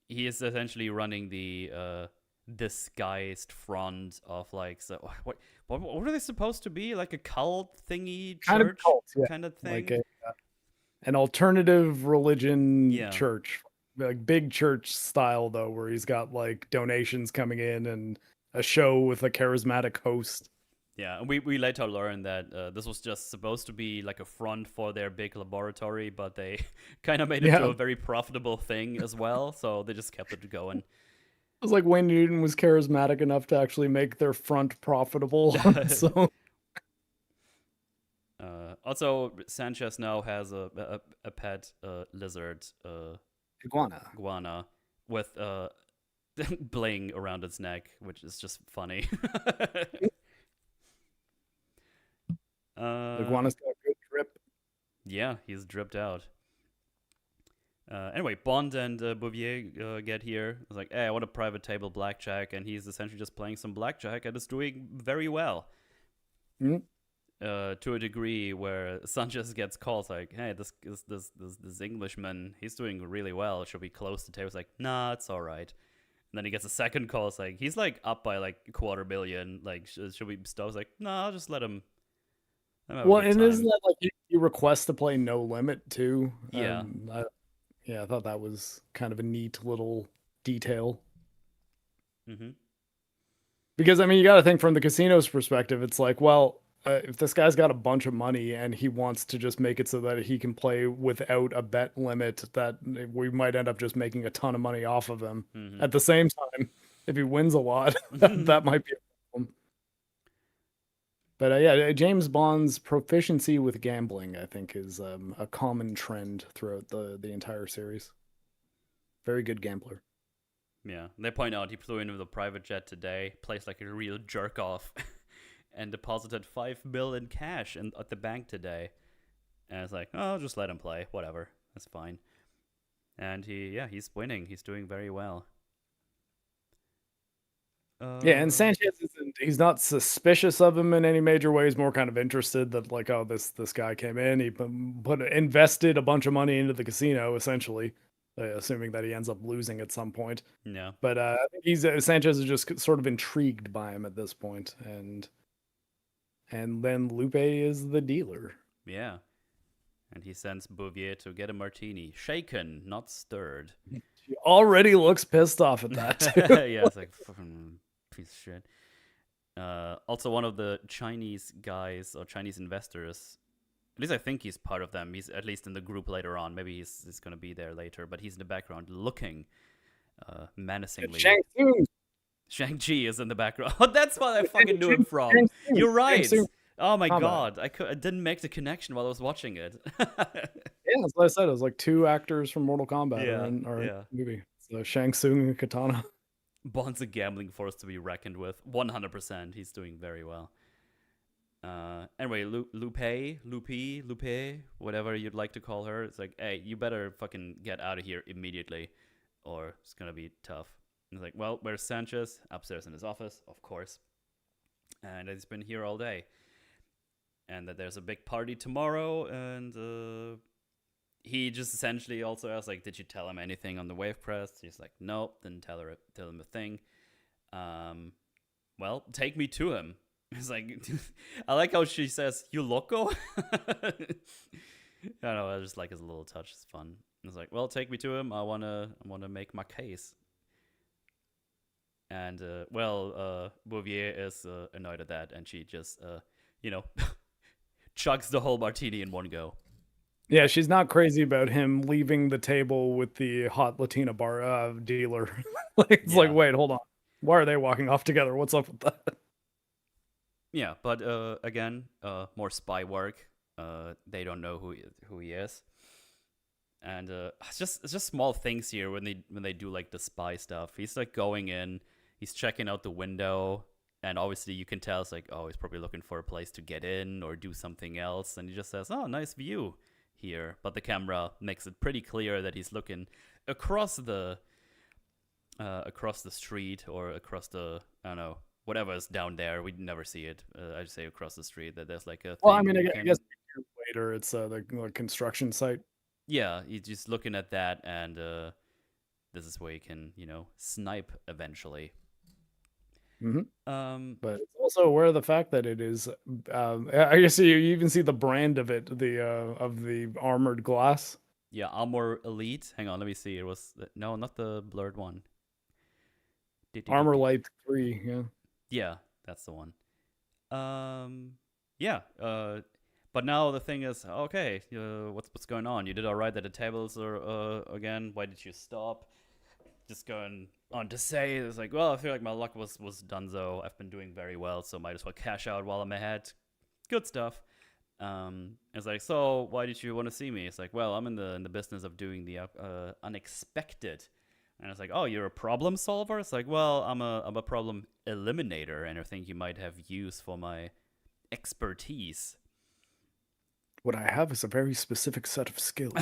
He is essentially running the disguised front of like, so what are they supposed to be? Like a cult thingy, kind church of cult, yeah. kind of thing? Like an alternative religion Yeah. church, like big church style though, where he's got like donations coming in and a show with a charismatic host. Yeah, and we later learned that this was just supposed to be like a front for their big laboratory, but they kind of made it to a very profitable thing as well, so they just kept it going. It was like Wayne Newton was charismatic enough to actually make their front profitable. So also, Sanchez now has a pet lizard, iguana, with bling around its neck, which is just funny. Iguana's got a good drip. Yeah, he's dripped out. Anyway, Bond and Bouvier get here. It's like, hey, I want a private table blackjack, and he's essentially just playing some blackjack and is doing very well. Mm-hmm. To a degree where Sanchez gets called like, hey, this Englishman, he's doing really well. Should we close the table? It's like, nah, it's all right. And then he gets a second call. It's like, he's like up by like $250,000. Like, should we stop? It's like, nah, I'll just let him. Well, and isn't that like you request to play no limit too? Yeah. I thought that was kind of a neat little detail. Mm-hmm. Because I mean, you got to think from the casino's perspective. It's like, well, if this guy's got a bunch of money and he wants to just make it so that he can play without a bet limit, that we might end up just making a ton of money off of him. Mm-hmm. At the same time, if he wins a lot, that might be a problem. But yeah, James Bond's proficiency with gambling, I think, is a common trend throughout the entire series. Very good gambler. Yeah, they point out he flew in with a private jet today, plays like a real jerk off, and deposited $5 million cash at the bank today. And it's like, oh, just let him play, whatever, that's fine. And he's winning. He's doing very well. Yeah, and Sanchez he's not suspicious of him in any major way. He's more kind of interested that like, oh, this guy came in, he invested a bunch of money into the casino, essentially, assuming that he ends up losing at some point. Yeah. But I think Sanchez is just sort of intrigued by him at this point, and then Lupe is the dealer. Yeah. And he sends Bouvier to get a martini. Shaken, not stirred. She already looks pissed off at that too. Yeah, it's like, fucking piece of shit. Also, one of the Chinese guys or Chinese investors, at least I think he's part of them. He's at least in the group later on. Maybe he's going to be there later, but he's in the background looking menacingly. Shang Tsung. Shang-Chi is in the background. Oh, that's what I fucking knew him from. Shang Tsung. You're right. Shang Tsung. Oh my Combat. god, I didn't make the connection while I was watching it. Yeah, that's what I said. It was like 2 actors from Mortal Kombat Yeah, in the yeah. movie. So Shang Tsung and Katana. Bond's a gambling force to be reckoned with. 100%. He's doing very well. Anyway, Lupe, whatever you'd like to call her, it's like, hey, you better fucking get out of here immediately, or it's gonna be tough. And it's like, well, where's Sanchez? Upstairs in his office, of course. And he's been here all day. And that there's a big party tomorrow, and he just essentially also asks, like, did you tell him anything on the wave press? He's like, no, didn't tell him a thing. Well, take me to him. It's like, I like how she says, you loco? I don't know, I just like his little touch. It's fun. It's like, well, take me to him. I wanna make my case. And Bouvier is annoyed at that, and she just chugs the whole martini in one go. Yeah, she's not crazy about him leaving the table with the hot Latina bar dealer. It's like, wait, hold on. Why are they walking off together? What's up with that? Yeah, but again, more spy work. They don't know who he is, and it's just small things here when they do like the spy stuff. He's like going in, he's checking out the window, and obviously you can tell it's like, oh, he's probably looking for a place to get in or do something else, and he just says, oh, nice view here, but the camera makes it pretty clear that he's looking across the street or across the, I don't know, whatever is down there. We never see it. I just say across the street that there's like a thing. Well, I mean, I guess later it's the construction site. Yeah, he's just looking at that, and this is where you can, snipe eventually. But it's also aware of the fact that it is. I guess you even see the brand of it, of the armored glass. Yeah, Armor Elite. Hang on, let me see. It was no, not the blurred one. Armor Light 3. Yeah. Yeah, that's the one. Yeah. But now the thing is, okay, what's going on? You did all right at the tables, or again, why did you stop? Just going on to say, it's like, well, I feel like my luck was donezo. I've been doing very well, so might as well cash out while I'm ahead. Good stuff. It's like, so why did you want to see me? It's like, well, I'm in the business of doing the unexpected. And it's like, oh, you're a problem solver? It's like, well, I'm a problem eliminator, and I think you might have use for my expertise. What I have is a very specific set of skills.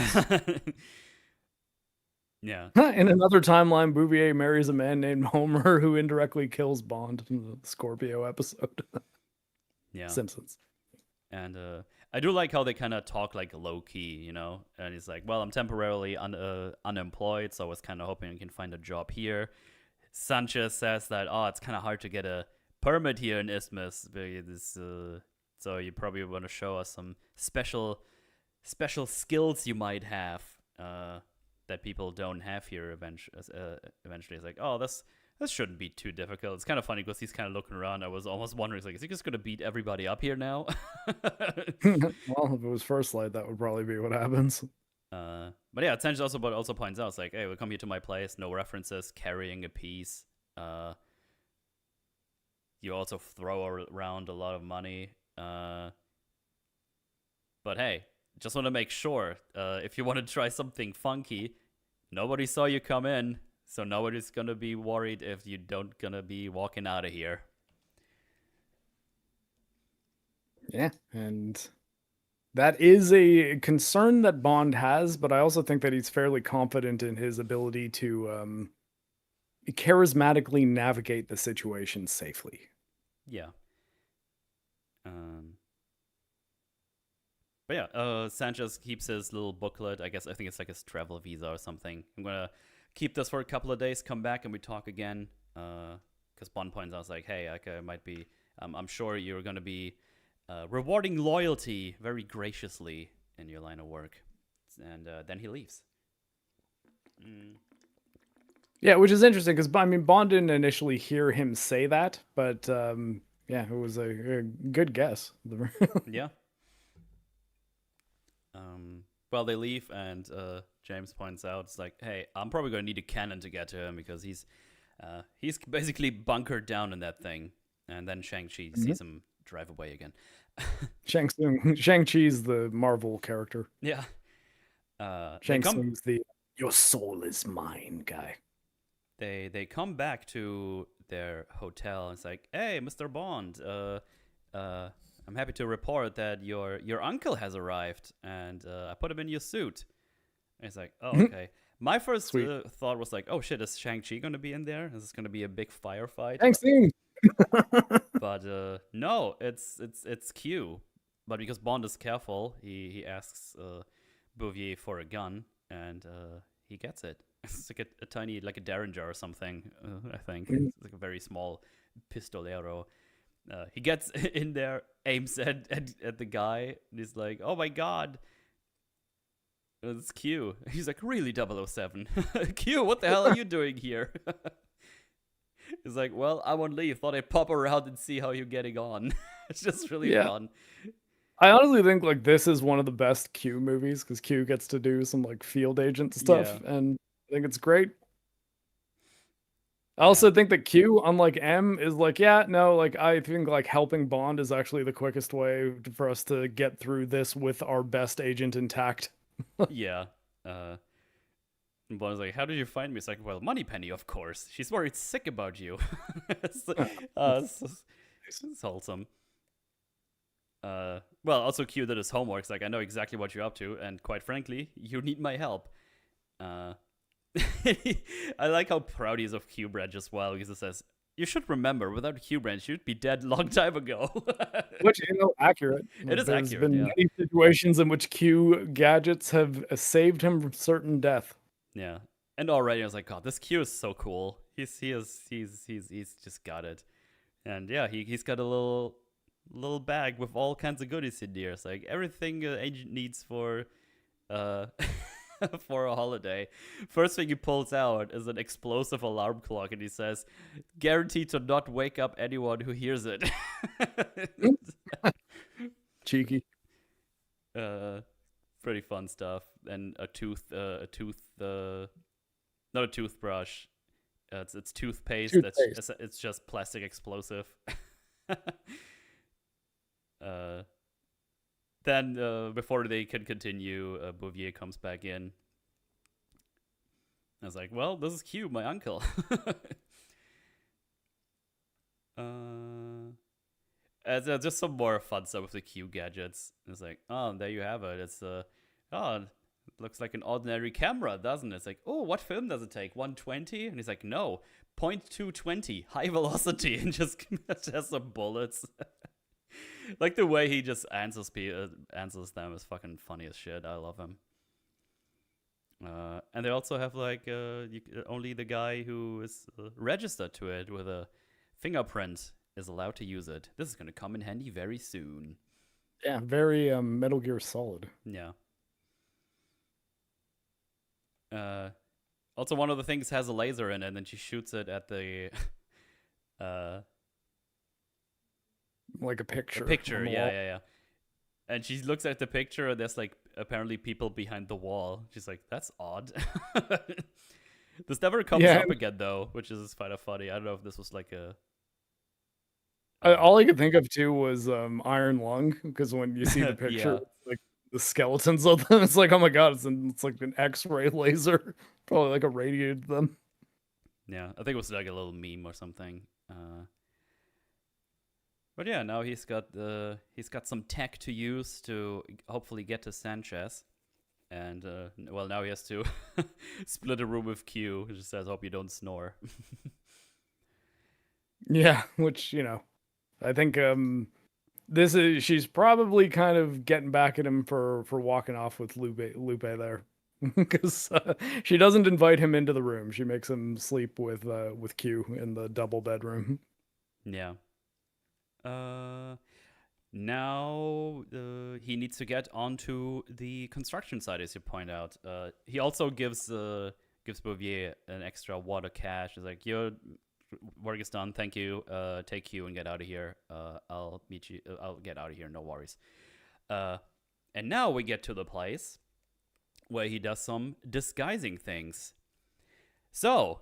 Yeah. In another timeline, Bouvier marries a man named Homer who indirectly kills Bond in the Scorpio episode. Yeah. Simpsons. And I do like how they kind of talk like low key, And he's like, well, I'm temporarily unemployed, so I was kind of hoping I can find a job here. Sanchez says that, oh, it's kind of hard to get a permit here in Isthmus. So you probably want to show us some special skills you might have that people don't have here eventually. It's like, oh, this shouldn't be too difficult. It's kind of funny because he's kind of looking around. I was almost wondering, like, is he just going to beat everybody up here now? Well, if it was First Light, that would probably be what happens. But yeah, Sanchez also points out, it's like, hey, we come here to my place, no references, carrying a piece. You also throw around a lot of money. But hey, just want to make sure, if you want to try something funky, nobody saw you come in, so nobody's going to be worried if you don't going to be walking out of here. Yeah, and that is a concern that Bond has, but I also think that he's fairly confident in his ability to charismatically navigate the situation safely. Yeah. But yeah, Sanchez keeps his little booklet. I think it's like his travel visa or something. I'm going to keep this for a couple of days, come back, and we talk again. Because Bond points out, it's like, hey, I might be, I'm sure you're going to be rewarding loyalty very graciously. in your line of work, and then he leaves. Mm. Yeah, which is interesting because I mean Bond didn't initially hear him say that, but yeah, it was a good guess. Yeah. Well, they leave, and James points out, it's like, hey, I'm probably gonna need a cannon to get to him because he's basically bunkered down in that thing. And then Shang-Chi sees him drive away again. Shang-Chi's the Marvel character. Yeah. They Shang come Tsung's the "your soul is mine" guy. they come back to their hotel. And it's like, hey, Mr. Bond, I'm happy to report that your uncle has arrived, and I put him in your suit. And it's like, oh, okay. My first thought was like, oh shit, is Shang-Chi gonna be in there? Is this gonna be a big firefight? Shang Tsung. But no, it's Q. But because Bond is careful, he asks Bouvier for a gun, and he gets it. It's like a tiny, like a Derringer or something. I think it's like a very small pistolero. He gets in there, aims at the guy, and he's like, "Oh my god!" It's Q. He's like, "Really, 007? Q, what the hell are you doing here?" He's like, "Well, I'm on leave. Thought I'd pop around and see how you're getting on." It's just really fun. I honestly think like this is one of the best Q movies because Q gets to do some like field agent stuff, and I think it's great. I also think that Q, unlike M, is like, yeah, no, like I think like helping Bond is actually the quickest way for us to get through this with our best agent intact. Yeah. Bond's like, how did you find me? It's like, well, Moneypenny, of course. She's worried sick about you. It's wholesome. Well, also Q did his homework. It's like, I know exactly what you're up to, and quite frankly, you need my help. I like how proud he is of Q Branch as well, because it says, you should remember, without Q Branch, you'd be dead a long time ago. Which, accurate. It is There's accurate, been many situations in which Q gadgets have saved him from certain death. Yeah. And already I was like, God, this Q is so cool. He's just got it. And yeah, he's got a little bag with all kinds of goodies in there. It's like everything an agent needs for for a holiday. First thing he pulls out is an explosive alarm clock, and he says, "Guaranteed to not wake up anyone who hears it." Cheeky. Pretty fun stuff. And not a toothbrush. It's toothpaste. It's just plastic explosive. Then before they can continue, Bouvier comes back in. I was like, well, this is Q, my uncle. Just some more fun stuff with the Q gadgets. It's like, oh, there you have it. It's it looks like an ordinary camera, doesn't it? It's like, oh, what film does it take? 120? And he's like, no, 0.220, high velocity, and just has some bullets. Like the way he just answers them is fucking funny as shit. I love him. And they also have like only the guy who is registered to it with a fingerprint is allowed to use it. This is gonna come in handy very soon. Yeah, very Metal Gear Solid. Yeah. Also, one of the things has a laser in it, and then she shoots it at the like a picture. Yeah. And she looks at the picture, and there's like apparently people behind the wall. She's like, "That's odd." This never comes up again though, which is kind of funny. I don't know if this was like a. All I could think of too was Iron Lung, because when you see the picture, like the skeletons of them, it's like, oh my god, it's like an X-ray laser, probably like irradiated them. Yeah, I think it was like a little meme or something. But yeah, now he's got some tech to use to hopefully get to Sanchez, and well, now he has to split a room with Q, who just says, "Hope you don't snore." Yeah, which I think she's probably kind of getting back at him for walking off with Lupe there, because she doesn't invite him into the room. She makes him sleep with Q in the double bedroom. Yeah. Now he needs to get onto the construction site, as you point out. He also gives Bouvier an extra wad of cash. He's like, "Your work is done. Thank you. Take you and get out of here. I'll meet you. I'll get out of here. No worries." And now we get to the place where he does some disguising things. So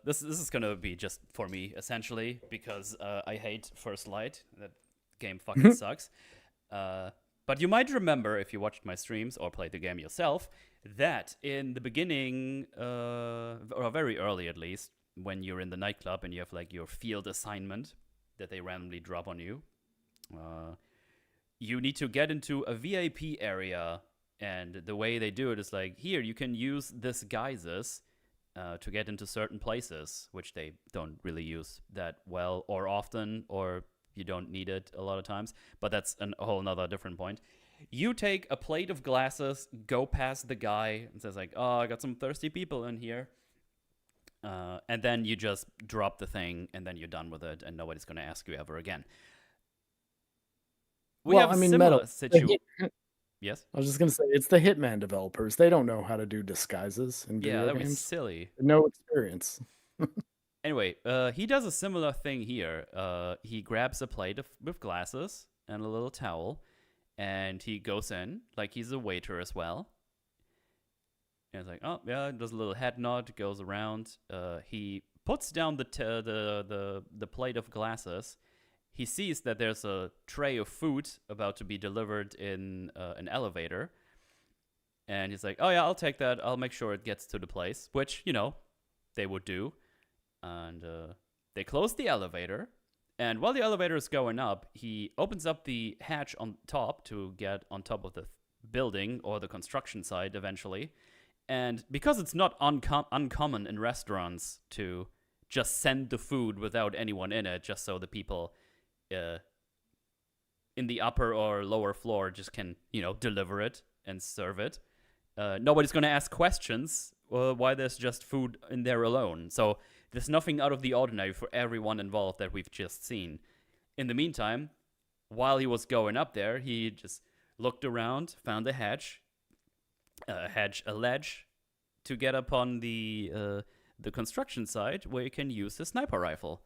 this is gonna be just for me essentially because I hate First Light. That game fucking sucks. But you might remember if you watched my streams or played the game yourself that in the beginning, or very early at least, when you're in the nightclub and you have like your field assignment that they randomly drop on you, you need to get into a VIP area, and the way they do it is like, here you can use disguises to get into certain places, which they don't really use that well or often, or you don't need it a lot of times, but that's a whole nother different point. You take a plate of glasses, go past the guy, and says like, "Oh, I got some thirsty people in here," and then you just drop the thing, and then you're done with it, and nobody's gonna ask you ever again. We Well, have I mean, similar situation. Hit- Yes. I was just gonna say it's the Hitman developers. They don't know how to do disguises in Yeah, video that was games. silly. No experience. Anyway, he does a similar thing here. He grabs a plate with glasses and a little towel, and he goes in like he's a waiter as well. And it's like, oh yeah, does a little head nod, goes around. He puts down the plate of glasses. He sees that there's a tray of food about to be delivered in an elevator, and he's like, oh yeah, I'll take that. I'll make sure it gets to the place, which they would do. And they close the elevator. And while the elevator is going up, he opens up the hatch on top to get on top of the building or the construction site eventually. And because it's not uncommon in restaurants to just send the food without anyone in it, just so the people in the upper or lower floor just can, deliver it and serve it. Nobody's going to ask questions why there's just food in there alone. So there's nothing out of the ordinary for everyone involved that we've just seen. In the meantime, while he was going up there, he just looked around, found a ledge to get up on the construction site where you can use the sniper rifle.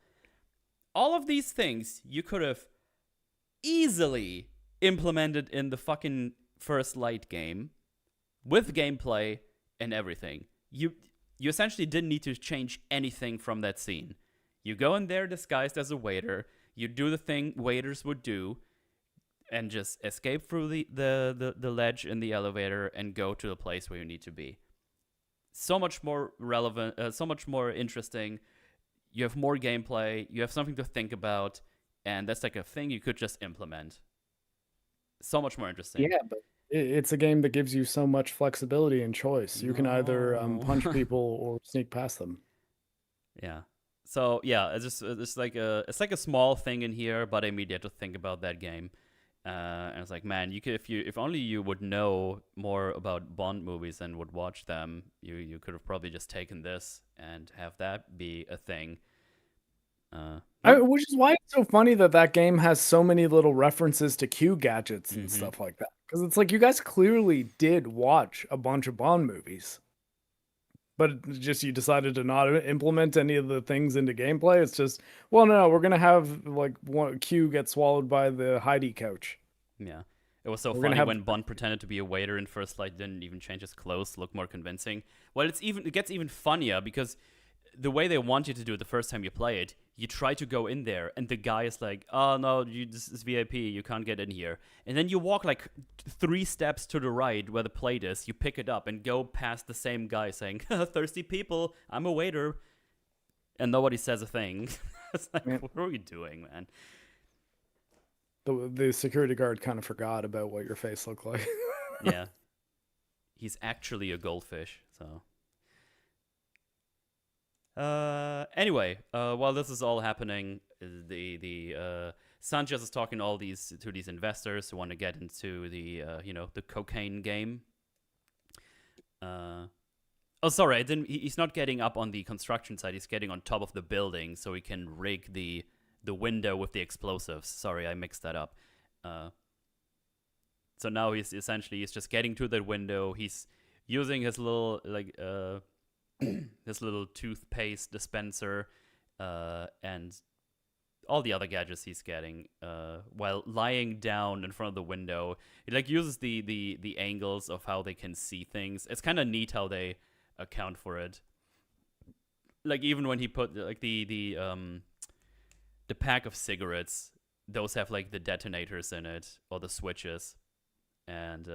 All of these things you could have easily implemented in the fucking First Light game with gameplay and everything. You essentially didn't need to change anything from that scene. You go in there disguised as a waiter, you do the thing waiters would do, and just escape through the ledge in the elevator and go to the place where you need to be. So much more relevant, so much more interesting. You have more gameplay, you have something to think about, and that's like a thing you could just implement. So much more interesting. Yeah, but it's a game that gives you so much flexibility and choice. You can either punch people or sneak past them. Yeah. So yeah, it's like a small thing in here, but I immediately had to think about that game, and it's like, man, you could if only you would know more about Bond movies and would watch them, you could have probably just taken this and have that be a thing. Which is why it's so funny that game has so many little references to Q gadgets and stuff like that. Because it's like you guys clearly did watch a bunch of Bond movies, but just you decided to not implement any of the things into gameplay. It's just, well, no, we're gonna have like one Q get swallowed by the Heidi couch. Yeah, it was so funny when Bond pretended to be a waiter in First Light, didn't even change his clothes to look more convincing. Well, it gets even funnier because the way they want you to do it the first time you play it, you try to go in there, and the guy is like, oh, no, this is VIP, you can't get in here. And then you walk like 3 steps to the right where the plate is, you pick it up, and go past the same guy saying, thirsty people, I'm a waiter. And nobody says a thing. It's like, what are you doing, man? The security guard kind of forgot about what your face looked like. Yeah. He's actually a goldfish, so... Anyway, while this is all happening, the Sanchez is talking to these investors who want to get into the cocaine game. Oh, sorry, he's not getting up on the construction site. He's getting on top of the building so he can rig the window with the explosives. Sorry, I mixed that up. So now he's just getting to that window. He's using his little his little toothpaste dispenser, and all the other gadgets he's getting, while lying down in front of the window. He like uses the angles of how they can see things. It's kind of neat how they account for it. Like even when he put like the pack of cigarettes, those have like the detonators in it or the switches, and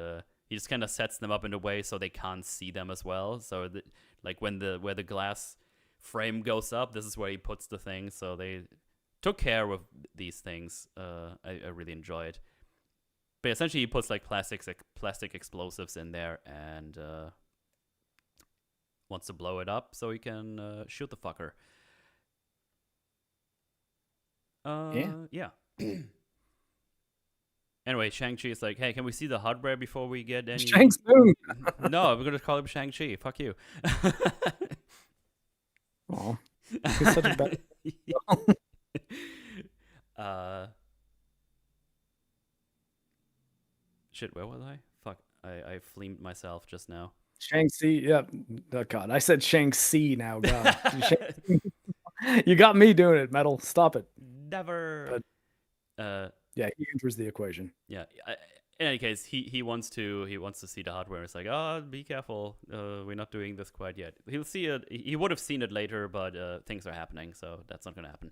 he just kind of sets them up in a way so they can't see them as well. So like where the glass frame goes up, this is where he puts the thing. So they took care of these things. I really enjoy it. But essentially, he puts like plastic explosives in there and wants to blow it up so he can shoot the fucker. Yeah. Anyway, Shang-Chi is like, hey, can we see the hardware before we get any... Shang-Tsung! No, we're going to call him Shang-Chi. Fuck you. Oh, he's such a bad... Shit, where was I? Fuck, I fleamed myself just now. Shang-Chi, yep. Oh, God, I said Shang-Chi now, God. You got me doing it, Metal. Stop it. Never. Yeah, he enters the equation. Yeah. In any case, he wants to see the hardware. It's like, oh, be careful. We're not doing this quite yet. He'll see it. He would have seen it later, but things are happening, so that's not going to happen.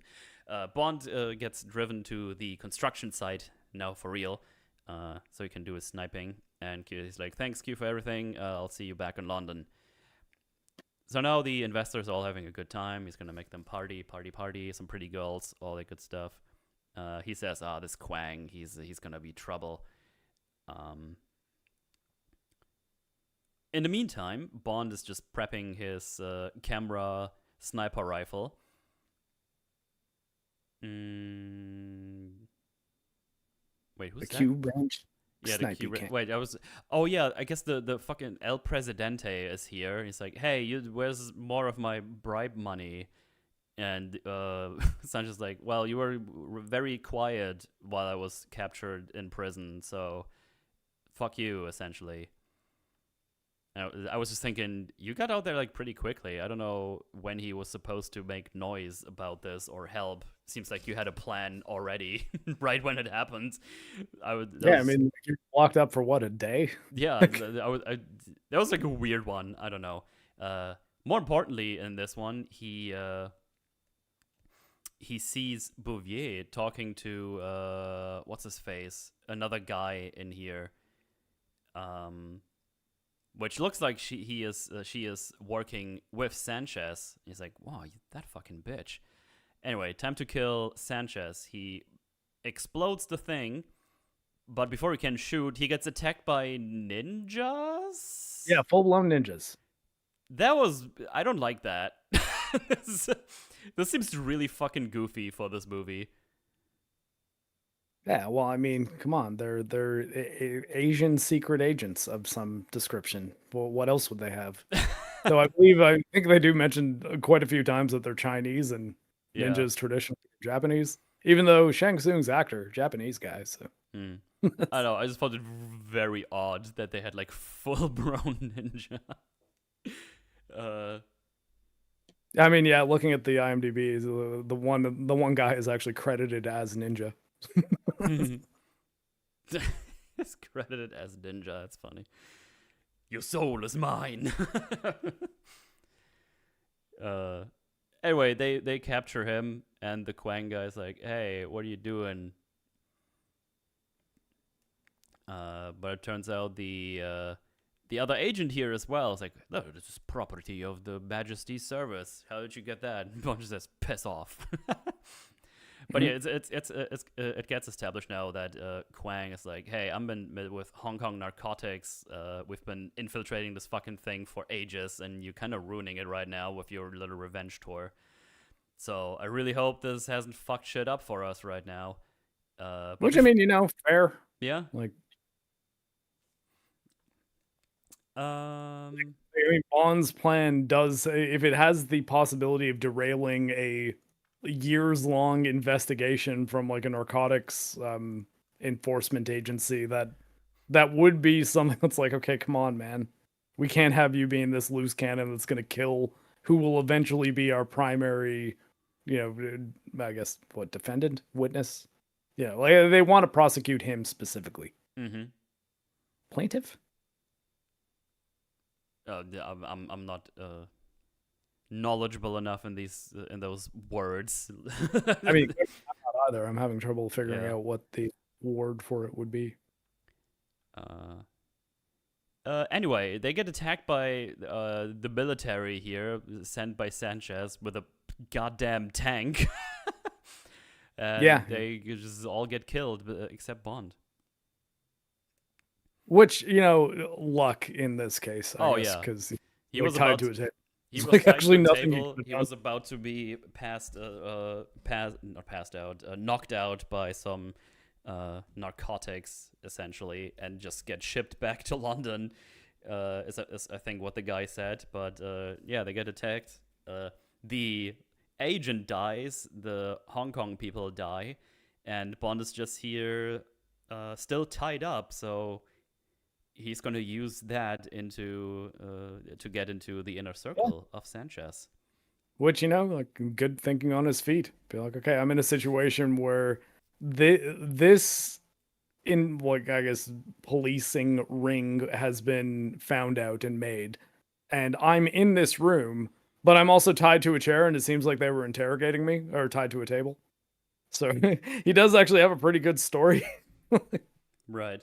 Bond gets driven to the construction site now for real, so he can do his sniping. And he's like, thanks, Q, for everything. I'll see you back in London. So now the investors are all having a good time. He's going to make them party, some pretty girls, all that good stuff. He says, this Quang, he's going to be trouble. In the meantime, Bond is just prepping his camera sniper rifle. Wait, who's the that? Q branch? Yeah, the Q. Wait, oh yeah, I guess the fucking El Presidente is here. He's like, hey, where's more of my bribe money? And Sancho's like, well, you were very quiet while I was captured in prison, so fuck you, essentially. I was just thinking, you got out there like pretty quickly. I don't know when he was supposed to make noise about this or help. Seems like you had a plan already, right when it happened. I mean, you're locked up for what, a day? Yeah, that was like a weird one. I don't know. More importantly, in this one, he sees Bouvier talking to what's his face, another guy in here. Which looks like she is working with Sanchez. He's like, wow, that fucking bitch. Anyway, time to kill Sanchez. He explodes the thing, but before he can shoot, he gets attacked by ninjas? Yeah, full-blown ninjas. I don't like that. This seems really fucking goofy for this movie. Yeah, well, I mean, come on, they're Asian secret agents of some description. Well, what else would they have? So I think they do mention quite a few times that they're Chinese and ninjas traditionally Japanese. Even though Shang Tsung's actor, Japanese guy, so. I don't know. I just found it very odd that they had like full-blown ninja. I mean, yeah, looking at the IMDb, the one guy is actually credited as Ninja. It's credited as Ninja. That's funny. Your soul is mine. Anyway, they capture him, and the Quang guy's like, "Hey, what are you doing?" But it turns out the other agent here as well is like, "No, this is property of the Majesty's service. How did you get that?" Bond says, "Piss off." But yeah, it gets established now that Quang is like, hey, I've been with Hong Kong narcotics. We've been infiltrating this fucking thing for ages, and you're kind of ruining it right now with your little revenge tour. So I really hope this hasn't fucked shit up for us right now. Which, I mean, fair. Yeah. Like, I mean, Bond's plan does, if it has the possibility of derailing a years-long investigation from like a narcotics enforcement agency that would be something that's like, okay, come on, man. We can't have you being this loose cannon that's going to kill who will eventually be our primary, I guess, defendant, witness. Like they want to prosecute him specifically. Mm-hmm. Plaintiff? Yeah, I'm not knowledgeable enough in those words. I mean, I'm not either. I'm having trouble figuring Yeah. out what the word for it would be. Anyway, they get attacked by the military here, sent by Sanchez with a goddamn tank. And Yeah. they just all get killed, except Bond. Which, luck in this case, I guess, yeah. because He like was tied about to his head. He It's was like tied actually to a nothing table. He was about to be knocked out by some narcotics, essentially, and just get shipped back to London. Is I think what the guy said. But yeah, they get attacked. The agent dies. The Hong Kong people die, and Bond is just here, still tied up. So he's going to use that to get into the inner circle of Sanchez. Which, like good thinking on his feet. Be like, okay, I'm in a situation where this in like I guess policing ring has been found out and made, and I'm in this room, but I'm also tied to a chair, and it seems like they were interrogating me or tied to a table. So he does actually have a pretty good story. Right.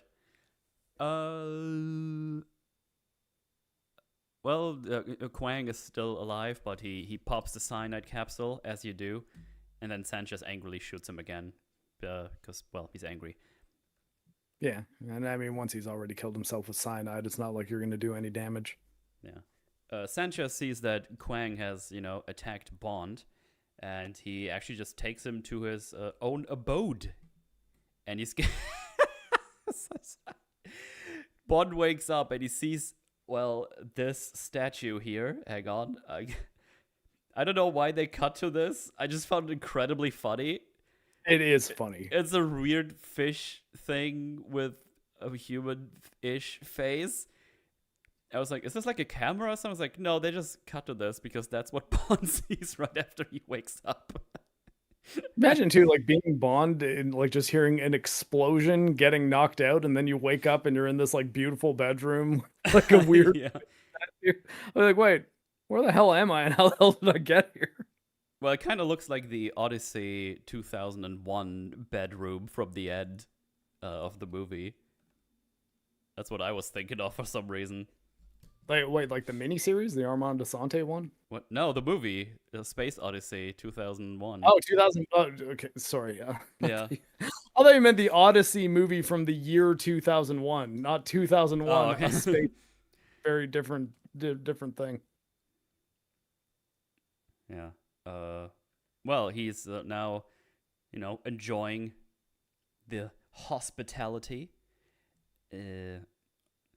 Well, Quang is still alive, but he pops the cyanide capsule, as you do, and then Sanchez angrily shoots him again, because, well, he's angry. Yeah, and I mean, once he's already killed himself with cyanide, it's not like you're going to do any damage. Yeah. Sanchez sees that Quang has, attacked Bond, and he actually just takes him to his own abode. And he's... Bond wakes up and he sees, well, this statue here. Hang on. I don't know why they cut to this. I just found it incredibly funny. It is funny. It's a weird fish thing with a human-ish face. I was like, is this like a camera or something? I was like, no, they just cut to this because that's what Bond sees right after he wakes up. Imagine too, like being Bond and like just hearing an explosion, getting knocked out, and then you wake up and you're in this like beautiful bedroom, like a weird. Yeah. I'm like, wait, where the hell am I, and how the hell did I get here? Well, it kind of looks like the Odyssey 2001 bedroom from the end of the movie. That's what I was thinking of for some reason. Like, wait, like the miniseries, the Armand Desante one? What? No, the movie, Space Odyssey 2001. Oh, 2000. Oh, okay, sorry. Yeah. I thought you meant the Odyssey movie from the year 2001, not 2001. Oh, okay. A space, very different thing. Yeah. Well, he's now, enjoying the hospitality.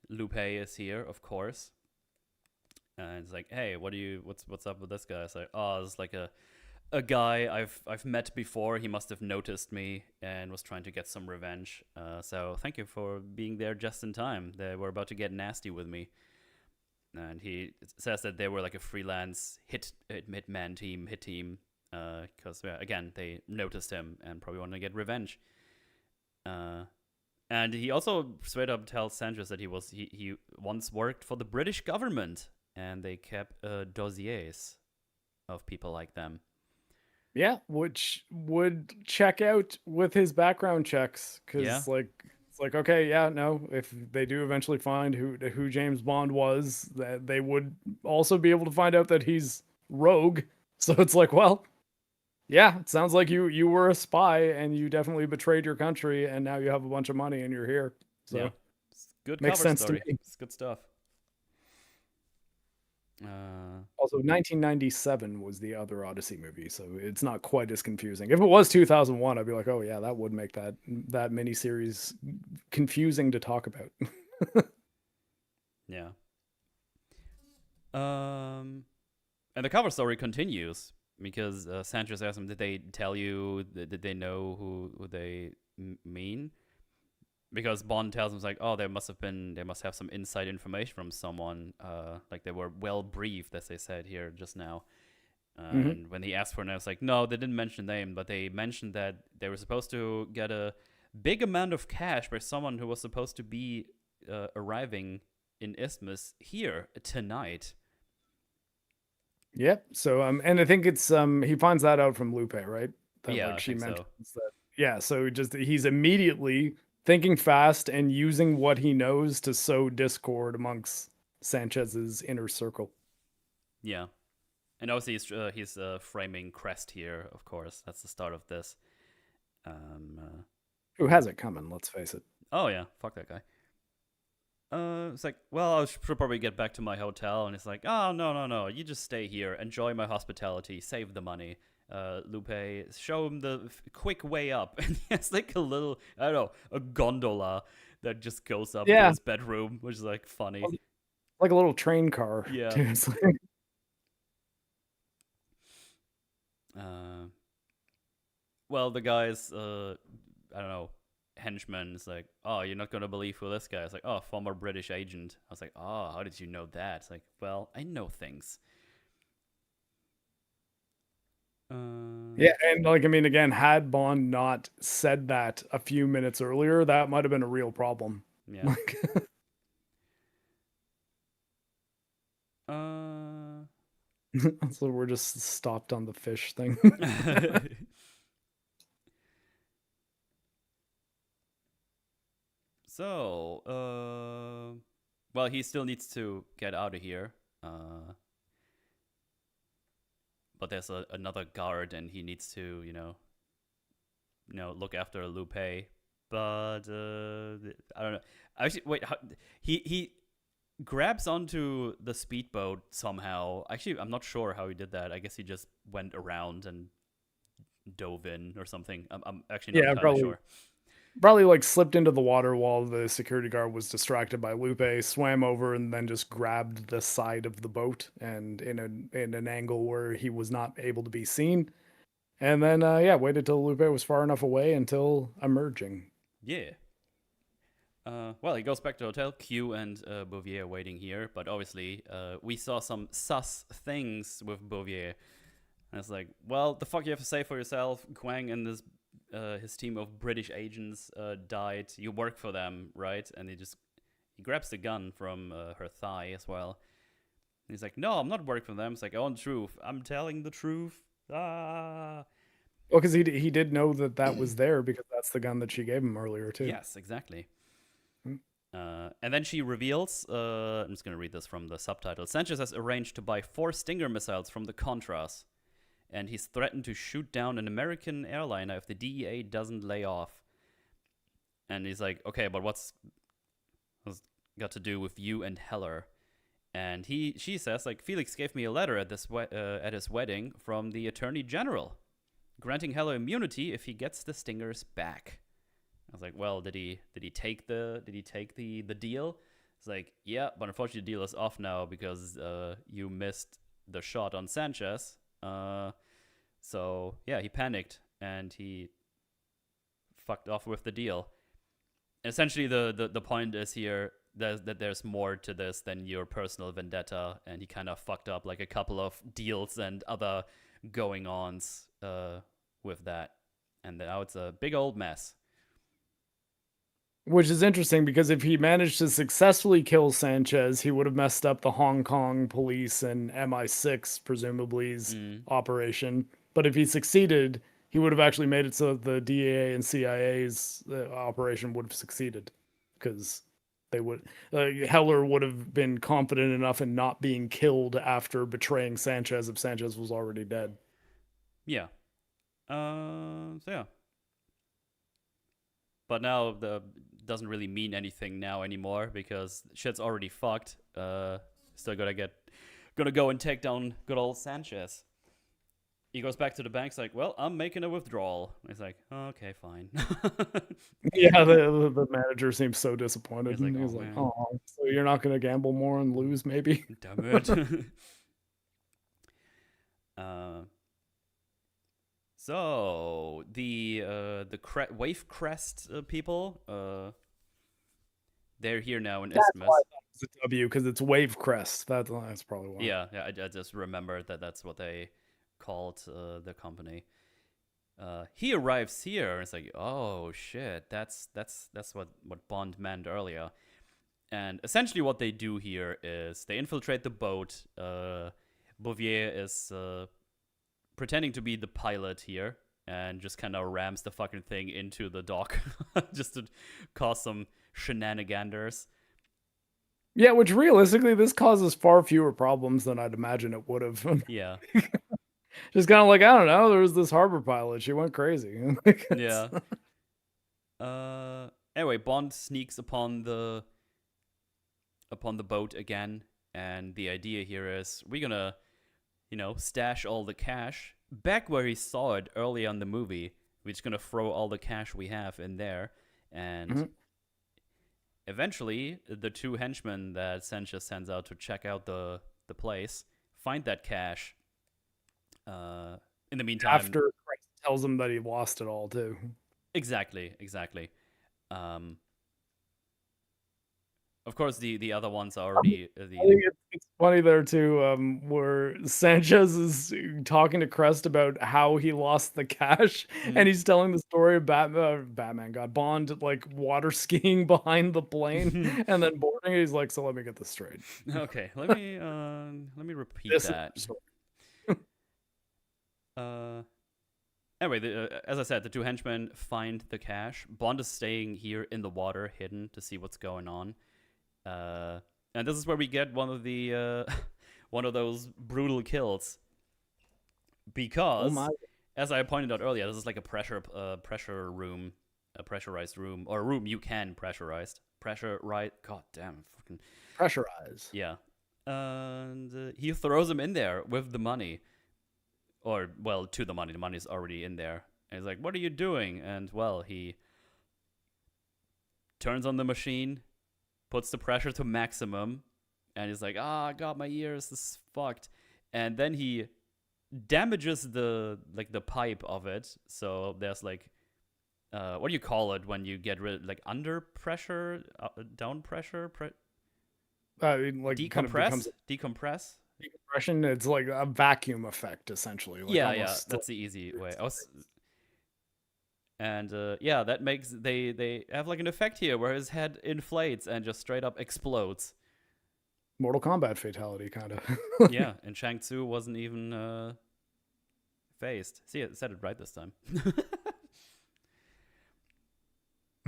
Lupe is here, of course. And it's like, hey, what's up with this guy? It's like, oh, it's like a guy I've met before. He must have noticed me and was trying to get some revenge. So thank you for being there just in time. They were about to get nasty with me. And he says that they were like a freelance hit team, because again they noticed him and probably want to get revenge. And he also straight up tells Sanchez that he once worked for the British government. And they kept dossiers of people like them. Yeah, which would check out with his background checks, because it's like okay, yeah, no, if they do eventually find who James Bond was, that they would also be able to find out that he's rogue. So it's like, well, yeah, it sounds like you were a spy and you definitely betrayed your country, and now you have a bunch of money and you're here. So yeah. It's good makes cover sense story. to me. It's good stuff. Also, 1997 was the other Odyssey movie, so it's not quite as confusing. If it was 2001, I'd be like, oh yeah, that would make that miniseries confusing to talk about. Yeah. And the cover story continues because Sanchez asks him, "Did they tell you? Did they know who they mean?" because Bond tells him like, oh, they must have some inside information from someone. Like they were well briefed, as they said here just now. Hmm. And when he asked for it, it's like, no, they didn't mention the name, but they mentioned that they were supposed to get a big amount of cash by someone who was supposed to be arriving in Isthmus here tonight. Yep. So and I think it's he finds that out from Lupe, right? That Yeah, like I she think so. mentions that. Yeah. So just he's immediately thinking fast and using what he knows to sow discord amongst Sanchez's inner circle. Yeah, and obviously he's framing Crest here. Of course, that's the start of this. Um, Who has it coming? Let's face it. oh yeah, fuck that guy. It's like, well, I should probably get back to my hotel, and it's like, oh no, no, no, you just stay here, enjoy my hospitality, save the money. Lupe, show him the quick way up, and he has like a little, I don't know, a gondola that just goes up to Yeah, his bedroom, which is like funny. like a little train car. Yeah. Too. It's like, Uh, well, the guy's, I don't know, henchman is like, oh, you're not gonna believe who this guy is. Like, oh, former British agent. I was like, oh, how did you know that? It's like, well, I know things. yeah, and like I mean, again, had Bond not said that a few minutes earlier, that might have been a real problem. Yeah. Like, Uh. so we're just stopped on the fish thing. So, well, he still needs to get out of here. But there's another guard, and he needs to, look after Lupe. But I don't know. Actually, wait. He grabs onto the speedboat somehow. Actually, I'm not sure how he did that. I guess he just went around and dove in or something. I'm actually not Yeah, entirely probably sure. probably like slipped into the water while the security guard was distracted by Lupe, swam over and then just grabbed the side of the boat and in an angle where he was not able to be seen. And then yeah, waited till Lupe was far enough away until emerging. Yeah. Well, he goes back to the hotel. Q and Bouvier are waiting here, but obviously, we saw some sus things with Bouvier. And it's like, well, the fuck you have to say for yourself? Quang and his team of British agents died. You work for them, right? And he grabs the gun from her thigh as well. And he's like, no, I'm not working for them. It's like, on truth, I'm telling the truth. Ah. Well, because he did know that that was there because that's the gun that she gave him earlier too. Yes, exactly. Hmm. And then she reveals, I'm just going to read this from the subtitle. Sanchez has arranged to buy 4 Stinger missiles from the Contras, and he's threatened to shoot down an American airliner if the DEA doesn't lay off. And he's like, okay, but what's got to do with you and Heller? And she says, like, Felix gave me a letter at his wedding from the Attorney General, granting Heller immunity if he gets the Stingers back. I was like, well, did he take the deal? It's like, yeah, but unfortunately the deal is off now because you missed the shot on Sanchez. So yeah, he panicked and he fucked off with the deal. Essentially, the point is here that there's more to this than your personal vendetta, and he kind of fucked up like a couple of deals and other going ons with that, and now it's a big old mess. Which is interesting because if he managed to successfully kill Sanchez, he would have messed up the Hong Kong police and MI6, presumably's operation. But if he succeeded, he would have actually made it so that the DEA and CIA's operation would have succeeded because they would. Heller would have been confident enough in not being killed after betraying Sanchez if Sanchez was already dead. Yeah. So yeah. But now the doesn't really mean anything now anymore because shit's already fucked. Still gonna go and take down good old Sanchez. He goes back to the bank's like, well, I'm making a withdrawal. He's like, oh, okay, fine. Yeah, the manager seems so disappointed. He's like, He's oh like, man, oh, so you're not going to gamble more and lose, maybe? damn it. So the Wave Crest people, they're here now in That's why I Isthmus. thought it was a W, because it's Wave Crest. That's probably why. Yeah, yeah. I just remembered that that's what they called the company. He arrives here. And it's like, oh shit, that's what Bond meant earlier. And essentially, what they do here is they infiltrate the boat. Bouvier is pretending to be the pilot here and just kind of rams the fucking thing into the dock just to cause some shenanigans. Yeah, which realistically, this causes far fewer problems than I'd imagine it would have. Yeah, Just kind of like, I don't know, there was this harbor pilot. She went crazy. yeah. Anyway, Bond sneaks upon the boat again, and the idea here is we're gonna, stash all the cash back where he saw it early on the movie. We're just gonna throw all the cash we have in there, and Mhm. eventually the two henchmen that Sanchez sends out to check out the place find that cash. In the meantime, After Christ tells him that he lost it all, too. exactly. Um, of course, the other ones are already I think it's funny there too, where Sanchez is talking to Crest about how he lost the cash, and he's telling the story of Batman, God, Bond, like water skiing behind the plane and then boarding it. He's like, "So let me get this straight. Okay, let me repeat This is that. the story." Uh, anyway, as I said, the two henchmen find the cash. Bond is staying here in the water, hidden, to see what's going on. And this is where we get one of the one of those brutal kills, Oh my! because, as I pointed out earlier, this is like a pressure room, a pressurized room, or a room you can pressure right. God damn, fucking Pressurize. yeah. And he throws him in there with the money, or well, to the money. The money's already in there. And he's like, "What are you doing?" And well, he turns on the machine, puts the pressure to maximum, and he's like, "Ah, I got my ears. This is fucked." And then he damages the pipe of it. So there's like, what do you call it when you get rid, like, under pressure, down pressure, I mean, like, kind of becomes decompress. decompression. It's like a vacuum effect, essentially. Like Yeah, almost. that's the easy way. And yeah, that makes they have like an effect here where his head inflates and just straight up explodes. Mortal Kombat fatality, kind of. Yeah, and Shang Tsung wasn't even phased. See, I said it right this time.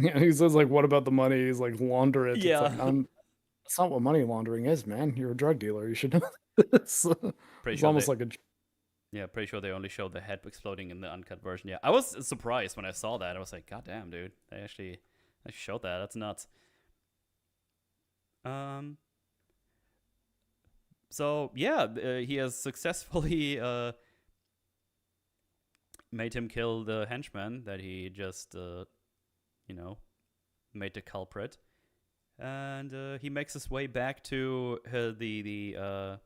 Yeah, he says like, "What about the money?" He's like, "Launder it." It's Yeah, like, that's not what money laundering is, man. You're a drug dealer. You should know this. pretty It's sure almost they. like a. Yeah, pretty sure they only showed the head exploding in the uncut version. Yeah, I was surprised when I saw that. I was like, God damn, dude, they showed that. That's nuts. Um. So yeah, he has successfully made him kill the henchman that he just you know made the culprit, and he makes his way back to the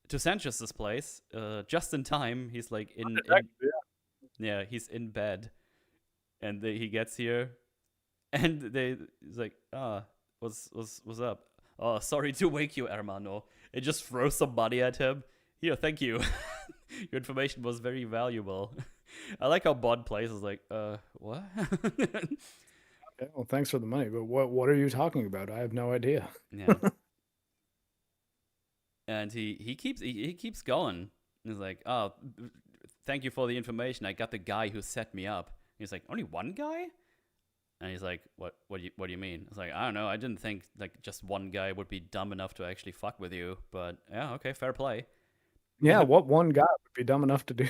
to Sanchez's place just in time. He's like in yeah, he's in bed, and he gets here, and he's like, what's up? Oh, sorry to wake you, hermano. It just throws some money at him. Here, thank you. Your information was very valuable. I like how Bond plays is like, what? Okay, well, thanks for the money, but what are you talking about? I have no idea. Yeah. And he keeps going. He's like, oh, thank you for the information. I got the guy who set me up. He's like, only one guy? And he's like, what do you mean? It's like, I don't know. I didn't think like just one guy would be dumb enough to actually fuck with you. But yeah, okay, fair play. Yeah, what one guy would be dumb enough to do?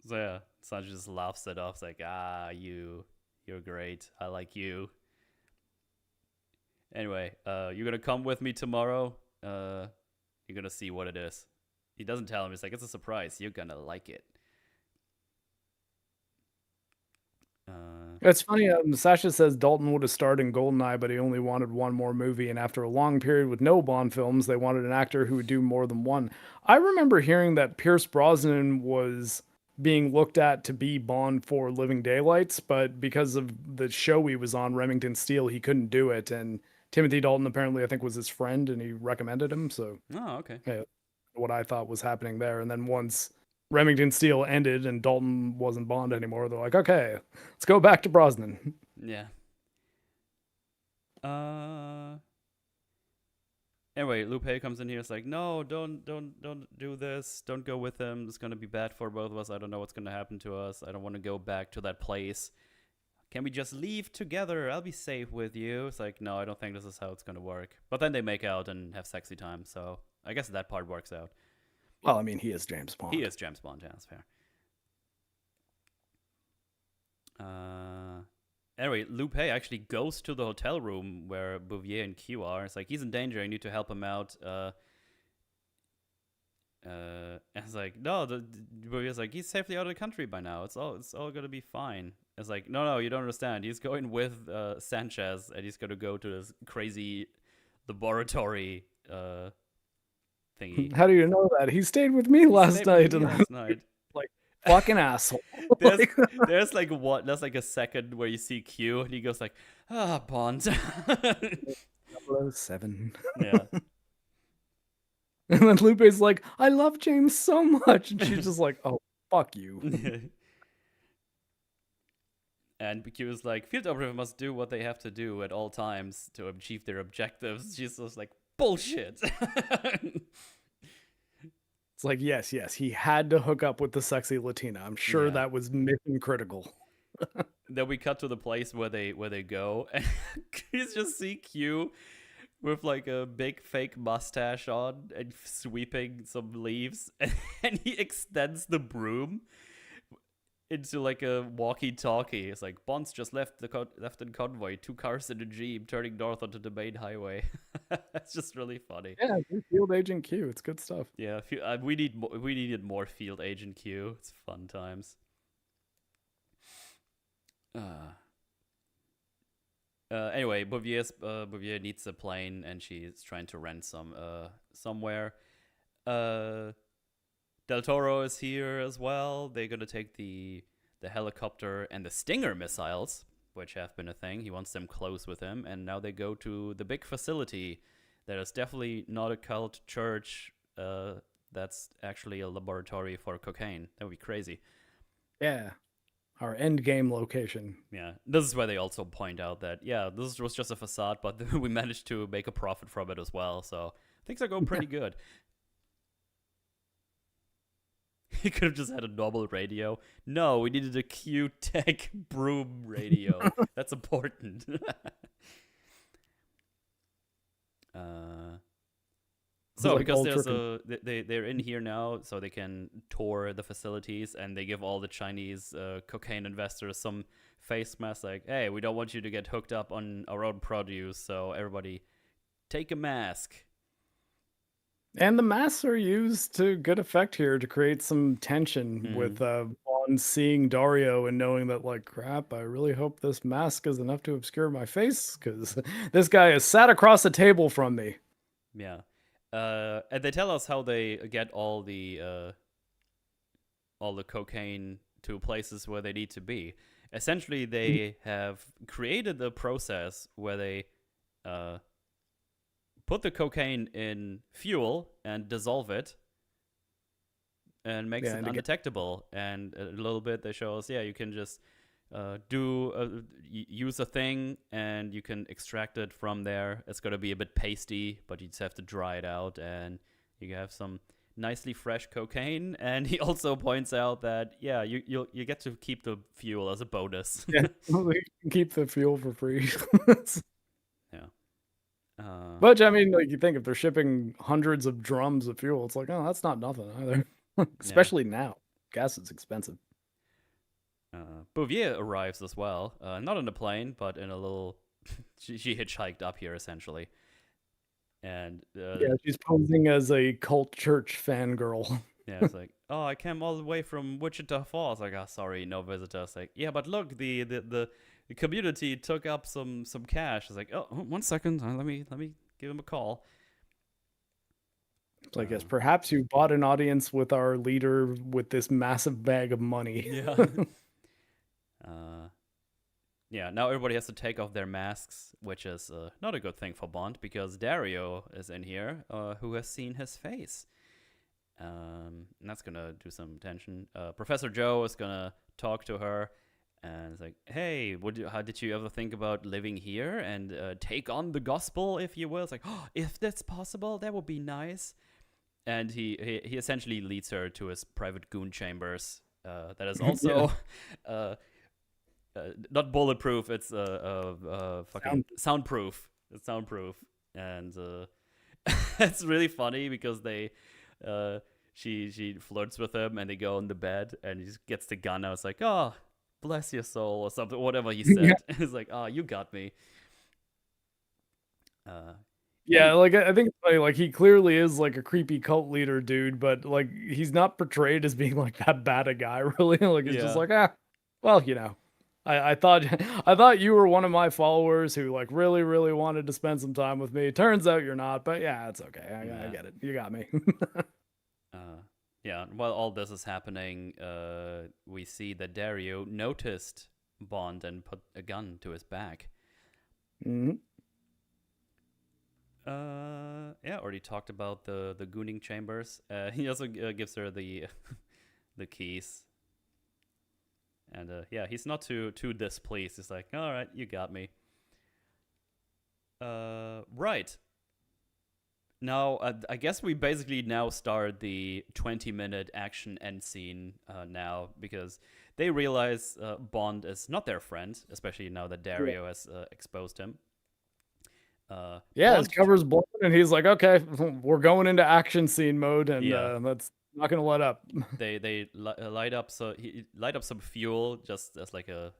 So yeah, Sanji just laughs it off. It's like, you're great. I like you. Anyway, you're gonna come with me tomorrow. You're gonna see what it is. He doesn't tell him. He's like, it's a surprise. You're gonna like it. It's funny. Sasha says Dalton would have starred in Goldeneye, but he only wanted one more movie. And after a long period with no Bond films, they wanted an actor who would do more than one. I remember hearing that Pierce Brosnan was being looked at to be Bond for Living Daylights, but because of the show he was on, Remington Steele, he couldn't do it. And Timothy Dalton apparently, I think, was his friend, and he recommended him. So, Oh, okay. yeah, what I thought was happening there. And then once Remington Steele ended and Dalton wasn't Bond anymore, they're like, okay, let's go back to Brosnan. Yeah. Uh. Anyway, Lupe comes in here. It's like, no, don't do this. Don't go with him. It's gonna be bad for both of us. I don't know what's gonna happen to us. I don't want to go back to that place. Can we just leave together? I'll be safe with you. It's like, no, I don't think this is how it's gonna work. But then they make out and have sexy time. So I guess that part works out. Well, I mean, he is James Bond. He is James Bond. Yeah, that's fair. Anyway, Lupe actually goes to the hotel room where Bouvier and Q are. It's like, he's in danger. I need to help him out. And it's like, no, Bouvier's like, he's safely out of the country by now. It's all gonna be fine. It's like, no, you don't understand. He's going with Sanchez, and he's gonna go to this crazy laboratory thingy. How do you know that? He stayed with me last night. Last night. Like, fucking asshole. There's like a second where you see Q and he goes like, Bond. 007. Yeah. And then Lupe's like, I love James so much. And she's just like, oh, fuck you. And Q is like, field operative must do what they have to do at all times to achieve their objectives. She's just like, bullshit. It's like, yes, he had to hook up with the sexy Latina. I'm sure that was mission critical. Then we cut to the place where they go, and you just see Q with like a big fake mustache on and sweeping some leaves, and he extends the broom into like a walkie-talkie. It's like, Bond's just left in convoy, 2 cars in a jeep, turning north onto the main highway. It's just really funny. Yeah, Field Agent Q. It's good stuff. Yeah, we needed more Field Agent Q. It's fun times. Anyway, Bouvier needs a plane, and she's trying to rent some somewhere. Del Toro is here as well. They're gonna take the helicopter and the Stinger missiles, which have been a thing. He wants them close with him, and now they go to the big facility that is definitely not a cult church. That's actually a laboratory for cocaine. That would be crazy. Yeah. Our end game location. Yeah, this is where they also point out that, yeah, this was just a facade, but we managed to make a profit from it as well, so things are going pretty good. He could have just had a normal radio. No, we needed a Q-Tech broom radio. That's important. So Like because they're in here now, so they can tour the facilities, and they give all the Chinese cocaine investors some face masks, like, hey, we don't want you to get hooked up on our own produce, so everybody take a mask. And the masks are used to good effect here to create some tension with Bond seeing Dario and knowing that, like, crap, I really hope this mask is enough to obscure my face, because this guy is sat across the table from me. Yeah. And they tell us how they get all the cocaine to places where they need to be. Essentially, they have created a process where they put the cocaine in fuel and dissolve it, and makes it undetectable. And a little bit they show us, you can just use a thing, and you can extract it from there. It's gonna be a bit pasty, but you just have to dry it out, and you have some nicely fresh cocaine. And he also points out that you get to keep the fuel as a bonus. Yeah, you can keep the fuel for free. Yeah. But I mean, like, you think if they're shipping hundreds of drums of fuel, it's like, oh, that's not nothing either. Especially now, gas is expensive. Bouvier arrives as well, not on a plane, but in a little. she hitchhiked up here essentially, and she's posing as a cult church fangirl. Yeah, it's like, oh, I came all the way from Wichita Falls. Like, sorry, no visitors. Like, yeah, but look, the community took up some cash. It's like, oh, 1 second, let me give him a call. It's like, yes, Uh, perhaps you bought an audience with our leader with this massive bag of money. yeah. uh, yeah. Now everybody has to take off their masks, which is not a good thing for Bond because Dario is in here, who has seen his face. And that's gonna do some tension. Professor Joe is gonna talk to her, and it's like, "Hey, how did you ever think about living here and take on the gospel, if you will?" It's like, "Oh, if that's possible, that would be nice." And he essentially leads her to his private goon chambers. That is Yeah. also not bulletproof. It's fucking soundproof. It's soundproof, and it's really funny because uh, she flirts with him, and they go on the bed, and he just gets the gun. I was like, oh, bless your soul, or something, whatever he Yeah. said. It's like, oh, you got me. Uh, yeah, Yeah, like I think it's funny, like he clearly is like a creepy cult leader dude, but like he's not portrayed as being like that bad a guy, really. Like it's just yeah, like, well, I thought I thought you were one of my followers who like really, really wanted to spend some time with me. Turns out you're not, but yeah, it's okay. I yeah. get it. You got me. Uh, yeah, while all this is happening, we see that Dario noticed Bond and put a gun to his back. Mhm. Yeah, already talked about the gooning chambers. He also gives her the the keys, and yeah, he's not too displeased. He's like, all right, you got me. Right now, I guess we basically now start the 20-minute action end scene now because they realize Bond is not their friend, especially now that Yeah. Dario has exposed him. Yeah, his Bond, cover's blown, and he's like, okay, we're going into action scene mode, and yeah, that's not gonna let up. light up, so he light up some fuel just as like a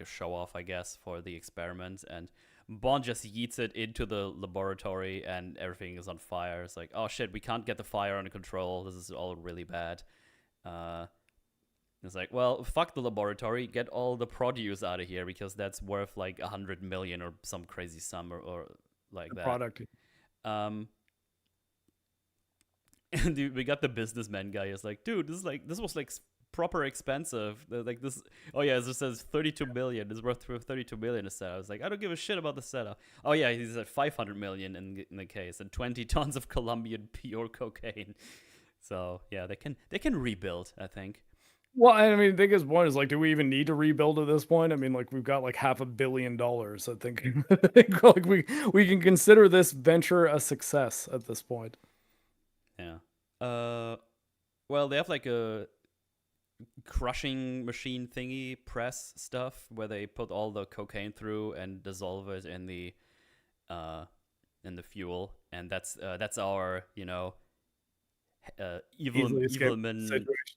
show off, I guess, for the experiment, and Bond just yeets it into the laboratory, and everything is on fire. It's like, oh shit, we can't get the fire under control. This is all really bad. Uh, it's like, well, fuck the laboratory, get all the produce out of here because that's worth like 100 million or some crazy sum or like The that. product. Um, and we got the businessman guy. Is like, dude, this was like proper expensive. Like this. Oh yeah, it just says 32 million. It's worth 32 million a set. I was like, I don't give a shit about the setup. Oh yeah, he's at 500 million in the case, and 20 tons of Colombian pure cocaine. So yeah, they can rebuild. I think. Well, I mean, the biggest point is like, do we even need to rebuild at this point? I mean, like we've got like $500 million. I think, I think like we can consider this venture a success at this point. Yeah. Well, they have like a crushing machine thingy press stuff where they put all the cocaine through and dissolve it uh in the fuel, and that's our Easily escape evilman. situation.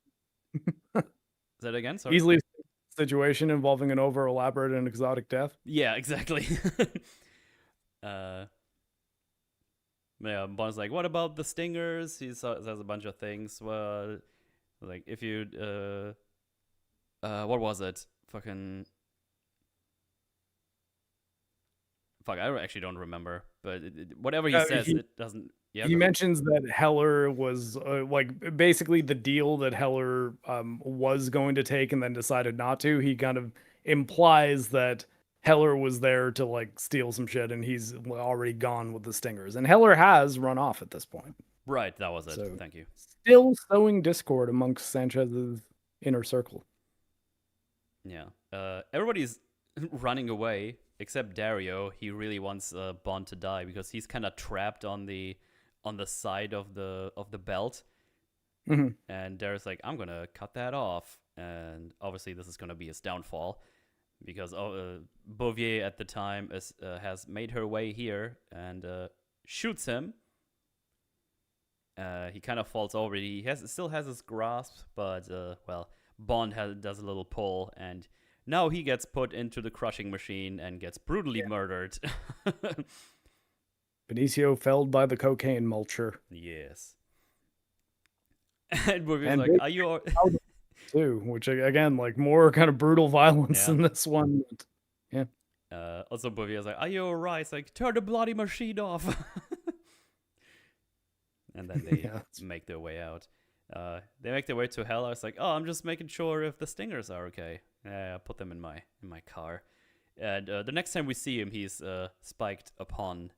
Is that again? Sorry. Easily escape situation involving an over elaborate and exotic death. Yeah, exactly. uh, yeah, Bond's like, what about the stingers? He says a bunch of things. Well, like if you what was it? Fucking fuck, I actually don't remember. But whatever he says, He it doesn't. Yeah, he go ahead. mentions that Heller was like basically the deal that Heller was going to take and then decided not to. He kind of implies that Heller was there to like steal some shit and he's already gone with the stingers. And Heller has run off at this point. Right, that was it. So Thank you. still sowing discord amongst Sanchez's inner circle. Yeah. Everybody's running away except Dario. He really wants Bond to die because he's kind of trapped on the side of the belt, Mhm. and Dario's like, I'm gonna cut that off, and obviously this is gonna be his downfall because Bouvier at the time has made her way here and shoots him. He kind of falls over. He still has his grasp, but well, Bond does a little pull, and now he gets put into the crushing machine and gets brutally murdered. Benicio felled by the cocaine mulcher. Yes. And Bouvier's And like, big "Are you?" too, which again, like more kind of brutal violence Yeah. in this one. Yeah. Also, Bouvier's like, "Are you alright?" It's like, "Turn the bloody machine off." and then they Yeah. make their way out. They make their way to hell. I was like, oh, I'm just making sure if the stingers are okay. I put them in my car. And the next time we see him, he's spiked upon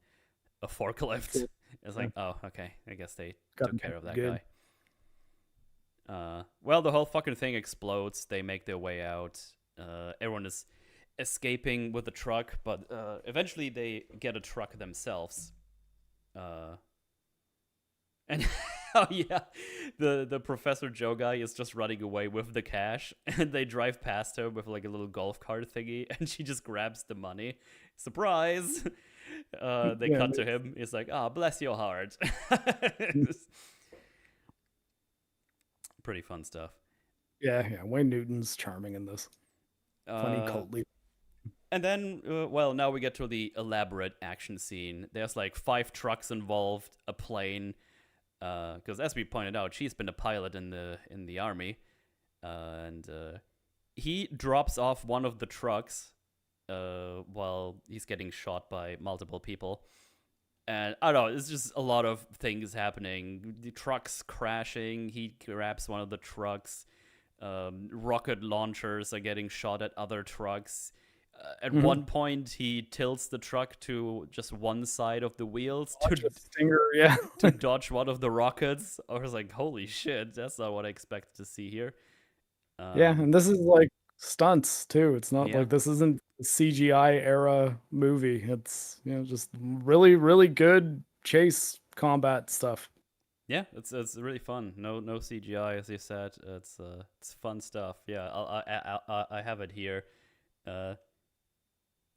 a forklift. It's like, oh, okay. I guess they took care of that guy. Well, the whole fucking thing explodes. They make their way out. Everyone is escaping with the truck, but eventually they get a truck themselves. And oh yeah, the Professor Joe guy is just running away with the cash, and they drive past her with like a little golf cart thingy, and she just grabs the money. Surprise! They cut to him. He's like, "Ah, oh, bless your heart." Pretty fun stuff. Yeah. Wayne Newton's charming in this. Funny cult leader. And then, well, now we get to the elaborate action scene. There's like 5 trucks involved, a plane. Because as we pointed out, she's been a pilot in the army, and he drops off one of the trucks while he's getting shot by multiple people. And I don't know, it's just a lot of things happening. The trucks crashing, he grabs one of the trucks. Rocket launchers are getting shot at other trucks. At one point, he tilts the truck to just one side of the wheels to dodge one of the rockets. I was like, holy shit, that's not what I expected to see here. And this is like stunts too. It's not like this isn't a CGI era movie. It's just really, really good chase combat stuff. Yeah, it's really fun. No CGI, as you said. It's fun stuff. Yeah, I have it here.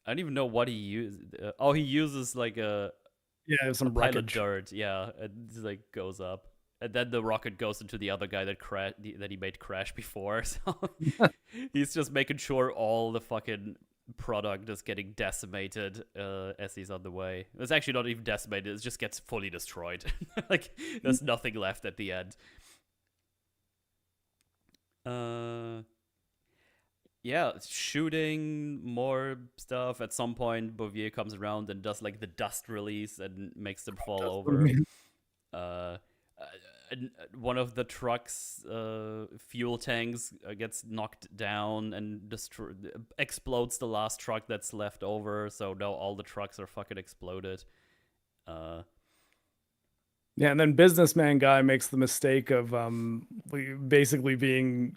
I don't even know what he used. He uses like some pilot dirt. Yeah, it like goes up, and then the rocket goes into the other guy that he made crash before. So he's just making sure all the fucking product is getting decimated as he's on the way. It's actually not even decimated. It just gets fully destroyed. Like there's nothing left at the end. Yeah, shooting, more stuff. At some point, Bouvier comes around and does like the dust release and makes them fall over. One of the truck's fuel tanks gets knocked down and explodes the last truck that's left over. So now all the trucks are fucking exploded. And then businessman guy makes the mistake of basically being,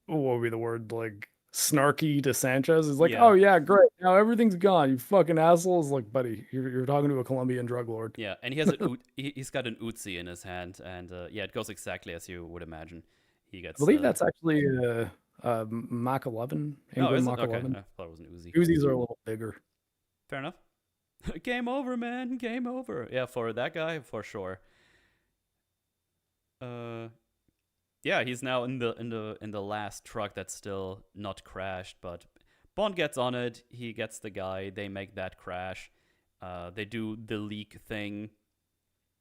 what would be the word, like snarky to Sanchez. He's like, oh yeah, great, now everything's gone, you fucking assholes. Like, buddy, you're talking to a Colombian drug lord. Yeah, and he has he's got an Uzi in his hand, and it goes exactly as you would imagine. He gets. I believe that's actually Mach 11. Mach 11. I thought it was an Uzi. Uzis are a little bigger. Fair enough. Game over, man. Game over. Yeah, for that guy, for sure. Yeah, he's now in the last truck that's still not crashed, but Bond gets on it. He gets the guy. They make that crash. They do the leak thing,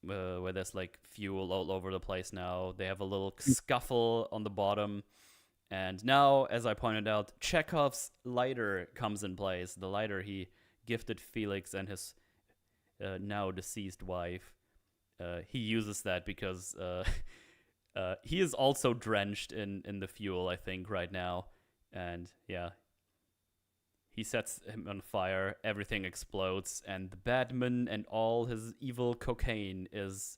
where there's like fuel all over the place. Now they have a little scuffle on the bottom, and now, as I pointed out, Chekhov's lighter comes in place. The lighter he gifted Felix and his now deceased wife. He uses that because. He is also drenched in the fuel, I think, right now. And yeah, he sets him on fire. Everything explodes. And the Batman and all his evil cocaine is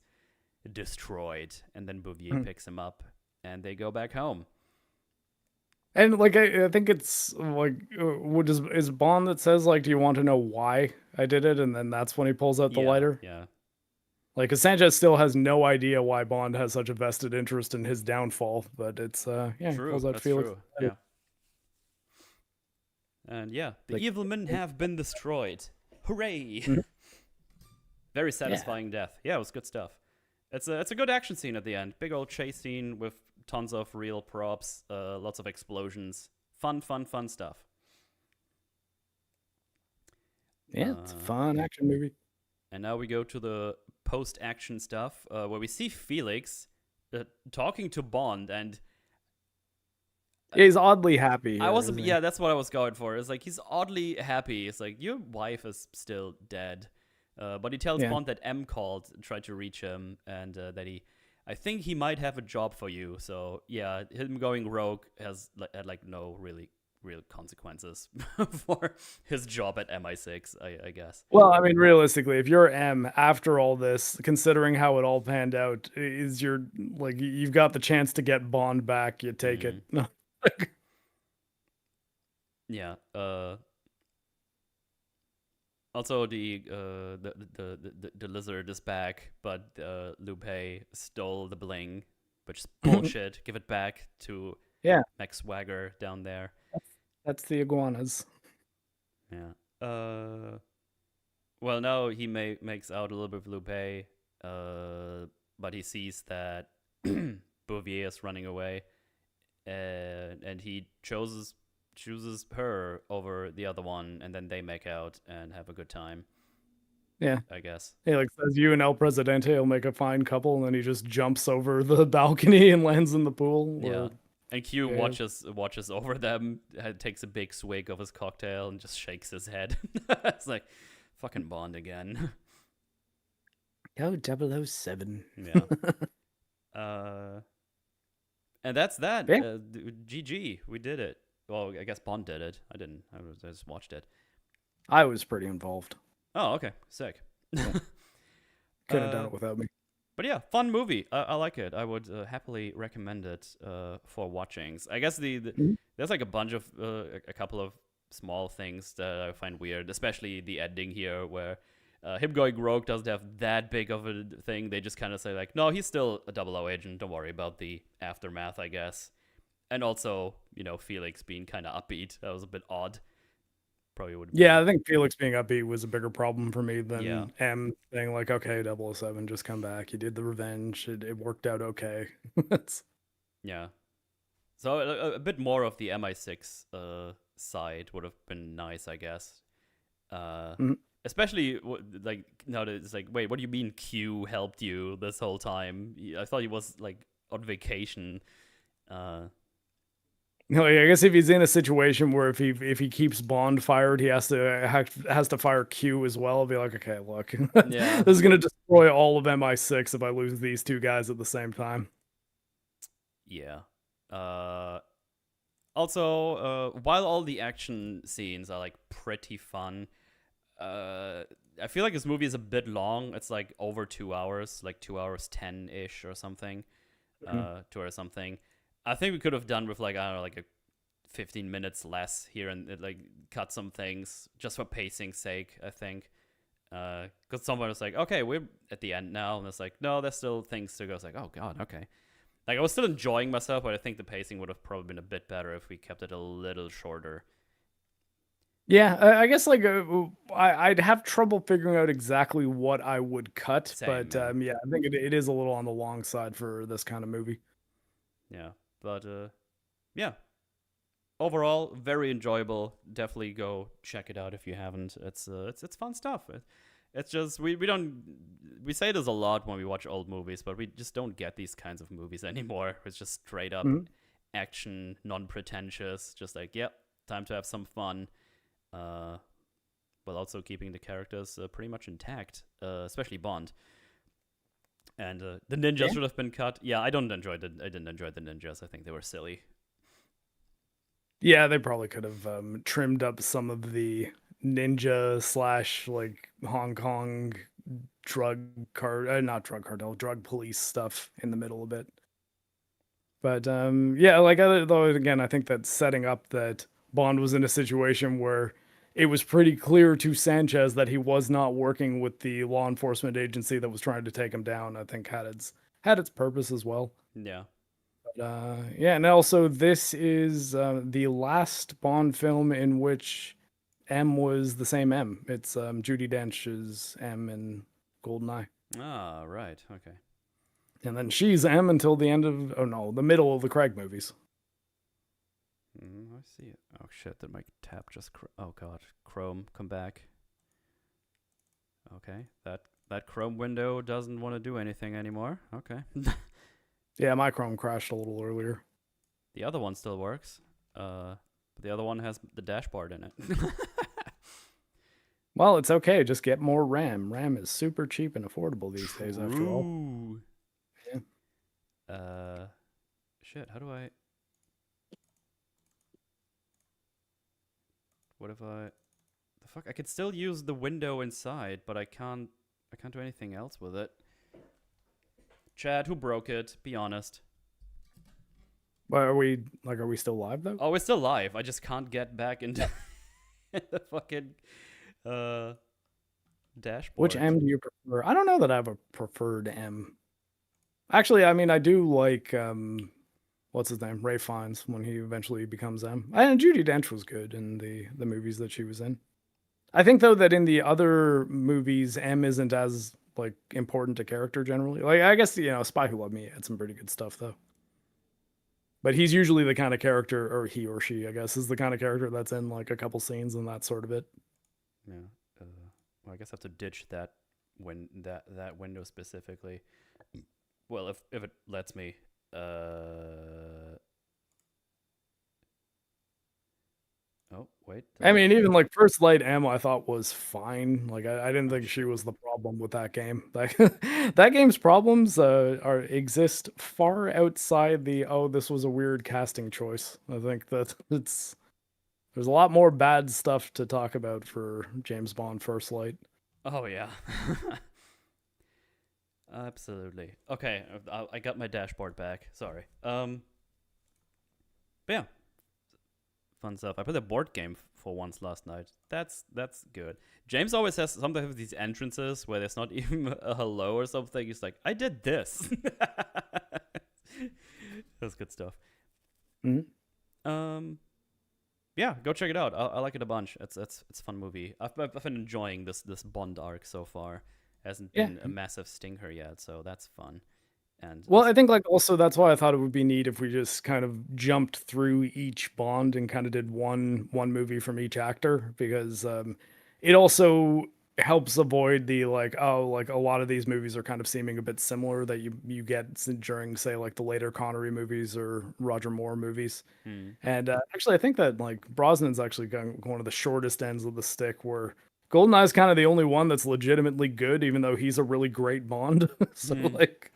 destroyed. And then Bouvier picks him up and they go back home. And like, I think it's like, is Bond that says, like, do you want to know why I did it? And then that's when he pulls out the lighter. Yeah. Like, Sanchez still has no idea why Bond has such a vested interest in his downfall, but it's true. He pulls out Felix. True. Yeah. And yeah, the evil men have been destroyed. Hooray! Very satisfying death. Yeah, it was good stuff. It's a good action scene at the end. Big old chase scene with tons of real props, lots of explosions. Fun stuff. Yeah, it's a fun action movie. And now we go to the post-action stuff, where we see Felix talking to Bond, and he's oddly happy. That's what I was going for. It's like he's oddly happy. It's like, your wife is still dead. But he tells Yeah. Bond that M called, tried to reach him, and that I think he might have a job for you. So yeah, him going rogue had like no really real consequences for his job at MI6, I guess. Well, I mean, realistically, if you're M after all this, considering how it all panned out, is your like you've got the chance to get Bond back, you take it. Mm, yeah. Also, the lizard is back, but Lupe stole the bling, which is bullshit. Give it back to Yeah, Max Swagger down there. that's the iguanas. Yeah. Well, now he makes out a little bit of Lupe, but he sees that Bouvier is running away, and he chooses her over the other one, and then they make out and have a good time, Yeah. I guess. He like says you and El Presidente will make a fine couple, and then he just jumps over the balcony and lands in the pool Yeah. where And Q yeah, watches over them, takes a big swig of his cocktail, and just shakes his head. It's like, fucking Bond again. Oh, 007. Yeah. Uh, and that's that. Yeah, GG, we did it. Well, I guess Bond did it. I didn't. I just watched it. I was pretty involved. Oh, okay, sick. Yeah. Could have done uh, it without me. but yeah, fun movie. I like it. I would happily recommend it for watchings. I guess Mhm. there's like a bunch of a couple of small things that I find weird, especially the ending here where him going rogue doesn't have that big of a thing. They just kind of say like, no, he's still a 00 agent. Don't worry about the aftermath, I guess. And also, Felix being kind of upbeat. That was a bit odd. Probably would have Yeah, been. I think Felix being upbeat was a bigger problem for me Yeah, than M saying like, okay, 007, just come back. You did the revenge. It worked out okay. It's, yeah. So a bit more of the MI6 side would have been nice, I guess. Uh, Mhm. Especially like now that it's like, wait, what do you mean Q helped you this whole time? I thought he was like on vacation. Uh, No, I guess if he's in a situation where if he keeps Bond fired, he has to fire Q as well. Be like, okay, look, yeah, this is gonna destroy all of MI6 if I lose these two guys at the same time. yeah. Uh, Also, while all the action scenes are like pretty fun, I feel like this movie is a bit long. It's like over 2 hours, like 2 hours 10 ish or something, Mhm. 2 hours something. I think we could have done with like I don't know, like a 15 minutes less here and like cut some things just for pacing's sake. I think because someone was like, okay, we're at the end now, and it's like, no, there's still things to go. It's like, oh god, okay. Like I was still enjoying myself, but I think the pacing would have probably been a bit better if we kept it a little shorter. Yeah, I guess like I'd have trouble figuring out exactly what I would cut, Same, but man. yeah, I think it is a little on the long side for this kind of movie. Yeah, but yeah. Overall, very enjoyable. Definitely go check it out if you haven't. It's fun stuff. It's just we don't we say this a lot when we watch old movies, but we just don't get these kinds of movies anymore. It's just straight up Mhm. action, non-pretentious. Just like, yep, time to have some fun. Uh, while also keeping the characters pretty much intact, especially Bond. And the ninjas Yeah. should have been cut. Yeah, I didn't enjoy the ninjas. I think they were silly. Yeah, they probably could have trimmed up some of the ninja slash like Hong Kong not drug cartel, drug police stuff in the middle a bit. But yeah, like though again, I think that setting up that Bond was in a situation where it was pretty clear to Sanchez that he was not working with the law enforcement agency that was trying to take him down. I think had its purpose as well. Yeah. But, yeah, and also this is the last Bond film in which M was the same M. It's Judi Dench's M in Goldeneye. Ah, right. Okay. And then she's M until the end of, oh no, the middle of the Craig movies. I see it. Oh shit! Did my tab just? Oh god! Chrome, come back. Okay, that Chrome window doesn't want to do anything anymore. Okay. Yeah, my Chrome crashed a little earlier. The other one still works. But the other one has the dashboard in it. Well, it's okay. Just get more RAM. RAM is super cheap and affordable these days, after all. True. Yeah. Uh, shit. How do I? What if I? The fuck? I could still use the window inside, but I can't. I can't do anything else with it. Chad, who broke it? Be honest. But are we still live though? Oh, we're still live. I just can't get back into the fucking uh Which dashboard. M do you prefer? I don't know that I have a preferred M. Actually, I mean, I do like what's his name, Ray Fiennes, when he eventually becomes M. And Judi Dench was good in the movies that she was in. I think though that in the other movies, M isn't as like important to character generally. Like I guess Spy Who Loved Me had some pretty good stuff though. But he's usually the kind of character, or he or she, I guess, is the kind of character that's in like a couple scenes and that sort of it. Yeah. Uh, well, I guess I have to ditch that when that window specifically. Well, if it lets me. Oh wait. I mean, even like First Light M, I thought was fine. Like I didn't think she was the problem with that game. Like that game's problems exist far outside the this was a weird casting choice. I think that there's a lot more bad stuff to talk about for James Bond First Light. Oh yeah. Absolutely. Okay, I got my dashboard back. Sorry. But yeah, fun stuff. I played a board game for once last night. That's good. James always has something with these entrances where there's not even a hello or something. He's like, I did this. That's good stuff. Mm-hmm. Yeah, go check it out. I like it a bunch. It's a fun movie. I've been enjoying this Bond arc so far. Hasn't Yeah. been a massive stinker yet, so that's fun. And Well, I think like also that's why I thought it would be neat if we just kind of jumped through each Bond and kind of did one movie from each actor because it also helps avoid the like a lot of these movies are kind of seeming a bit similar that you get during say like the later Connery movies or Roger Moore movies. hmm, And actually I think that like Brosnan's actually got one of the shortest ends of the stick where Goldeneye's kind of the only one that's legitimately good even though he's a really great Bond. So hmm, like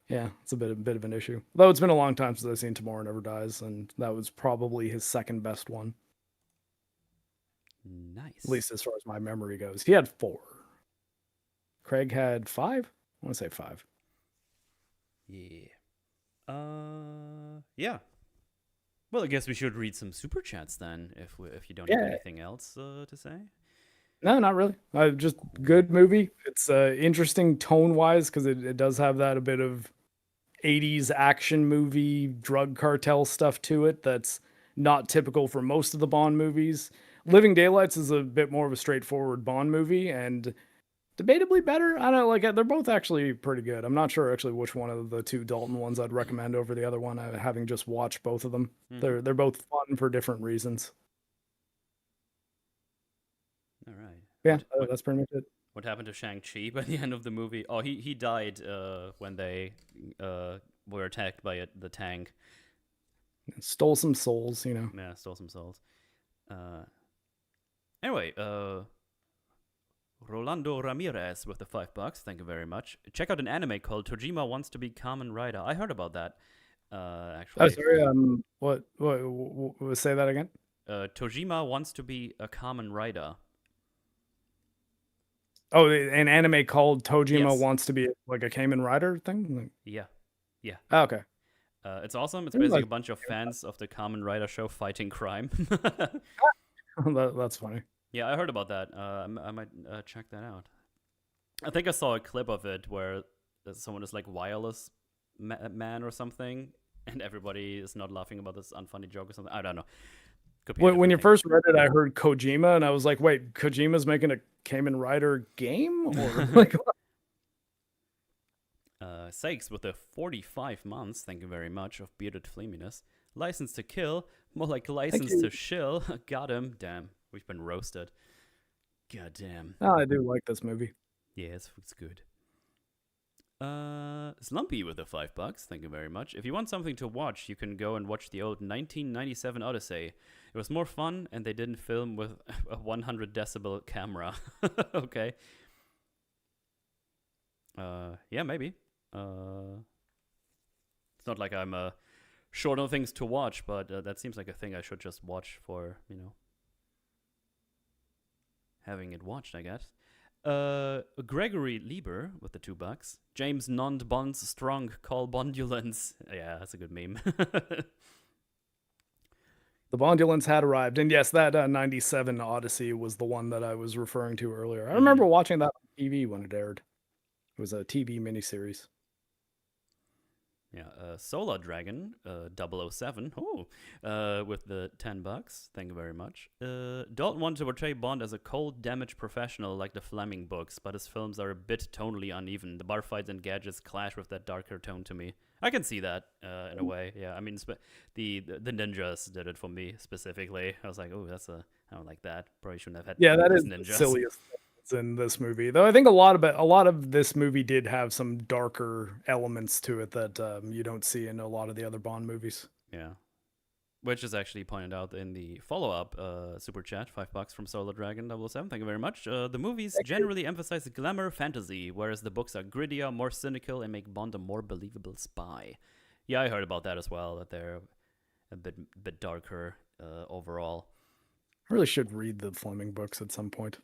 yeah, it's a bit of an issue. Though it's been a long time since I've seen Tomorrow Never Dies, and that was probably his second best one, at nice. least as far as my memory goes. He had four. Craig had five. I want to say five. Yeah. Yeah. Well, I guess we should read some super chats then, if you don't have Yeah, anything else to say. no, not really. Just good movie. It's interesting tone wise because it does have that a bit of 80s action movie drug cartel stuff to it that's not typical for most of the Bond movies. Living Daylights is a bit more of a straightforward Bond movie and debatably better. I don't know, like they're both actually pretty good. I'm not sure actually which one of the two Dalton ones I'd recommend over the other one, having just watched both of them. Mm-hmm. They're both fun for different reasons. All right. Yeah, that's pretty much it. What happened to Shang-Chi by the end of the movie? Oh, he died when they were attacked by the tank. Stole some souls. Yeah, stole some souls. Uh, anyway, Rolando Ramirez with the $5. Thank you very much. Check out an anime called Tojima Wants to be Kamen Rider. I heard about that. Oh, Actually, sorry. Say that again. Tojima wants to be a Kamen Rider. Oh, an anime called Tojima Yes. wants to be like a Kamen Rider thing. Yeah. Yeah. Oh, okay. It's awesome. It's I didn't basically like a bunch of fans of the Kamen Rider show fighting crime. that's funny. Yeah, I heard about that. I might check that out. I think I saw a clip of it where someone is like wireless man or something, and everybody is not laughing about this unfunny joke or something. I don't know. Could be a When different you thing. first read it, I heard Kojima, and I was like, "Wait, Kojima's making a Kamen Rider game?" Or like, Sakes with the 45 months, thank you very much, of bearded flaminess. License to kill, more like license to shill. Got him. Damn, we've been roasted. God damn. oh, I do like this movie. Yeah, it's good. Slumpy with the $5. Thank you very much. If you want something to watch, you can go and watch the old 1997 Odyssey. It was more fun, and they didn't film with a 100 decibel camera. Okay. Yeah, maybe. It's not like I'm short on things to watch, but that seems like a thing I should just watch for, having it watched, I guess. Gregory Lieber with the $2. James Nond Bonds Strong Call Bondulance. Yeah, that's a good meme. The Bondulance had arrived. And yes, that 97 Odyssey was the one that I was referring to earlier. I remember watching that on TV when it aired. It was a TV miniseries. Yeah, Solar Dragon 007. With the $10. Thank you very much. Dalton wanted to portray Bond as a cold, damaged professional like the Fleming books, but his films are a bit tonally uneven. The bar fights and gadgets clash with that darker tone to me. I can see that in a way. Yeah, I mean, the ninjas did it for me specifically. I was like, oh, I don't like that. Probably shouldn't have had. Yeah, that is ninjas. The silliest in this movie, though. I think a lot of this movie did have some darker elements to it that you don't see in a lot of the other Bond movies. Yeah, which is actually pointed out in the follow-up super chat, $5 from Solar Dragon 007. Thank you very much. The movies generally emphasize glamour fantasy, whereas the books are grittier, more cynical, and make Bond a more believable spy. Yeah, I heard about that as well. That they're a bit darker overall. I really should read the Fleming books at some point.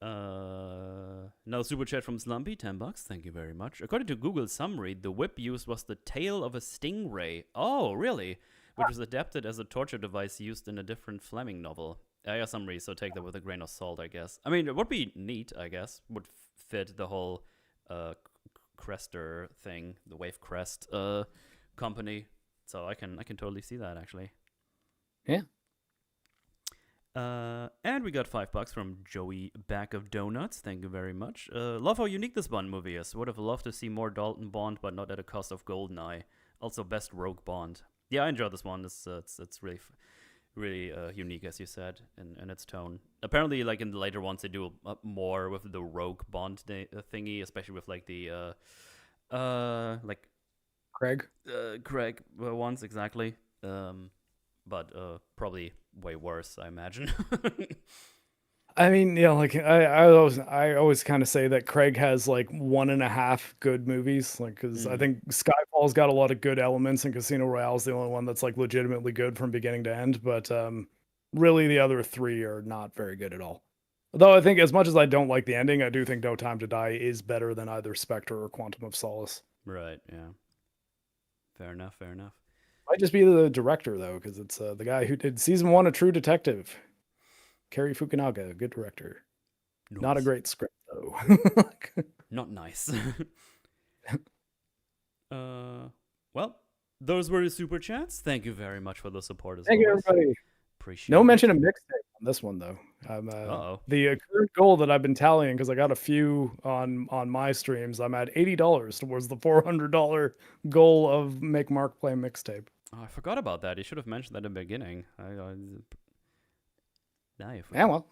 No super chat from Slumpy, $10. Thank you very much. According to Google summary, the whip used was the tail of a stingray. Oh, really? Which was adapted as a torture device used in a different Fleming novel. Yeah, summary, so take that with a grain of salt, I guess. I mean, it would be neat, I guess. Would fit the whole Crester thing, the Wave Crest company. So I can totally see that, actually. Yeah. And we got $5 from Joey Back of Donuts. Thank you very much. Love how unique this Bond movie is. Would have loved to see more Dalton Bond, but not at the cost of GoldenEye. Also, best Rogue Bond. Yeah, I enjoyed this one. It's really, really unique, as you said, in its tone. Apparently, like in the later ones, they do more with the Rogue Bond thingy, especially with like the like Craig ones exactly. But probably way worse, I imagine. I mean, yeah, like I always kind of say that Craig has like 1.5 good movies, like because I think Skyfall's got a lot of good elements, and Casino Royale's the only one that's like legitimately good from beginning to end. But really, the other 3 are not very good at all. Though I think, as much as I don't like the ending, I do think No Time to Die is better than either Spectre or Quantum of Solace. Right. Yeah. Fair enough. Might just be the director, though, because it's the guy who did season 1 of True Detective. Cary Fukunaga, good director. Nice. Not a great script, though. Not nice. Well, those were the super chats. Thank you very much for the support as well. Thank you, everybody. Appreciate no it. mention of mixtape on this one, though. The current goal that I've been tallying, because I got a few on my streams, I'm at $80 towards the $400 goal of make Marc play mixtape. Oh, I forgot about that. You should have mentioned that in the beginning. Yeah, well,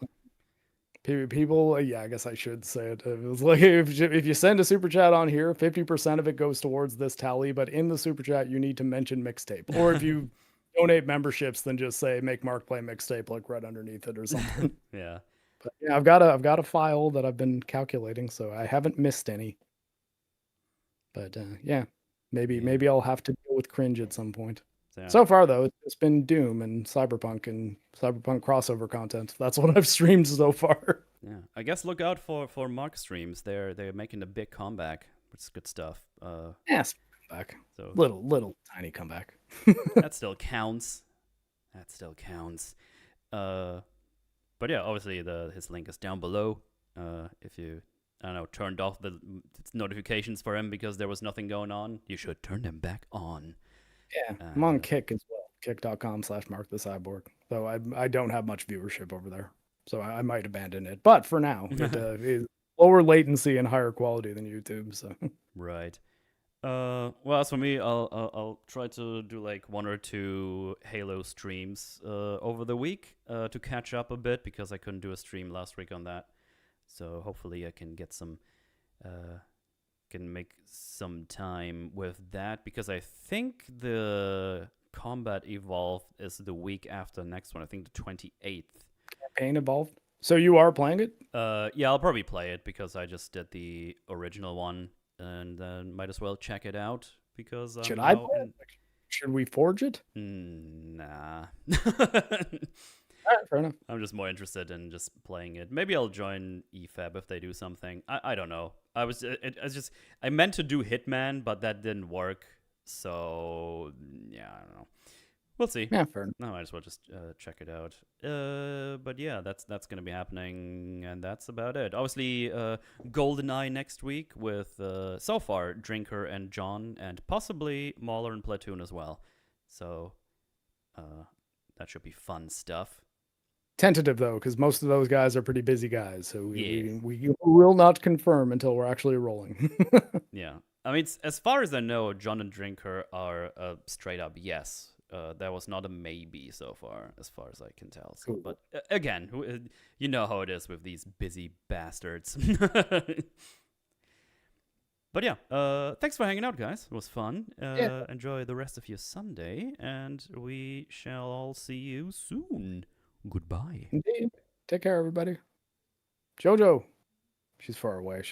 people. Yeah, I guess I should say it. It was like if you send a super chat on here, 50% of it goes towards this tally. But in the super chat, you need to mention mixtape. Or if you donate memberships, then just say make Marc play mixtape, like right underneath it or something. Yeah. But yeah, I've got a file that I've been calculating, so I haven't missed any. But yeah, maybe I'll have to deal with cringe at some point. Yeah. So far, though, it's been Doom and Cyberpunk crossover content. That's what I've streamed so far. Yeah, I guess look out for Marc streams. They're making a big comeback. It's good stuff. Yes, comeback. So little tiny comeback. That still counts. But yeah, obviously his link is down below. If you turned off the notifications for him because there was nothing going on, you should turn them back on. Yeah, I'm on Kick as well. Kick.com/Marc the Cyborg. So I don't have much viewership over there. So I might abandon it. But for now, it is lower latency and higher quality than YouTube. So right. Well, as for me, I'll try to do like 1 or 2 Halo streams over the week to catch up a bit, because I couldn't do a stream last week on that. So hopefully I can get some can make some time with that because I think the Combat Evolved is the week after next one. I think the 28th. Campaign Evolved. So you are playing it? Yeah, I'll probably play it because I just did the original one and then might as well check it out because Should I play it? Should we forge it? Nah. All right, fair enough. I'm just more interested in just playing it. Maybe I'll join EFAB if they do something. I don't know. I meant to do Hitman, but that didn't work. So yeah, I don't know. We'll see. Yeah, fair enough. No, I might as well just check it out. But yeah, that's gonna be happening, and that's about it. Obviously, GoldenEye next week with so far Drinker and John, and possibly Mauler and Platoon as well. So that should be fun stuff. Tentative though, because most of those guys are pretty busy guys, so we will not confirm until we're actually rolling. Yeah, I mean, as far as I know, John and Drinker are straight up yes. There was not a maybe so far as I can tell. So, Cool. but again, you know how it is with these busy bastards. But yeah, thanks for hanging out, guys. It was fun. Yeah. Enjoy the rest of your Sunday, and we shall all see you soon. Goodbye. Indeed. Take care, everybody. Jojo. She's far away.